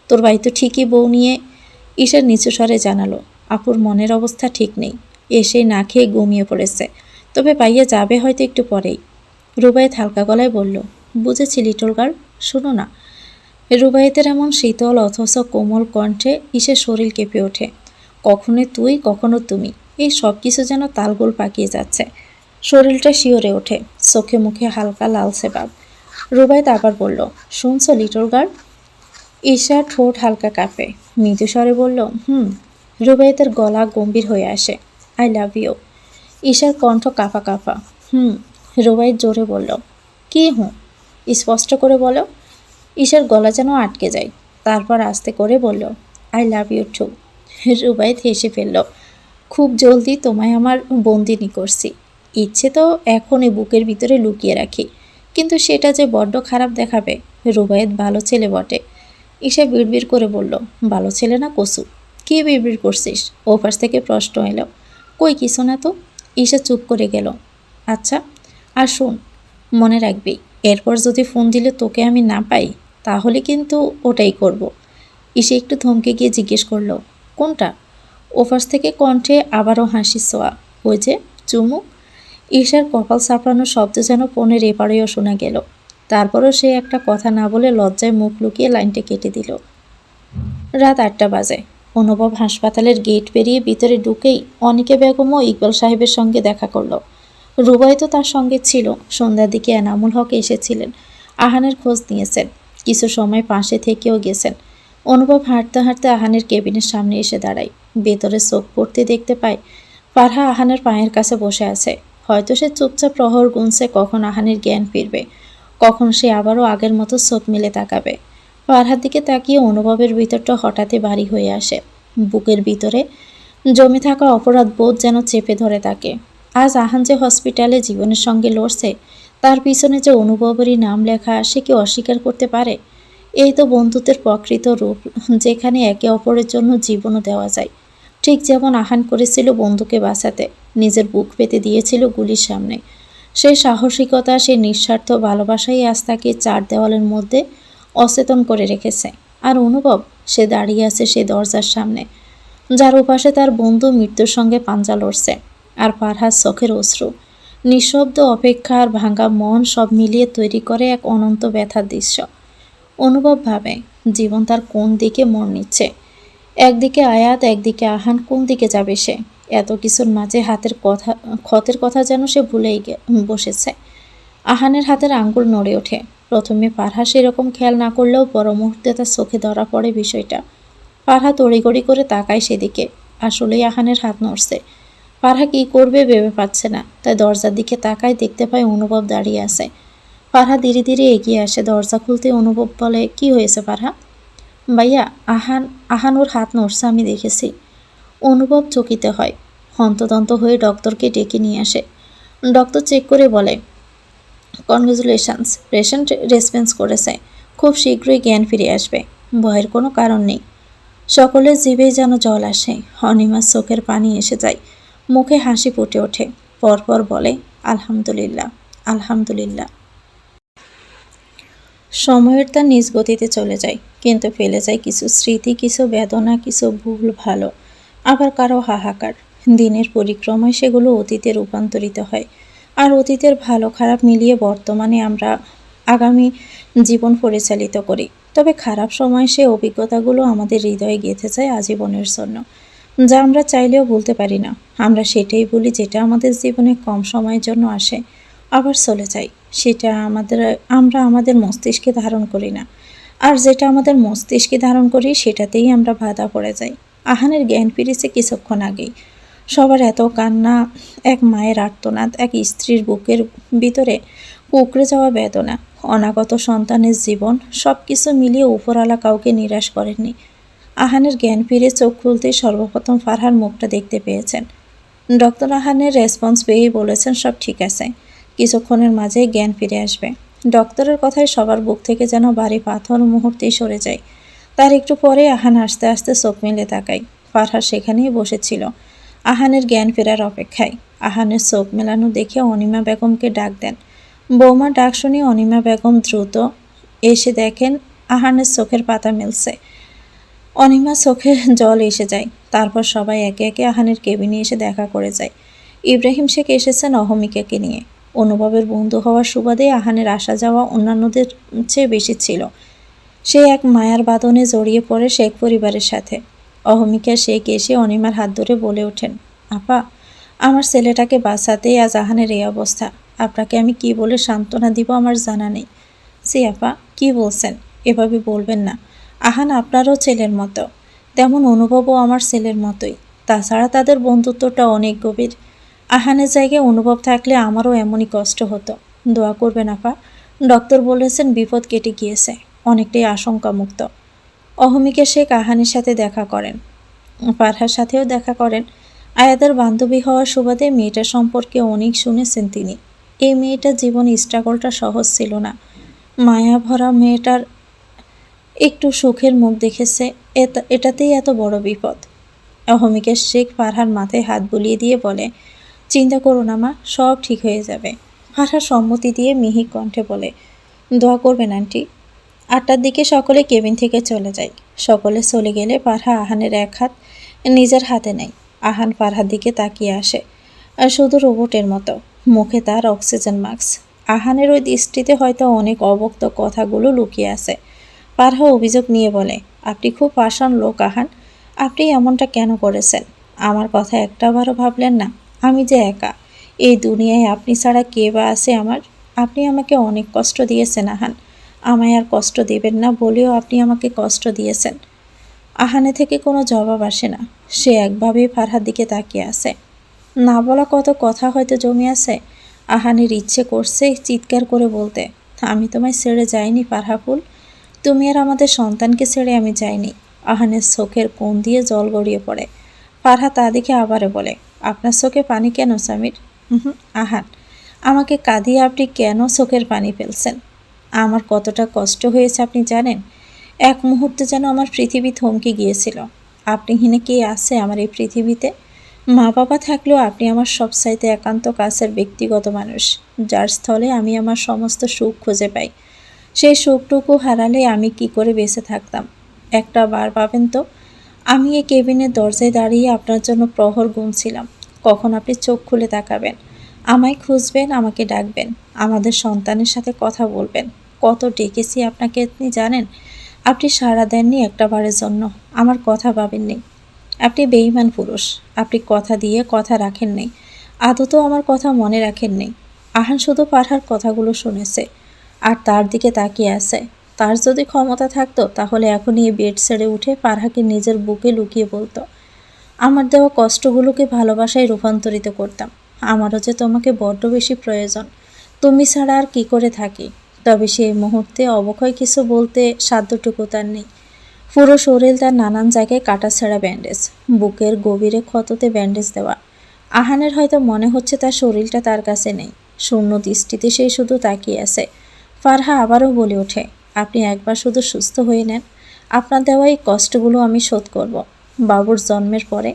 তোর ভাই তো ঠিকই বউ নিয়ে। ঈশার নিচু স্বরে জানালো, আপুর মনের অবস্থা ঠিক নেই, এসে না খেয়ে ঘুমিয়ে পড়েছে, তবে পাইয়া যাবে হয়তো একটু পরেই। রুবাইত হালকা গলায় বলল, বুঝেছি লিটল গার্ল, শোনো না। রুবাইতের এমন শীতল অথচ কোমল কণ্ঠে ঈশার শরীর কেঁপে ওঠে। কখনো তুই, কখনো তুমি, এই সব কিছু যেন তালগোল পাকিয়ে যাচ্ছে। শরীরটা শিওরে ওঠে, চোখে মুখে হালকা লালচে ভাব। রুবাইত আবার বলল, শুনছো লিটল গার্ল? ঈশার ঠোঁট হালকা কাঁপে, মৃদু স্বরে বলল, হুম। রুবাইতের গলা গম্ভীর হয়ে আসে, আই লাভ ইউ। ঈশার কণ্ঠ কাঁপা কাঁপা, হুম। রুবাইত জোরে বলল, কি হুঁ? স্পষ্ট করে বলো। ঈশার গলা যেন আটকে যায়, তারপর আস্তে করে বলল, আই লাভ ইউ টু। রুবাইত হেসে ফেলল, খুব জলদি তোমায় আমার বন্দিনী করছি। ইচ্ছে তো এখনই বুকের ভিতরে লুকিয়ে রাখি, কিন্তু সেটা যে বড্ড খারাপ দেখাবে। রুবাইত ভালো ছেলে বটে। ঈশা বিড়বিড় করে বলল, ভালো ছেলে না কসু? কি বিড়বিড় করছিস? ওপাশ থেকে প্রশ্ন এলো। কই কিছু না তো। ঈশা চুপ করে গেল। আচ্ছা, আর শোন, মনে রাখবি, এরপর যদি ফোন দিলে তোকে আমি না পাই তাহলে কিন্তু ওটাই করব। ঈশা একটু থমকে গিয়ে জিজ্ঞেস করলো, কোনটা? ওপাশ থেকে কণ্ঠে আবারও হাসির ছোঁয়া, ওই যে চুমু। ঈশার কপাল চাপড়ানোর শব্দ যেন ফোনের এপারেও শোনা গেল। তারপরও সে একটা কথা না বলে লজ্জায় মুখ লুকিয়ে লাইনটা কেটে দিল। রাত 8টা বাজে। অনুভব হাসপাতালের গেট পেরিয়ে ভিতরে ঢুকেই অনিকা বেগম ও ইকবাল সাহেবের সঙ্গে দেখা করল। রুবাই তো তার সঙ্গে ছিল। সন্ধ্যার দিকে এনামুল হক এসেছিলেন। আহানের খোঁজ নিয়েছেন, কিছু সময় পাশে থেকেও গেছেন। অনুভব হাঁটতে হাঁটতে আহানের কেবিনের সামনে এসে দাঁড়ায়। ভেতরে চোখ পড়তে দেখতে পায় ফারহা আহানের পায়ের কাছে বসে আছে। হয়তো সে চুপচাপ প্রহর গুনছে কখন আহানের জ্ঞান ফিরবে, কখন সে আবারও আগের মতো চোখ মেলে তাকাবে। ফারহার দিকে তাকিয়ে অনুভবের ভিতরটা হঠাৎই ভারী হয়ে আসে। বুকের ভিতরে জমে থাকা অপরাধ বোধ যেন চেপে ধরে তাকে। আজ আহান যে হসপিটালে জীবনের সঙ্গে লড়ছে, তার পিছনে যে অনুভবেরই নাম লেখা, সে কি অস্বীকার করতে পারে? এই তো বন্ধুত্বের প্রকৃত রূপ, যেখানে একে অপরের জন্য জীবনও দেওয়া যায়। ঠিক যেমন আহান করেছিল বন্ধুকে বাঁচাতে, নিজের বুক পেতে দিয়েছিল গুলির সামনে। সেই সাহসিকতা, সেই নিঃস্বার্থ ভালোবাসাই আজ তাকে চার দেওয়ালের মধ্যে অচেতন করে রেখেছে। আর অনুভব, সে দাঁড়িয়ে আছে সে দরজার সামনে, যার ওপাশে তার বন্ধু মৃত্যুর সঙ্গে পাঞ্জা লড়ছে। আর ফারহার চোখের অশ্রু, নিঃশব্দ অপেক্ষা আর ভাঙা মন সব মিলিয়ে তৈরি করে এক অনন্ত ব্যথার দৃশ্য। অনুভব ভাবে, জীবন তার কোন দিকে মোড় নিচ্ছে। একদিকে আয়াত, একদিকে আহান, কোন দিকে যাবে সে? এত কিছুর মাঝে ক্ষতের কথা যেন সে ভুলেই বসেছে। আহানের হাতের আঙ্গুল নড়ে ওঠে। প্রথমে ফারহা সেরকম খেয়াল না করলেও পর মুহূর্তে তার চোখে ধরা পড়ে বিষয়টা। ফারহা তড়িঘড়ি করে তাকায় সেদিকে। আসলেই আহানের হাত নড়ছে। ফারহা কী করবে ভেবে পাচ্ছে না, তাই দরজার দিকে তাকায়, দেখতে পায় অনুভব দাঁড়িয়ে আছে। ফারহা ধীরে ধীরে এগিয়ে আসে। দরজা খুলতে অনুভব বলে, কি হয়েছে ফারহা? ভাইয়া, আহান আহান ওর হাত নড়ছে, আমি দেখেছি। অনুভব চকিত হয়, হন্তদন্ত হয়ে ডক্টরকে ডেকে নিয়ে আসে। ডক্টর চেক করে বলে, কনগ্রাচুলেশনস, পেশেন্ট রেসপন্স করেছে, খুব শীঘ্রই জ্ঞান ফিরে আসবে, ভয়ের কোনো কারণ নেই। সকলের জিভেই যেন জল আসে, অনিমার চোখের পানি এসে যায়, মুখে হাসি ফুটে ওঠে। পরপর বলে, আলহামদুলিল্লাহ, আলহামদুলিল্লাহ। সময়ের তার নিজ গতিতে চলে যায়, কিন্তু ফেলে যায় কিছু স্মৃতি, কিছু বেদনা, কিছু ভুল ভালো, আবার কারো হাহাকার। দিনের পরিক্রমায় সেগুলো অতীতে রূপান্তরিত হয়। আর অতীতের ভালো খারাপ মিলিয়ে বর্তমানে আমরা আগামী জীবন পরিচালিত করি। তবে খারাপ সময় সে অভিজ্ঞতাগুলো আমাদের হৃদয়ে গেঁথে যায় আজীবনের জন্য, যা আমরা চাইলেও বলতে পারি না। আমরা সেটাই বলি যেটা আমাদের জীবনে কম সময়ের জন্য আসে, আবার চলে যায়। সেটা আমরা আমাদের মস্তিষ্কে ধারণ করি না। আর যেটা আমাদের মস্তিষ্কে ধারণ করি, সেটাতেই আমরা বাধা পড়ে যাই। আহানের জ্ঞান ফিরেছে কিছুক্ষণ আগেই। সবার এত কান্না, এক মায়ের আর্তনাদ, এক স্ত্রীর বুকের ভিতরে কুঁকড়ে যাওয়া বেদনা, অনাগত সন্তানের জীবন, সব কিছু মিলিয়ে উপরওয়ালা কাউকে নিরাশ করেননি। আহানের জ্ঞান ফিরে চোখ খুলতে সর্বপ্রথম ফারহার মুখটা দেখতে পেয়েছেন। ডক্টর আহানের রেসপন্স পেয়েই বলেছেন, সব ঠিক আছে, কিছুক্ষণের মাঝেই জ্ঞান ফিরে আসবে। ডক্টরের কথায় সবার বুক থেকে যেন ভারী পাথর মুহূর্তেই সরে যায়। তার একটু পরে আহান আস্তে আস্তে চোখ মেলে তাকায়। ফারহা সেখানেই বসেছিল, আহানের জ্ঞান ফেরার অপেক্ষায়। আহানের চোখ মেলানো দেখে অনিমা বেগমকে ডাক দেন। বৌমা ডাক শুনে অনিমা বেগম দ্রুত এসে দেখেন আহানের চোখের পাতা মেলছে। অনিমা চোখে জল এসে যায়। তারপর সবাই একে একে আহানের কেবিনে এসে দেখা করে যায়। ইব্রাহিম শেখ এসেছেন অহমিকাকে নিয়ে। অনুভবের বন্ধু হওয়ার সুবাদে আহানের আসা যাওয়া অন্যান্যদের চেয়ে বেশি ছিল। সে এক মায়ার বাঁধনে জড়িয়ে পড়ে শেখ পরিবারের সাথে। অহমিকা শেখ এসে অনিমার হাত ধরে বলে ওঠেন, আপা, আমার ছেলেটাকে বাঁচাতেই আজ আহানের এই অবস্থা। আপনাকে আমি কি বলে সান্ত্বনা দিব আমার জানা নেই। সে আপা, কি বলছেন? এভাবে বলবেন না। আহান আপনারও ছেলের মতো, তেমন অনুভবও আমার ছেলের মতোই। তাছাড়া তাদের বন্ধুত্বটা অনেক গভীর। আহানের জায়গায় অনুভব থাকলে আমারও এমনই কষ্ট হতো। দোয়া করবেন আপা। ডক্টর বলেছেন বিপদ কেটে গিয়েছে, অনেকটাই আশঙ্কামুক্ত। অহমিকা শেখ আহানের সাথে দেখা করেন, ফারহার সাথেও দেখা করেন। আয়াতের বান্ধবী হওয়ার সুবাদে মেয়েটা সম্পর্কে অনেক শুনেছেন তিনি। এই মেয়েটার জীবন স্ট্রাগলটা সহজ ছিল না। মায়া ভরা মেয়েটার একটু সুখের মুখ দেখেছে, এটাতেই এত বড় বিপদ। অহমিকা শেখ ফারহার মাথায় হাত বুলিয়ে দিয়ে বলে, চিন্তা করো না মা, সব ঠিক হয়ে যাবে। ফারহা সম্মতি দিয়ে মিহি কণ্ঠে বলে, দোয়া করবেন আন্টি। 8টার দিকে সকলে কেবিন থেকে চলে যায়। সকলে চলে গেলে ফারহা আহানের এক হাত নিজের হাতে নেয়। আহান ফারহার দিকে তাকিয়ে আসে, আর শুধু রোবটের মতো, মুখে তার অক্সিজেন মাস্ক। আহানের ওই দৃষ্টিতে হয়তো অনেক অবক্ত কথাগুলো লুকিয়ে আছে। ফারহা অভিযোগ নিয়ে বলে, আপনি খুব পাষাণ লোক আহান, আপনি এমনটা কেন করেছেন? আমার কথা একটাবারও ভাবলেন না? আমি যে একা, এই দুনিয়ায় আপনি ছাড়া কে বা আছে আমার? আপনি আমাকে অনেক কষ্ট দিয়েছেন আহান। আমায় আর কষ্ট দেবেন না বলেও আপনি আমাকে কষ্ট দিয়েছেন। আহানে থেকে কোনো জবাব আসে না। সে একভাবেই ফারহার দিকে তাকিয়ে আছে। না বলা কত কথা হয়তো জমে আছে। আহানের ইচ্ছে করছে চিৎকার করে বলতে, আমি তোমায় ছেড়ে যাইনি ফারহাপুল, তুমি আর আমাদের সন্তানকে ছেড়ে আমি যাইনি। আহানের চোখের কোণ দিয়ে জল গড়িয়ে পড়ে। ফারহা তা দেখে আবারও বলে, আপনার চোখে পানি কেন সামির? হুম। আহান, আমাকে কাঁদিয়ে আপনি কেন চোখের পানি ফেলছেন? আমার কতটা কষ্ট হয়েছে আপনি জানেন? এক মুহূর্তে যেন আমার পৃথিবী থমকে গিয়েছিল। আপনি হীনে কে আছে আমার এই পৃথিবীতে? মা বাবা থাকলেও আপনি আমার সবচাইতে একান্ত কাছের ব্যক্তিগত মানুষ, যার স্থলে আমি আমার সমস্ত সুখ খুঁজে পাই। সেই সুখটুকু হারালে আমি কি করে বেঁচে থাকতাম? একটা বার পাবেন তো? আমি এই কেবিনের দরজায় দাঁড়িয়ে আপনার জন্য প্রহর গুনছিলাম, কখন আপনি চোখ খুলে তাকাবেন, আমায় খুঁজবেন, আমাকে ডাকবেন, আমাদের সন্তানের সাথে কথা বলবেন। কত ডেকেছি আপনাকে আপনি জানেন? আপনি সাড়া দেননি একটা বারের জন্য, আমার কথা ভাবেননি। আপনি বেঈমান পুরুষ। আপনি কথা দিয়ে কথা রাখেননি, আদতেও আমার কথা মনে রাখেননি। আহান শুধু পারহার কথাগুলো শুনেছে আর তার দিকে তাকিয়ে আছে। তার যদি ক্ষমতা থাকতো তাহলে এখনই এই বেড ছেড়ে উঠে পারহাকে নিজের বুকে লুকিয়ে বলতো, আমার দেওয়া কষ্টগুলোকে ভালোবাসায় রূপান্তরিত করতাম। আমারও যে তোমাকে বড্ড বেশি প্রয়োজন, তুমি ছাড়া আর কি করে থাকি। তবে সেই মুহূর্তে অবক্ষয় কিছু বলতে সাধ্যটুকু তার নেই। পুরো শরীর তার নানান জায়গায় কাটাছেঁড়া ব্যান্ডেজ, বুকের গভীরে ক্ষততে ব্যান্ডেজ দেওয়া। আহানের হয়তো মনে হচ্ছে তার শরীরটা তার কাছে নেই। শূন্য দৃষ্টিতে সে শুধু তাকিয়ে আছে। ফারহা আবারও বলে ওঠে, আপনি একবার শুধু সুস্থ হয়ে নেন, আপনার দেওয়া এই কষ্টগুলো আমি শোধ করব। বাবুর জন্মের পরে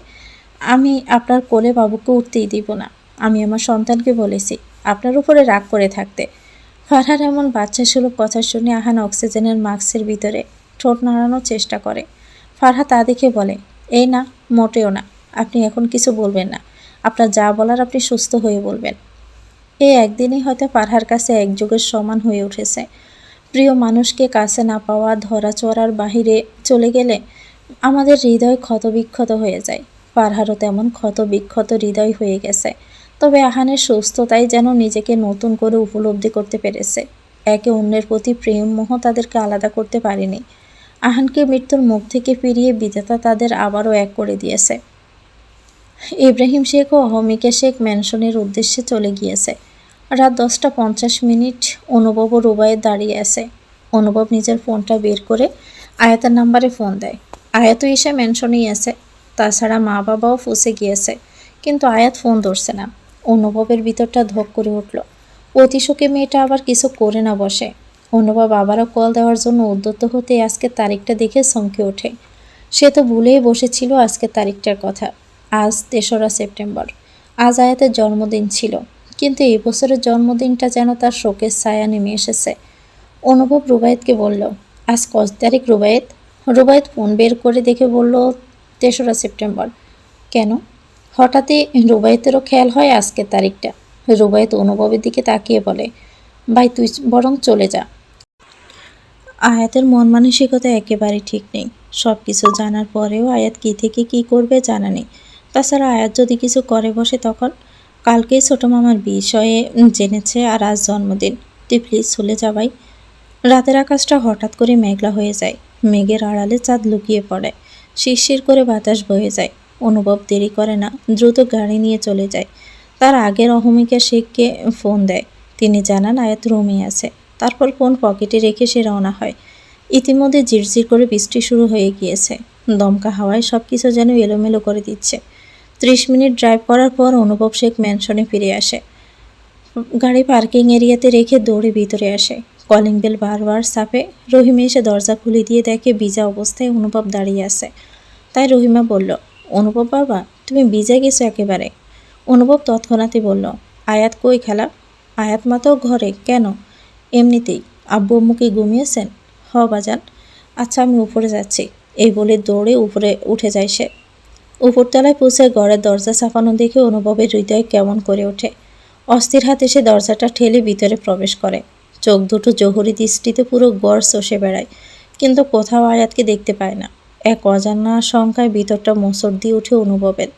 আমি আপনার কোলে বাবুকে উঠতেই দিব না। আমি আমার সন্তানকে বলেছি আপনার উপরে রাগ করে থাকতে। ফারহার এমন বাচ্চা সুলভ কথা শুনে আহান অক্সিজেনের মাস্কের ভিতরে ঠোঁট নাড়ানোর চেষ্টা করে। ফারহা তা দেখে বলে, এই না, মোটেও না, আপনি এখন কিছু বলবেন না। আপনার যা বলার আপনি সুস্থ হয়ে বলবেন। এই একদিনই হয়তো ফারহার কাছে এক যুগের সমান হয়ে উঠেছে। প্রিয় মানুষকে কাছে না পাওয়া, ধরা চড়ার বাহিরে চলে গেলে আমাদের হৃদয় ক্ষতবিক্ষত হয়ে যায়। ফারহারও তেমন ক্ষতবিক্ষত হৃদয় হয়ে গেছে। তবে আহানের সুস্থতাই যেন নিজেকে নতুন করে উপলব্ধি করতে পেরেছে। একে অন্যের প্রতি প্রেম মোহ তাদেরকে আলাদা করতে পারেনি। আহানকে মৃত্যুর মুখ থেকে ফিরিয়ে বিধাতা তাদের আবারও এক করে দিয়েছে। ইব্রাহিম শেখ ও অহমিকা শেখ ম্যানশনের উদ্দেশ্যে চলে গিয়েছে। রাত 10:50। অনুভব ও রুবায়েত দাঁড়িয়ে আছে। অনুভব নিজের ফোনটা বের করে আয়াতের নাম্বারে ফোন দেয়। আয়াতও এসে ম্যানশনেই আছে। তাছাড়া মা বাবাও ফুসে গিয়েছে, কিন্তু আয়াত ফোন ধরছে না। অনুভবের ভিতরটা ধক করে উঠল। অতিশোকে মেয়েটা আবার কিছু করে না বসে। অনুভব আবারও কল দেওয়ার জন্য উদ্যত হতে আজকের তারিখটা দেখে চমকে ওঠে। সে তো ভুলেই বসেছিল আজকের তারিখটার কথা। আজ 3রা সেপ্টেম্বর। আজ আয়াতের জন্মদিন ছিল, কিন্তু এই বছরের জন্মদিনটা যেন তার শোকের ছায়া নেমে এসেছে। অনুভব রুবায়েতকে বলল, আজ কত তারিখ রুবায়েত? রুবায়েত ফোন বের করে দেখে বলল, 3রা সেপ্টেম্বর। কেন? হঠাৎই রুবায়েতেরও খেয়াল হয় আজকের তারিখটা। রুবায়েত অনুভবের দিকে তাকিয়ে বলে, ভাই তুই বরং চলে যা। আয়াতের মন মানসিকতা একেবারে ঠিক নেই। সব কিছু জানার পরেও আয়াত কী থেকে কী করবে জানা নেই। তাছাড়া আয়াত যদি কিছু করে বসে তখন? কালকেই ছোটো মামার বিষয়ে জেনেছে আর আজ জন্মদিন। তুই প্লিজ চলে যা ভাই। রাতের আকাশটা হঠাৎ করে মেঘলা হয়ে যায়। মেঘের আড়ালে চাঁদ লুকিয়ে পড়ে। শিরশির করে বাতাস বয়ে যায়। অনুভব দেরি করে না, দ্রুত গাড়ি নিয়ে চলে যায়। তার আগের অহমিকা শেখকে ফোন দেয়। তিনি জানান আয়াত রুমে আছে। তারপর ফোন পকেটে রেখে সে রওনা হয়। ইতিমধ্যে ঝিরঝির করে বৃষ্টি শুরু হয়ে গিয়েছে। দমকা হাওয়ায় সব কিছু যেন এলোমেলো করে দিচ্ছে। 30 মিনিট ড্রাইভ করার পর অনুভব শেখ ম্যানশনে ফিরে আসে। গাড়ি পার্কিং এরিয়াতে রেখে দৌড়ে ভিতরে আসে। কলিং বেল বারবার চাপে। রহিমা এসে দরজা খুলে দিয়ে দেখে ভিজা অবস্থায় অনুভব দাঁড়িয়ে আছে। তাই রহিমা বলল, অনুভব বাবা, তুমি ভিজে গেছো একেবারে। অনুভব তৎক্ষণাৎই বলল, আয়াত কই খালা? আয়াত মা তো ঘরে। কেন? এমনিতেই। আব্বু আম্মু কি ঘুমিয়েছেন? হ বাজান। আচ্ছা আমি উপরে যাচ্ছি। এই বলে দৌড়ে উপরে উঠে যায় সে। উপরতলায় পৌঁছে ঘরের দরজা চাপানো দেখে অনুভবের হৃদয় কেমন করে ওঠে। অস্থির হাতে সে দরজাটা ঠেলে ভিতরে প্রবেশ করে। চোখ দুটো জহুরি দৃষ্টিতে পুরো গড় চষে বেড়ায়, কিন্তু কোথাও আয়াতকে দেখতে পায় না। এক অজানা শঙ্কায় ভিতরটা মোচড় দিয়ে ওঠে অনুভবের।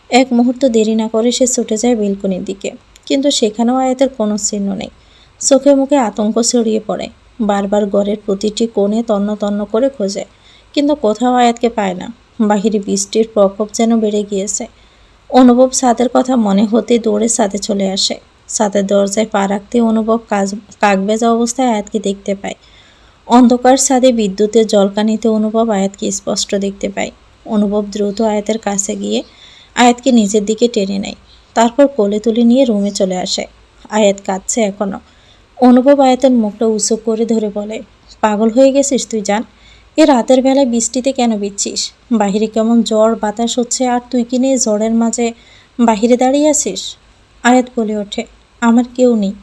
এক মুহূর্ত দেরি না করে সে ছুটে যায় বেলকনির দিকে, কিন্তু সেখানেও আয়াতের কোনো চিহ্ন নেই। চোখে মুখে আতঙ্ক ছড়িয়ে পড়ে। বারবার ঘরের প্রতিটি কোণে তন্ন তন্ন করে খোঁজে, কিন্তু কোথাও আয়াতকে পায় না। বাহিরে বৃষ্টির প্রকোপ যেন বেড়ে গিয়েছে। অনুভব ছাদের কথা মনে হতে দৌড়ে ছাদে চলে আসে। ছাদের দরজায় পা রাখতে অনুভব কাকভেজা অবস্থায় আয়াতকে দেখতে পায়। অন্ধকার ছাদে বিদ্যুতের জলকানিতে অনুভব আয়াতকে স্পষ্ট দেখতে পায়। অনুভব দ্রুত আয়াতের কাছে গিয়ে আয়াতকে নিজের দিকে টেনে নেয়। তারপর কোলে তুলে নিয়ে রুমে চলে আসে। আয়াত কাঁদছে এখনো। অনুভব আয়াতের মুখটা উঁচু করে ধরে বলে, পাগল হয়ে গেছিস তুই জান? এ রাতের বেলায় বৃষ্টিতে কেন ভিজছিস? বাহিরে কেমন ঝড় বাতাস হচ্ছে, আর তুই কি নিয়ে ঝড়ের মাঝে বাহিরে দাঁড়িয়ে আছিস? আয়াত বলে ওঠে, আমার কেউ নেই,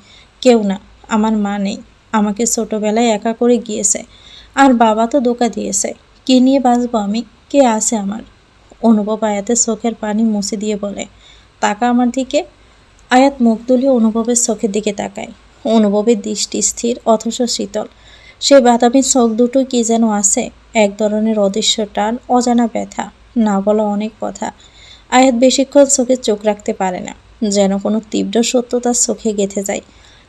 কেউ না। আমার মা নেই, আমাকে ছোটবেলায় একা করে গিয়েছে। আর বাবা তো ধোঁকা দিয়েছে। কে নিয়ে বাঁচবো আমি? কে আছে আমার? অনুভব আয়াতের চোখের পানি মুছে দিয়ে বলে, তাকা আমার দিকে। আয়াত মুখ তুলে অনুভবের চোখের দিকে তাকায়। অনুভবের দৃষ্টি স্থির অথচ শীতল। সে বাদামি চোখ দুটো কি যেন আছে, এক ধরনের অদৃশ্য টান, অজানা ব্যথা, না বলা অনেক কথা। আয়াত বেশিক্ষণ চোখে চোখ রাখতে পারে না, যেন কোনো তীব্র সত্য তার চোখে গেঁথে যায়।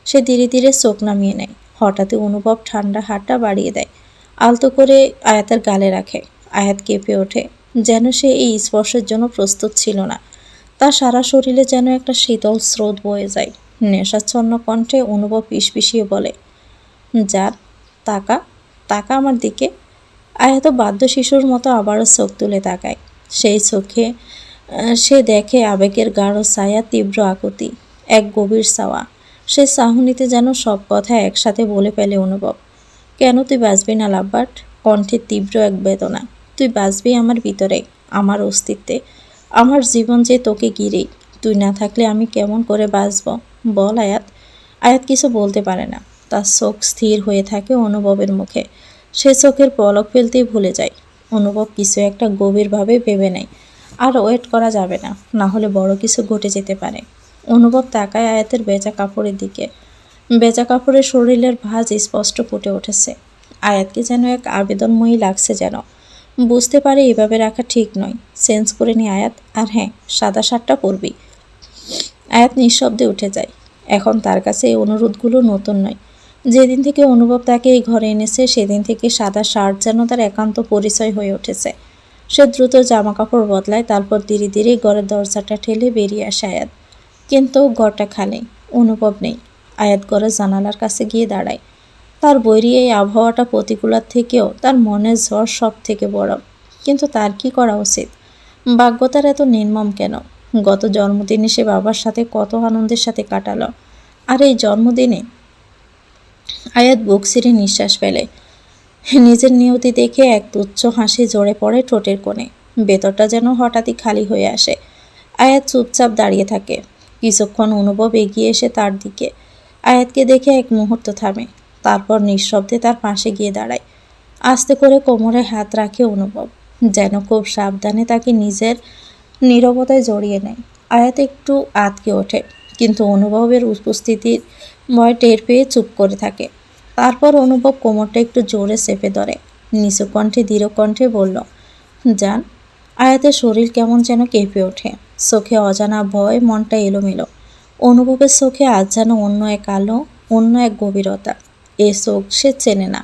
সে ধীরে ধীরে চোখ নামিয়ে নেয়। হঠাৎই অনুভব ঠান্ডা হাতটা বাড়িয়ে দেয়, আলতো করে আয়াতের গালে রাখে। আয়াত কেঁপে ওঠে, যেন সে এই স্পর্শের জন্য প্রস্তুত ছিল না। তার সারা শরীরে যেন একটা শীতল স্রোত বয়ে যায়। নেশাচ্ছন্ন কণ্ঠে অনুভব পিষপিষিয়ে বলে, যার তাকা, তাকা আমার দিকে। আয়াত বাধ্য শিশুর মতো আবারও চোখ তুলে তাকায়। সেই চোখে সে দেখে আবেগের গাঢ় ছায়া, তীব্র আকুতি, এক গভীর চাওয়া। সে চাহনিতে যেন সব কথা একসাথে বলে ফেলে অনুভব। কেন তুই বাঁচবি না লাভবার্ট? কণ্ঠে তীব্র এক বেদনা। তুই বাঁচবি আমার ভিতরে, আমার অস্তিত্বে। আমার জীবন যে তোকে ঘিরেই। তুই না থাকলে আমি কেমন করে বাঁচব? বল আয়াত। আয়াত কিছু বলতে পারে না। তার চোখ স্থির হয়ে থাকে অনুভবের মুখে। সে চোখের পলক ফেলতেই ভুলে যায়। অনুভব কিছু একটা গভীরভাবে ভেবে নেয়। আর ওয়েট করা যাবে না, না হলে বড় কিছু ঘটে যেতে পারে। অনুভব তাকায় আয়াতের বেজা কাপড়ের দিকে। বেজা কাপড়ের শরীরের ভাঁজ স্পষ্ট ফুটে উঠেছে। আয়াতকে যেন এক আবেদনময়ী লাগছে যেন। বুঝতে পারে এভাবে রাখা ঠিক নয়। চেঞ্জ করে নি আয়াত। আর হ্যাঁ, সাদা শার্টটা পরবি। আয়াত নিঃশব্দে উঠে যায়। এখন তার কাছে এই অনুরোধগুলো নতুন নয়। যেদিন থেকে অনুভব তাকে এই ঘরে এনেছে, সেদিন থেকে সাদা শার্ট যেন তার একান্ত পরিচয় হয়ে উঠেছে। সে দ্রুত জামা কাপড় বদলায়, তারপর ধীরে ধীরে ঘরের দরজাটা ঠেলে বেরিয়ে আসে আয়াত। কিন্তু ঘরটা খালি, অনুভব নেই। আয়াত ঘরের জানালার কাছে গিয়ে দাঁড়ায়। তার বৈরী এই আবহাওয়াটা প্রতিকূলার থেকেও তার মনের ঝড় সব থেকে বড়। কিন্তু তার কি করা উচিত? ভাগ্য তার এত নির্মম কেন? গত জন্মদিনে সে বাবার সাথে কত আনন্দের সাথে কাটালো, আর এই জন্মদিনে? আয়াত বুক ছিঁড়ে নিঃশ্বাস ফেলে। নিজের নিয়তি দেখে এক তুচ্ছ হাসি জড়ে পড়ে ঠোঁটের কোণে। ভেতরটা যেন হঠাৎই খালি হয়ে আসে। আয়াত চুপচাপ দাঁড়িয়ে থাকে। কিছুক্ষণ অনুভব এগিয়ে এসে তার দিকে। আয়াতকে দেখে এক মুহূর্ত থামে, তারপর নিঃশব্দে তার পাশে গিয়ে দাঁড়ায়। আস্তে করে কোমরে হাত রাখে অনুভব, যেন খুব সাবধানে তাকে নিজের নীরবতায় জড়িয়ে নেয়। আয়াত একটু আঁতকে ওঠে, কিন্তু অনুভবের উপস্থিতির ভয় টের পেয়ে চুপ করে থাকে। তারপর অনুভব কোমরটা একটু জোরে চেপে ধরে, নিচু কণ্ঠে দৃঢ় কণ্ঠে বলল, জান। আয়াতের শরীর কেমন যেন কেঁপে ওঠে, চোখে অজানা ভয়, মনটা এলোমেলো। অনুভবের চোখে আজ যেন অন্য এক আলো, অন্য এক গভীরতা। এ চোখ সে চেনে না,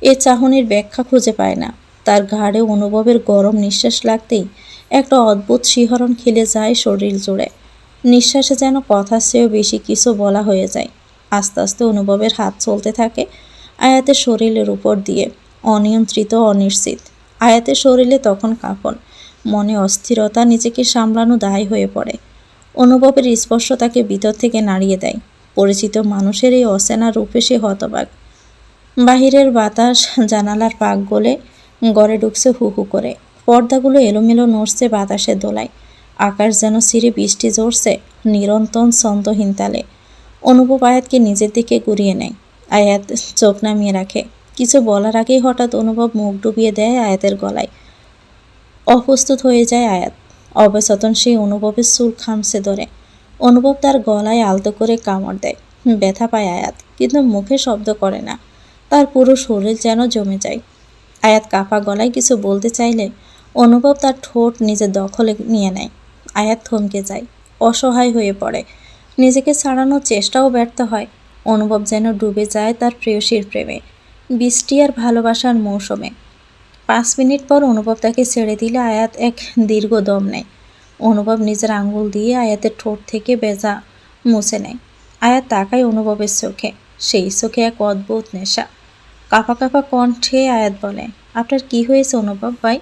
এ চাহনির ব্যাখ্যা খুঁজে পায় না। তার ঘাড়ে অনুভবের গরম নিঃশ্বাস লাগতেই একটা অদ্ভুত শিহরণ খেলে যায় শরীর জুড়ে। নিঃশ্বাসে যেন কথার চেয়েও বেশি কিছু বলা হয়ে যায়। আস্তে আস্তে অনুভবের হাত চলতে থাকে আয়াতের শরীরের উপর দিয়ে, অনিয়ন্ত্রিত, অনিশ্চিত। আয়াতের শরীরে তখন কাঁপন, মনে অস্থিরতা, নিজেকে সামলানো দায় হয়ে পড়ে। অনুভবের স্পর্শ তাকে ভিতর থেকে নাড়িয়ে দেয়। পরিচিত মানুষের এই অচেনা রূপে সে হতবাক। বাহিরের বাতাস জানালার পাক গলে ঘরে ঢুকছে হু হু করে। পর্দাগুলো এলোমেলো নড়ছে বাতাসের দোলায়। আকাশ যেন ছিঁড়ে বৃষ্টি ঝরছে নিরন্তর ছন্দহীন তালে। অনুভব আয়াতকে নিজের দিকে ঘুরিয়ে নেয়। আয়াত চোখ নামিয়ে রাখে। কিছু বলার আগেই হঠাৎ অনুভব মুখ ডুবিয়ে দেয় আয়াতের গলায়। অপ্রস্তুত হয়ে যায় আয়াত। অবচেতন সেই অনুভবের চুল খামছে ধরে। অনুভব তার গলায় আলতো করে কামড় দেয়। ব্যথা পায় আয়াত, কিন্তু মুখে শব্দ করে না। তার পুরো শরীর যেন জমে যায়। আয়াত কাঁপা গলায় কিছু বলতে চাইলে অনুভব তার ঠোঁট নিজের দখলে নিয়ে নেয়। আয়াত থমকে যায়, অসহায় হয়ে পড়ে। নিজেকে ছাড়ানোর চেষ্টাও ব্যর্থ হয়। অনুভব যেন ডুবে যায় তার প্রেয়সীর প্রেমে, বৃষ্টি আর ভালোবাসার মৌসুমে। 5 মিনিট পর অনুভব তাকে ছেড়ে দিলে আয়াত এক দীর্ঘ দম নেয়। অনুভব নিজের আঙ্গুল দিয়ে আয়াতের ঠোঁট থেকে বেজা মুছে নেয়। আয়াত তাকায় অনুভবের চোখে, সেই চোখে এক অদ্ভুত নেশা। কাঁপা কাঁপা কণ্ঠে আয়াত বলে, আপনার কি হয়েছে অনুভব ভাই,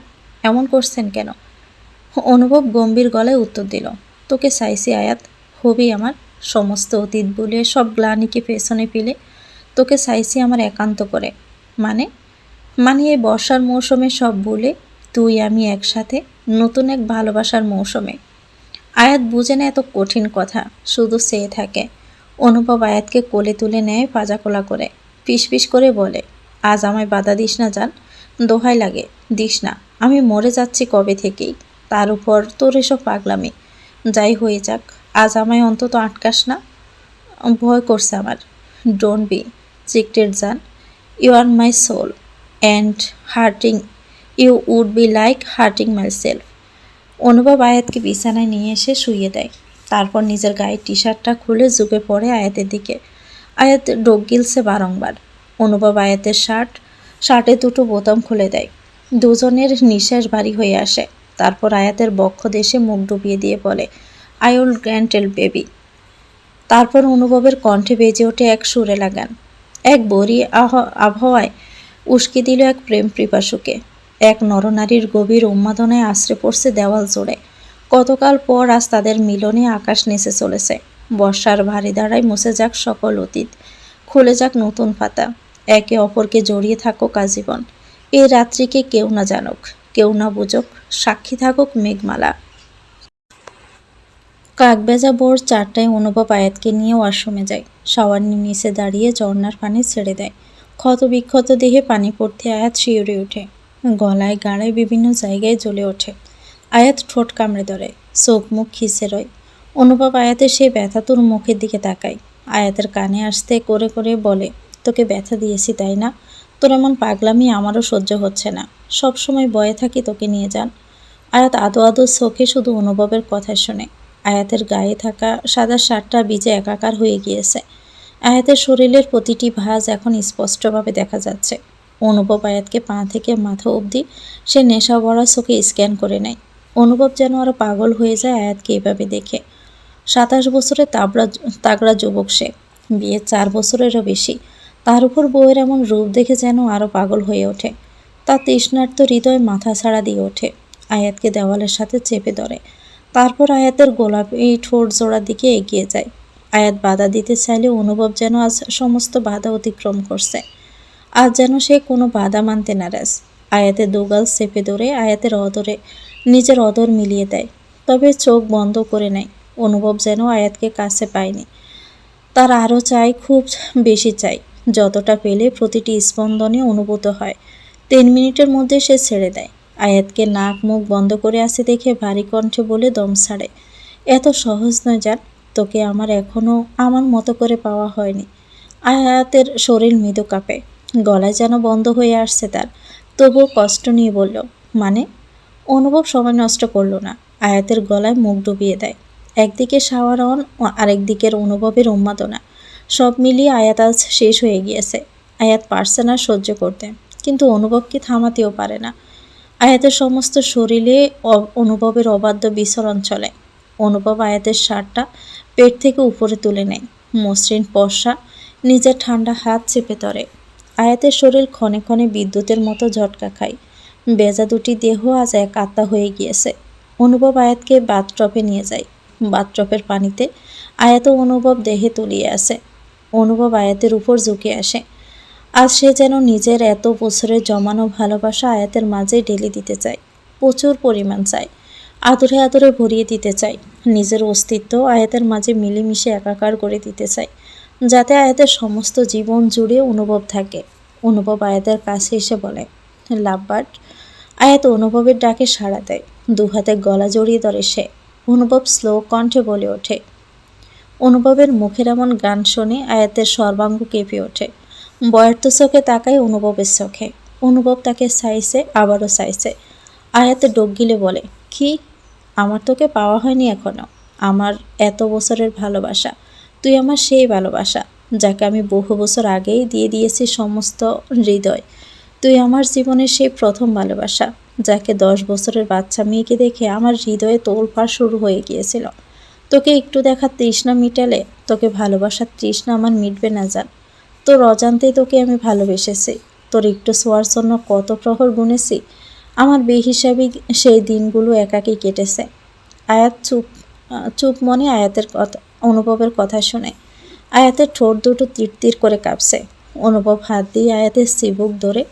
এমন করছেন কেন? অনুভব গম্ভীর গলায় উত্তর দিল, তোকে চাইছি আয়াত, হবি আমার। সমস্ত অতীত বলে সব গ্লানিকে পেছনে ফেলে তোকে চাইছি আমার একান্ত করে। মানে মানে এই বর্ষার মৌসুমে সব ভুলে তুই আমি একসাথে নতুন এক ভালোবাসার মৌসুমে। আয়াত বুঝে না এত কঠিন কথা, শুধু চেয়ে থাকে। অনুভব আয়াতকে কোলে তুলে নেয় পাজাকোলা করে, ফিসফিস করে বলে, আজ আমায় বাধা দিস না জান, দোহাই লাগে, দিস না। আমি মরে যাচ্ছি কবে থেকেই, তার উপর তোর এসব পাগলামি। যাই হয়ে যাক, আজ আমায় অন্তত আটকাস না, ভয় করছে আমার। ডোন্ট বি সিক্রেট জান, you are my soul and hurting you would be like hurting my self. অনুভব আয়াতকে বিছানায় নিয়ে এসে শুইয়ে দেয়, তারপর নিজের গায়ের টি শার্টটা খুলে ঝুঁকে পড়ে আয়াতের দিকে। আয়াত ডোক গিলছে বারংবার। অনুভব আয়াতের শার্টে দুটো বোতাম খুলে দেয়। দুজনের নিঃশ্বাস ভারী হয়ে আসে। তারপর আয়াতের বক্ষ দেশে মুখ ডুবিয়ে দিয়ে বলে, আই উইল গ্র্যান্টেল বেবি। তারপর অনুভবের কণ্ঠে বেজে ওঠে এক সুরে লাগান। এক বরি আবহাওয়ায় উস্কে দিল এক প্রেম পিপাসুকে। এক নরনারীর গভীর উন্মাদনায় আশ্রে পড়ছে দেওয়াল জোড়ে। কতকাল পর আজ তাদের মিলনে আকাশ নেচে চলেছে। বর্ষার ভারী দাঁড়ায় মুছে যাক সকল অতীত, খুলে যাক নতুন পাতা। একে অপরকে জড়িয়ে থাকুক আজীবন। এই রাত্রিকে কেউ না জানুক, কেউ না বুঝুক, সাক্ষী থাকুক মেঘমালা। কাকভেজা ভোর 4টায় অনুভব আয়াতকে নিয়ে ওয়াশরুমে যায়। শাওয়ারের নিচে দাঁড়িয়ে ঝর্ণার পানি ছেড়ে দেয়। ক্ষতবিক্ষত দেহে পানি পড়তে আয়াত শিউরে ওঠে। গলায় গাড়ায় বিভিন্ন জায়গায় জ্বলে ওঠে। আয়াত ঠোঁট কামড়ে ধরে, চোখ মুখ খিসে রয়। অনুভব আয়াতের সেই ব্যথাতুর মুখের দিকে তাকায়। আয়াতের কানে আসতে করে করে বলে, তোকে ব্যথা দিয়েছি তাই না? তোর এমন পাগলামি আমারও সহ্য হচ্ছে না। সব সময় ভয়ে থাকি তোকে নিয়ে যান। আয়াত আদো আদো চোখে শুধু অনুভবের কথা শোনে। আয়াতের গায়ে থাকা সাদা শার্টটা ভিজে একাকার হয়ে গিয়েছে। আয়াতের শরীরের প্রতিটি ভাঁজ এখন স্পষ্টভাবে দেখা যাচ্ছে। অনুভব আয়াতকে পা থেকে মাথা অবধি সে নেশা ভরা চোখে স্ক্যান করে নেয়। অনুভব যেন আরও পাগল হয়ে যায় আয়াতকে এভাবে দেখে। 27 বছরের তাগড়া যুবক সে, বিয়ে 4 বছরেরও বেশি। তার উপর বউয়ের এমন রূপ দেখে যেন আরও পাগল হয়ে ওঠে। তার তৃষ্ণার্ত হৃদয় মাথা ছাড়া দিয়ে ওঠে। আয়াতকে দেওয়ালের সাথে চেপে ধরে। তারপর আয়াতের গোলাপি ঠোঁট জোড়ার দিকে এগিয়ে যায়। আয়াত বাধা দিতে চাইলে অনুভব যেন আজ সমস্ত বাধা অতিক্রম করছে। আজ যেন সে কোনো বাধা মানতে নারাজ। আয়াতের দুগাল চেপে ধরে আয়াতের অদরে নিজের অদর মিলিয়ে দেয়, তবে চোখ বন্ধ করে নেয়। অনুভব যেন আয়াতকে কাছে পায়নি। তার আরও চাই, খুব বেশি চাই, যতটা পেলে প্রতিটি স্পন্দনে অনুভূত হয়। 3 মিনিটের মধ্যে সে ছেড়ে দেয়। আয়াতকে নাক মুখ বন্ধ করে আছে দেখে ভারী কণ্ঠে বলে দম ছাড়ে, এত সহজ নয় জান, তোকে আমার এখনও আমার মতো করে পাওয়া হয়নি। আয়াতের শরীর মৃদু কাঁপে, গলায় যেন বন্ধ হয়ে আসছে তার, তবুও কষ্ট নিয়ে বলল, মানে? অনুভব সময় নষ্ট করল না, আয়াতের গলায় মুখ ডুবিয়ে দেয়। একদিকে শাওয়ার অন, আরেকদিকের অনুভবের উন্মাদনা, সব মিলিয়ে আয়াত আজ শেষ হয়ে গিয়েছে। আয়াত পারছে না সহ্য করতে, কিন্তু অনুভবকে থামাতেও পারে না। আয়াতের সমস্ত শরীরে অনুভবের অবাধ্য বিচরণ চলে। অনুভব আয়াতের শার্টটা পেট থেকে উপরে তুলে নেয়, মসৃণ পশা নিজের ঠান্ডা হাত চেপে ধরে। আয়াতের শরীর ক্ষণে ক্ষণে বিদ্যুতের মতো ঝটকা খায়। বেজা দুটি দেহ আজ এক আত্মা হয়ে গিয়েছে। অনুভব আয়াতকে বাথটবে নিয়ে যায়। বাথটবের পানিতে আয়াত অনুভব দেহে তলিয়ে আসে। অনুভব আয়াতের উপর ঝুঁকে আসে। আজ সে যেন নিজের এত বছরের জমানো ভালোবাসা আয়াতের মাঝে ঢেলে দিতে চায়, প্রচুর পরিমাণ চায়, আদরে আদরে ভরিয়ে দিতে চায়। নিজের অস্তিত্ব আয়াতের মাঝে মিলেমিশে একাকার করে দিতে চায়, যাতে আয়াতের সমস্ত জীবন জুড়ে অনুভব থাকে। অনুভব আয়াতের কাছে এসে বলে, লাভ বার্ড। আয়াত অনুভবের ডাকে সাড়া দেয়, 2 হাতে গলা জড়িয়ে ধরে সে। অনুভব স্লো কণ্ঠে বলে ওঠে। অনুভবের মুখের এমন গান শুনে আয়াতের সর্বাঙ্গ কেঁপে ওঠে। বয়ার্ত চোখে তাকায় অনুভবের চোখে। অনুভব তাকে চাইছে, আবারও চাইছে। আয়াতে ডোক গিলে বলে, কি? আমার তোকে পাওয়া হয়নি এখনো। আমার এত বছরের ভালোবাসা, তুই আমার সেই ভালোবাসা। যাকে আমি বহু বছর আগেই দিয়ে দিয়েছি সমস্ত হৃদয়। তুই আমার জীবনের সেই প্রথম ভালোবাসা, যাকে 10 বছরের বাচ্চা মেয়েকে দেখে আমার হৃদয়ে তোলপাড় শুরু হয়ে গিয়েছিল। তোকে একটু দেখার তৃষ্ণা মিটালে তোকে ভালোবাসার তৃষ্ণা আমার মিটবে না জান। তোর অজান্তেই তোকে আমি ভালোবেসেছি। তোর একটু ছোঁয়ার জন্য কত প্রহর গুনেছি। আমার বেহিসাবি সেই দিনগুলো একাকী কেটেছে। আয়াত চুপ মনে আয়াতের কথা, অনুভবের কথা শুনে। আয়াতের ঠোঁট দুটো তীর তীর করে কাঁপছে। অনুভব হাত দিয়ে আয়াতের চিবুক ধরে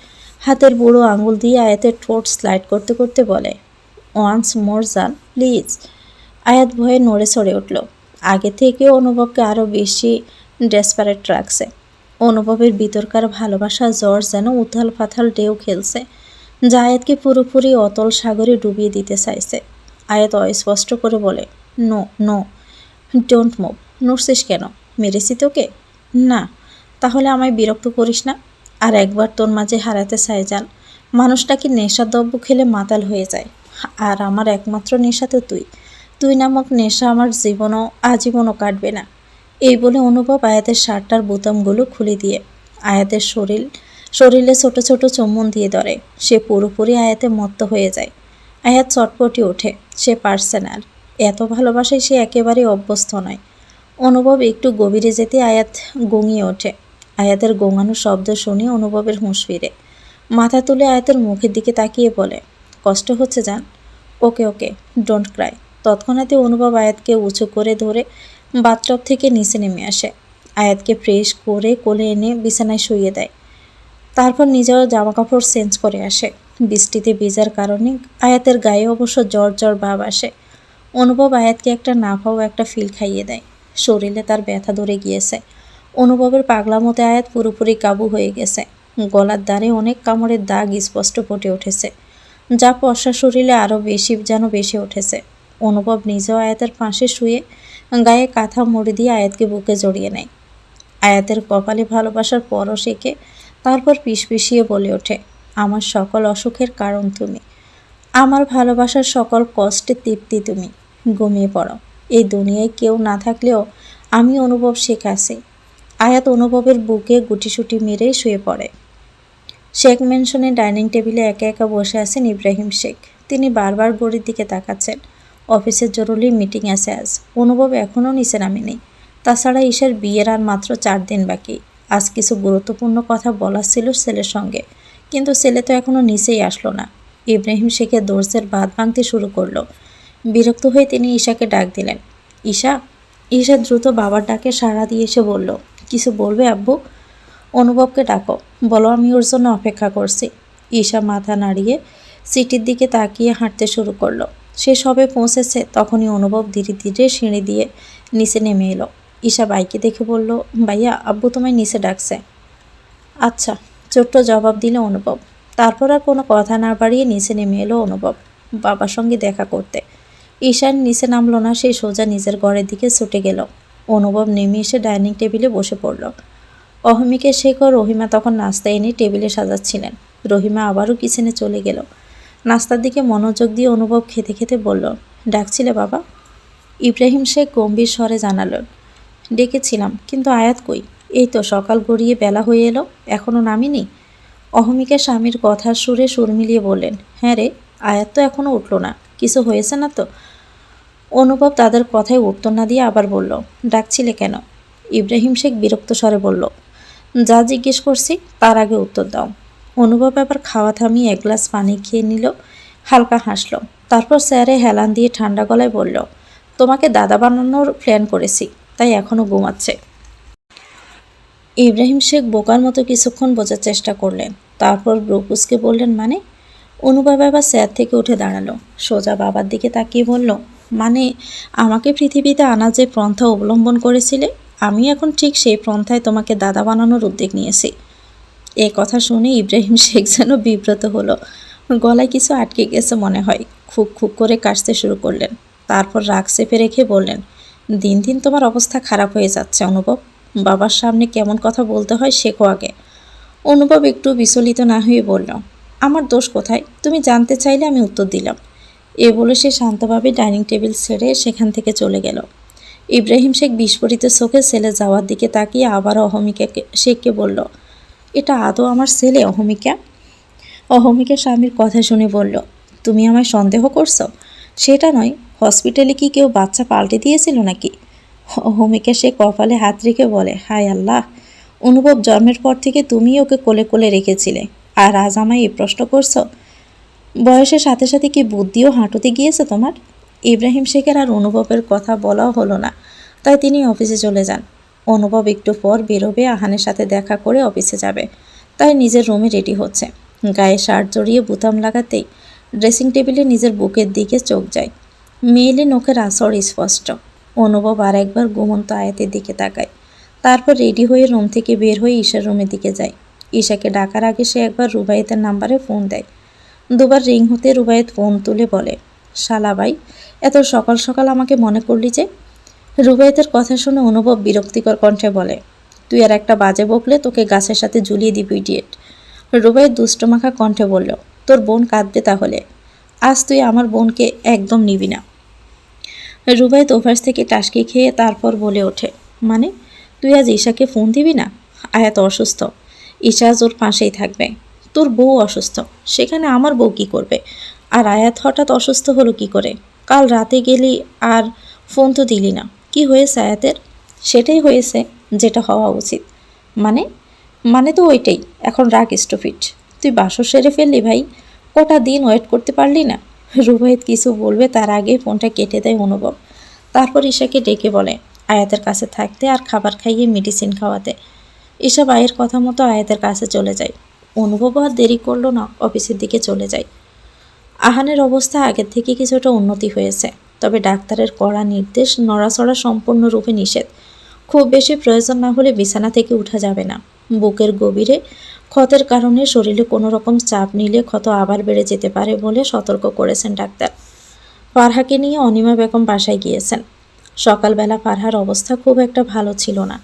হাতের বুড়ো আঙুল দিয়ে আয়াতের ঠোঁট স্লাইড করতে করতে বলে, ওয়ান্স মোর জান প্লিজ। আয়াত ভয়ে নড়ে চড়ে উঠল। আগে থেকে অনুভবকে আরও বেশি ডেসপারেট রাখছে। অনুভবের ভিতরকার ভালোবাসা জ্বর যেন উথাল পাথাল ঢেউ খেলছে, যা আয়াতকে পুরোপুরি অতল সাগরে ডুবিয়ে দিতে চাইছে। আয়াত অস্পষ্ট করে বলে, নো নো, ডোন্ট মুভ। নড়ছিস কেন? মেরেছি তোকে? না। তাহলে আমায় বিরক্ত করিস না। আর একবার তোর মাঝে হারাতে চাই জান। মানুষটা কি নেশাদ্রব্য খেলে মাতাল হয়ে যায়, আর আমার একমাত্র নেশা তো তুই। তুই নামক নেশা আমার জীবনও আজীবনও কাটবে না। এই বলে অনুভব আয়াতের শার্টটার বোতামগুলো খুলে দিয়ে আয়াতের শরীরে ছোট ছোট চুম্বন দিয়ে ধরে। সে পুরোপুরি আয়াতে মত্ত হয়ে যায়। আয়াত চটপটি ওঠে। সে পারছে না আর। এত ভালোবাসায় সে একেবারে অভ্যস্ত নয়। অনুভব একটু গভীরে যেতে আয়াত গঙিয়ে ওঠে। আয়াতের গোঙানো শব্দ শুনে অনুভবের হুঁশ ফিরে। মাথা তুলে আয়াতের মুখের দিকে তাকিয়ে বলে, কষ্ট হচ্ছে জান? ওকে ওকে, ডোন্ট ক্রাই। তৎক্ষণাৎই অনুভব আয়াতকে উঁচু করে ধরে বাথটব থেকে নিচে নেমে আসে। আয়াতকে ফ্রেশ করে কোলে এনে বিছানায় শুইয়ে দেয়। তারপর নিজেও জামাকাপড় চেঞ্জ করে আসে। বৃষ্টিতে ভিজার কারণে আয়াতের গায়ে অবশ্য জ্বর জ্বর ভাব আসে। অনুভব আয়াতকে একটা নাফাও একটা ফিল খাইয়ে দেয়। শরীরে তার ব্যথা ধরে গিয়েছে। অনুভবের পাগলামতে আয়াত পুরোপুরি কাবু হয়ে গেছে। গলার দ্বারে অনেক কামড়ের দাগ স্পষ্ট ফুটে উঠেছে, যা পশা শরীরে আরও যেন বেশি উঠেছে। অনুভব নিজেও আয়াতের পাশে শুয়ে গায়ে কাঁথা মুড়ি দিয়ে আয়াতকে বুকে জড়িয়ে নেয়। আয়াতের কপালে ভালোবাসার পরশ এঁকে তারপর পিষপিষিয়ে বলে ওঠে, আমার সকল অসুখের কারণ তুমি। আমার ভালোবাসার সকল কষ্টের তৃপ্তি তুমি। ঘুমিয়ে পড়ো। এই দুনিয়ায় কেউ না থাকলেও আমি অনুভব শেখাছি। আয়াত অনুভবের বুকে গুটিসুটি মেরে শুয়ে পড়ে। শেখ ম্যানশনের ডাইনিং টেবিলে একা একা বসে আছেন ইব্রাহিম শেখ। তিনি বারবার ঘড়ির দিকে তাকাচ্ছেন। অফিসের জরুরি মিটিং আছে আজ। অনুভব এখনও নিচে নামেনি। তাছাড়া ঈশার বিয়ের আর মাত্র 4 দিন বাকি। আজ কিছু গুরুত্বপূর্ণ কথা বলার ছিল ছেলের সঙ্গে, কিন্তু ছেলে তো এখনও নিচেই আসলো না। ইব্রাহিম শেখের দোর্সের বাঁধ ভাঙতে শুরু করলো। বিরক্ত হয়ে তিনি ঈশাকে ডাক দিলেন। ঈশা। ঈশা দ্রুত বাবার ডাকে সাড়া দিয়ে এসে বলল, কিছু বলবে আব্বু? অনুভবকে ডাকো, বলো আমি ওর জন্য অপেক্ষা করছি। ঈশা মাথা নাড়িয়ে সিটির দিকে তাকিয়ে হাঁটতে শুরু করলো। সে সবে পৌঁছেছে তখনই অনুভব ধীরে ধীরে সিঁড়ি দিয়ে নিচে নেমে এলো। ঈশা বাইকে দেখে বলল, ভাইয়া আব্বু তোমায় নিচে ডাকছে। আচ্ছা, ছোট্ট জবাব দিল অনুভব। তারপর আর কোনো কথা না বাড়িয়ে নিচে নেমে এলো অনুভব বাবার সঙ্গে দেখা করতে। ঈশান নিচে নামলো না, সে সোজা নিজের ঘরের দিকে ছুটে গেল। অনুভব নেমে এসে ডাইনিং টেবিলে বসে পড়ল। অহমিকে শেখ ও রহিমা তখন নাস্তা এনে টেবিলে সাজাচ্ছিলেন। রহিমা আবারও কিচেনে চলে গেল। নাস্তার দিকে মনোযোগ দিয়ে অনুভব খেতে খেতে বলল, ডাকছিলে বাবা? ইব্রাহিম শেখ গম্ভীর স্বরে জানালেন, ডেকেছিলাম, কিন্তু আয়াত কই? এই তো সকাল গড়িয়ে বেলা হয়ে এলো, এখনও নামিনি। অহমিকা স্বামীর কথার সুরে সুর মিলিয়ে বললেন, হ্যাঁ রে, আয়াত তো এখনও উঠল না। কিছু হয়েছে না তো? অনুভব তাদের কথায় উত্তর না দিয়ে আবার বলল, ডাকছিলে কেন? ইব্রাহিম শেখ বিরক্ত স্বরে বলল, যা জিজ্ঞেস করছি তার আগে উত্তর দাও। অনুভব আবার খাওয়া থামিয়ে 1 গ্লাস পানি খেয়ে নিল, হালকা হাসল। তারপর স্যারে হেলান দিয়ে ঠান্ডা গলায় বলল, তোমাকে দাদা বানানোর প্ল্যান করেছি, তাই এখনও ঘুমাচ্ছে। ইব্রাহিম শেখ বোকার মতো কিছুক্ষণ বোঝার চেষ্টা করলেন। তারপর ব্রুকুসকে বললেন, মানে? অনুভব আবার স্যার থেকে উঠে দাঁড়ালো। সোজা বাবার দিকে তাকিয়ে বলল, মানে আমাকে পৃথিবীতে আনার যে পন্থা অবলম্বন করেছিলে, আমি এখন ঠিক সেই পন্থায় তোমাকে দাদা বানানোর উদ্যোগ নিয়েছি। এই কথা শুনে ইব্রাহিম শেখ যেন বিব্রত হলো। গলায় কিছু আটকে গেছে মনে হয়। খুব খুব করে কাশতে শুরু করলেন। তারপর রাগ চেপে রেখে বললেন, দিন দিন তোমার অবস্থা খারাপ হয়ে যাচ্ছে অনুভব। বাবার সামনে কেমন কথা বলতে হয় শেখো আগে। অনুভব একটু বিচলিত না হয়ে বলল, আমার দোষ কোথায়? তুমি জানতে চাইলে আমি উত্তর দিলাম। এ বলে সে শান্তভাবে ডাইনিং টেবিল ছেড়ে সেখান থেকে চলে গেল। ইব্রাহিম শেখ বিস্ফোরিত চোখে ছেলে যাওয়ার দিকে তাকিয়ে আবারও অহমিকা শেখকে বলল, এটা আদৌ আমার ছেলে অহমিকা? অহমিকা স্বামীর কথা শুনে বলল, তুমি আমায় সন্দেহ করছো? সেটা নয়, হসপিটালে কি কেউ বাচ্চা পাল্টে দিয়েছিল নাকি? অহমিকা সে কপালে হাত রেখে বলে, হায় আল্লাহ, অনুভব জন্মের পর থেকে তুমি ওকে কোলে কোলে রেখেছিলে, আর আজ আমায় এই প্রশ্ন করছো? বয়সের সাথে সাথে কি বুদ্ধিও হাঁটুতে গিয়েছে তোমার? ইব্রাহিম শেখের আর অনুভবের কথা বলাও হলো না, তাই তিনি অফিসে চলে যান। অনুভব একটু পর বেরোবে, আহানের সাথে দেখা করে অফিসে যাবে, তাই নিজের রুমে রেডি হচ্ছে। গায়ে শার্ট জড়িয়ে বুতাম লাগাতেই ড্রেসিং টেবিলে নিজের বুকের দিকে চোখ যায়। মেয়েলি নখের আসর স্পষ্ট। অনুভব আর একবার ঘুমন্ত আয়াতের দিকে তাকায়, তারপর রেডি হয়ে রুম থেকে বের হয়ে ঈশার রুমের দিকে যায়। ঈশাকে ডাকার আগে সে একবার রুবায়েতের নাম্বারে ফোন দেয়। দুবার রিং হতে রুবায়েত ফোন তুলে বলে, শালা ভাই, এত সকাল সকাল আমাকে মনে করলি যে? রুবায়েতের কথা শুনে অনুভব বিরক্তিকর কণ্ঠে বলে, তুই আর একটা বাজে বকলে তোকে গাছের সাথে ঝুলিয়ে দিবি ইডিয়েট। রুবায়েত দুষ্টমাখা কণ্ঠে বলল, তোর বোন কাঁদবে তাহলে, আজ তুই আমার বোনকে একদম নিবি না। রুবায়েত ওভার্স থেকে টাসকি খেয়ে তারপর বলে ওঠে, মানে তুই আজ ঈশাকে ফোন দিবি না? আয়াত অসুস্থ, ঈশা আজ ওর পাশেই থাকবে। তোর বউ অসুস্থ, সেখানে আমার বউ কী করবে? আর আয়াত হঠাৎ অসুস্থ হলো কি করে? কাল রাতে গেলি আর ফোন তো দিলি না, কি হয়েছে আয়াতের? সেটাই হয়েছে যেটা হওয়া উচিত। মানে মানে তো ওইটাই, এখন রাগ স্টুপিড। তুই বাসর সেরে ফেললি ভাই, কটা দিন ওয়েট করতে পারলি না? রুবায়েত কিছু বলবে তার আগে ফোনটা কেটে দেয় অনুভব। তারপর ঈশাকে ডেকে বলে আয়াতের কাছে থাকতে আর খাবার খাইয়ে মেডিসিন খাওয়াতে। ঈশা ভাইয়ের কথা মতো আয়াতের কাছে চলে যায়। অনুভব আর দেরি করলো না, অফিসের দিকে চলে যায়। আহানের অবস্থা আগের থেকে কিছুটা উন্নতি হয়েছে, তবে ডাক্তারের কড়া নির্দেশ, নড়াচড়া সম্পূর্ণরূপে নিষেধ। খুব বেশি প্রয়োজন না হলে বিছানা থেকে উঠা যাবে না। বুকের গভীরে ক্ষতের কারণে শরীরে কোনো রকম চাপ নিলে ক্ষত আবার বেড়ে যেতে পারে বলে সতর্ক করেছেন ডাক্তার। ফারহাকে নিয়ে অনিমা বেগম বাসায় গিয়েছেন। সকালবেলা ফারহার অবস্থা খুব একটা ভালো ছিল না।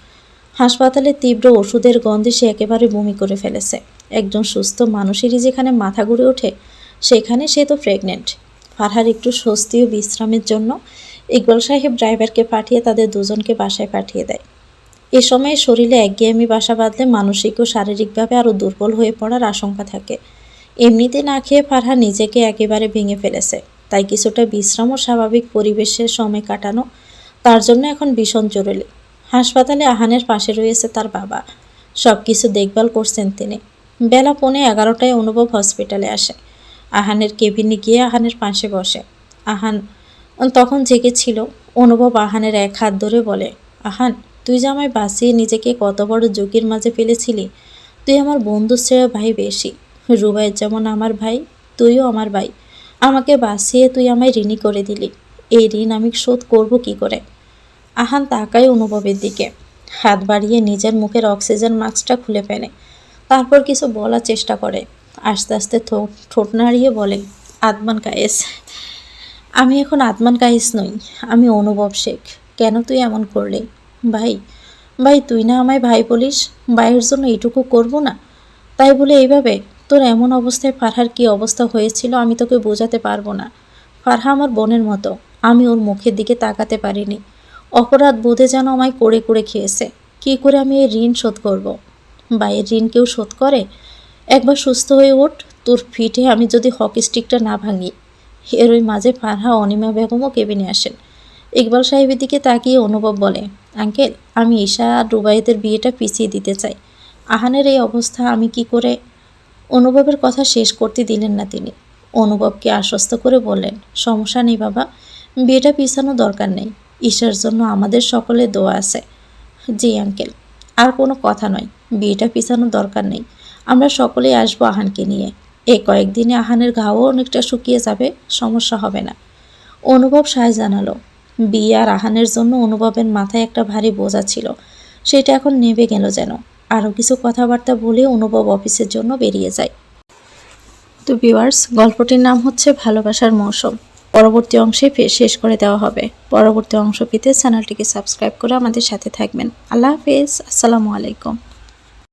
হাসপাতালে তীব্র ওষুধের গন্ধে সে একেবারে বমি করে ফেলেছে। একজন সুস্থ মানুষেরই যেখানে মাথা ঘুরে ওঠে, সেখানে সে তো প্রেগনেন্ট। ফারহার একটু স্বস্তি ও বিশ্রামের জন্য ইকবাল সাহেব ড্রাইভারকে পাঠিয়ে তাদের দুজনকে বাসায় পাঠিয়ে দেয়। এ সময় শরীরে একঘেয়েমি বাসা বাঁধলে মানসিক ও শারীরিকভাবে আরও দুর্বল হয়ে পড়ার আশঙ্কা থাকে। এমনিতে না খেয়ে ফারহা নিজেকে একেবারে ভেঙে ফেলেছে, তাই কিছুটা বিশ্রাম ও স্বাভাবিক পরিবেশের সময় কাটানো তার জন্য এখন ভীষণ জরুরি। হাসপাতালে আহানের পাশে রয়েছে তার বাবা, সব কিছু দেখভাল করছেন তিনি। বেলা 11:15টায় অনুভব হসপিটালে আসে। আহানের কেবিনে গিয়ে আহানের পাশে বসে। আহান তখন জেগেছিল। অনুভব আহানের এক হাত ধরে বলে, আহান, তুই যে আমায় বাঁচিয়ে নিজেকে কত বড় ঝুঁকির মাঝে ফেলেছিলি। তুই আমার বন্ধুর চেয়ে ভাই বেশি। রুবায়েত যেমন আমার ভাই, তুইও আমার ভাই। আমাকে বাঁচিয়ে তুই আমায় ঋণী করে দিলি। এই ঋণ আমি শোধ করব কি করে? আহান তাকায় অনুভবের দিকে, হাত বাড়িয়ে নিজের মুখের অক্সিজেন মাস্কটা খুলে ফেলে। তারপর কিছু বলার চেষ্টা করে। আস্তে আস্তে ঠোঁট নাড়িয়ে বলে, আদমান কায়েস। আমি এখন আদমান কায়েস নই, আমি অনুভব শেখ। কেন তুই এমন করলি? ভাই, ভাই তুই না আমায় ভাই বলিস, ভাইয়ের জন্য এইটুকু করব না? তাই বলে এইভাবে? তোর এমন অবস্থায় ফারহার কী অবস্থা হয়েছিল আমি তোকে বোঝাতে পারবো না। ফারহা আমার বোনের মতো, আমি ওর মুখের দিকে তাকাতে পারিনি। অপরাধ বোধে যেন আমায় করে করে খেয়েছে। কী করে আমি এই ঋণ শোধ করব? ভাইয়ের ঋণ কেউ শোধ করে? একবার সুস্থ হয়ে ওঠ, তোর ফিটে আমি যদি হকি স্টিকটা না ভাঙি। এর ওই মাঝে ফারহা অনিমা বেগমও কেবিনে আসেন। ইকবাল সাহেবের দিকে তাকিয়ে অনুভব বলে, আঙ্কেল, আমি ঈশা আর রুবায়েতের বিয়েটা পিছিয়ে দিতে চাই। আহানের এই অবস্থা আমি কি করে? অনুভবের কথা শেষ করতে দিলেন না তিনি। অনুভবকে আশ্বস্ত করে বললেন, সমস্যা নেই বাবা, বিয়েটা পিছানোর দরকার নেই। ঈশার জন্য আমাদের সকলের দোয়া আছে। জি আঙ্কেল, আর কোনো কথা নয়, বিয়েটা পিছানোর দরকার নেই। আমরা সকলেই আসবো আহানকে নিয়ে। এই কয়েকদিনে আহানের ঘাও অনেকটা শুকিয়ে যাবে, সমস্যা হবে না। অনুভব সায় জানালো। বিয়ে আর আহানের জন্য অনুভবের মাথায় একটা ভারী বোঝা ছিল, সেটা এখন নেমে গেল যেন। আরও কিছু কথাবার্তা বলে অনুভব অফিসের জন্য বেরিয়ে যায়। তো ভিউয়ার্স, গল্পটির নাম হচ্ছে ভালোবাসার মৌসুম। পরবর্তী অংশে শেষ করে দেওয়া হবে। পরবর্তী অংশ পেতে চ্যানেলটিকে সাবস্ক্রাইব করে আমাদের সাথে থাকবেন। আল্লাহ হাফেজ, আসসালামু আলাইকুম।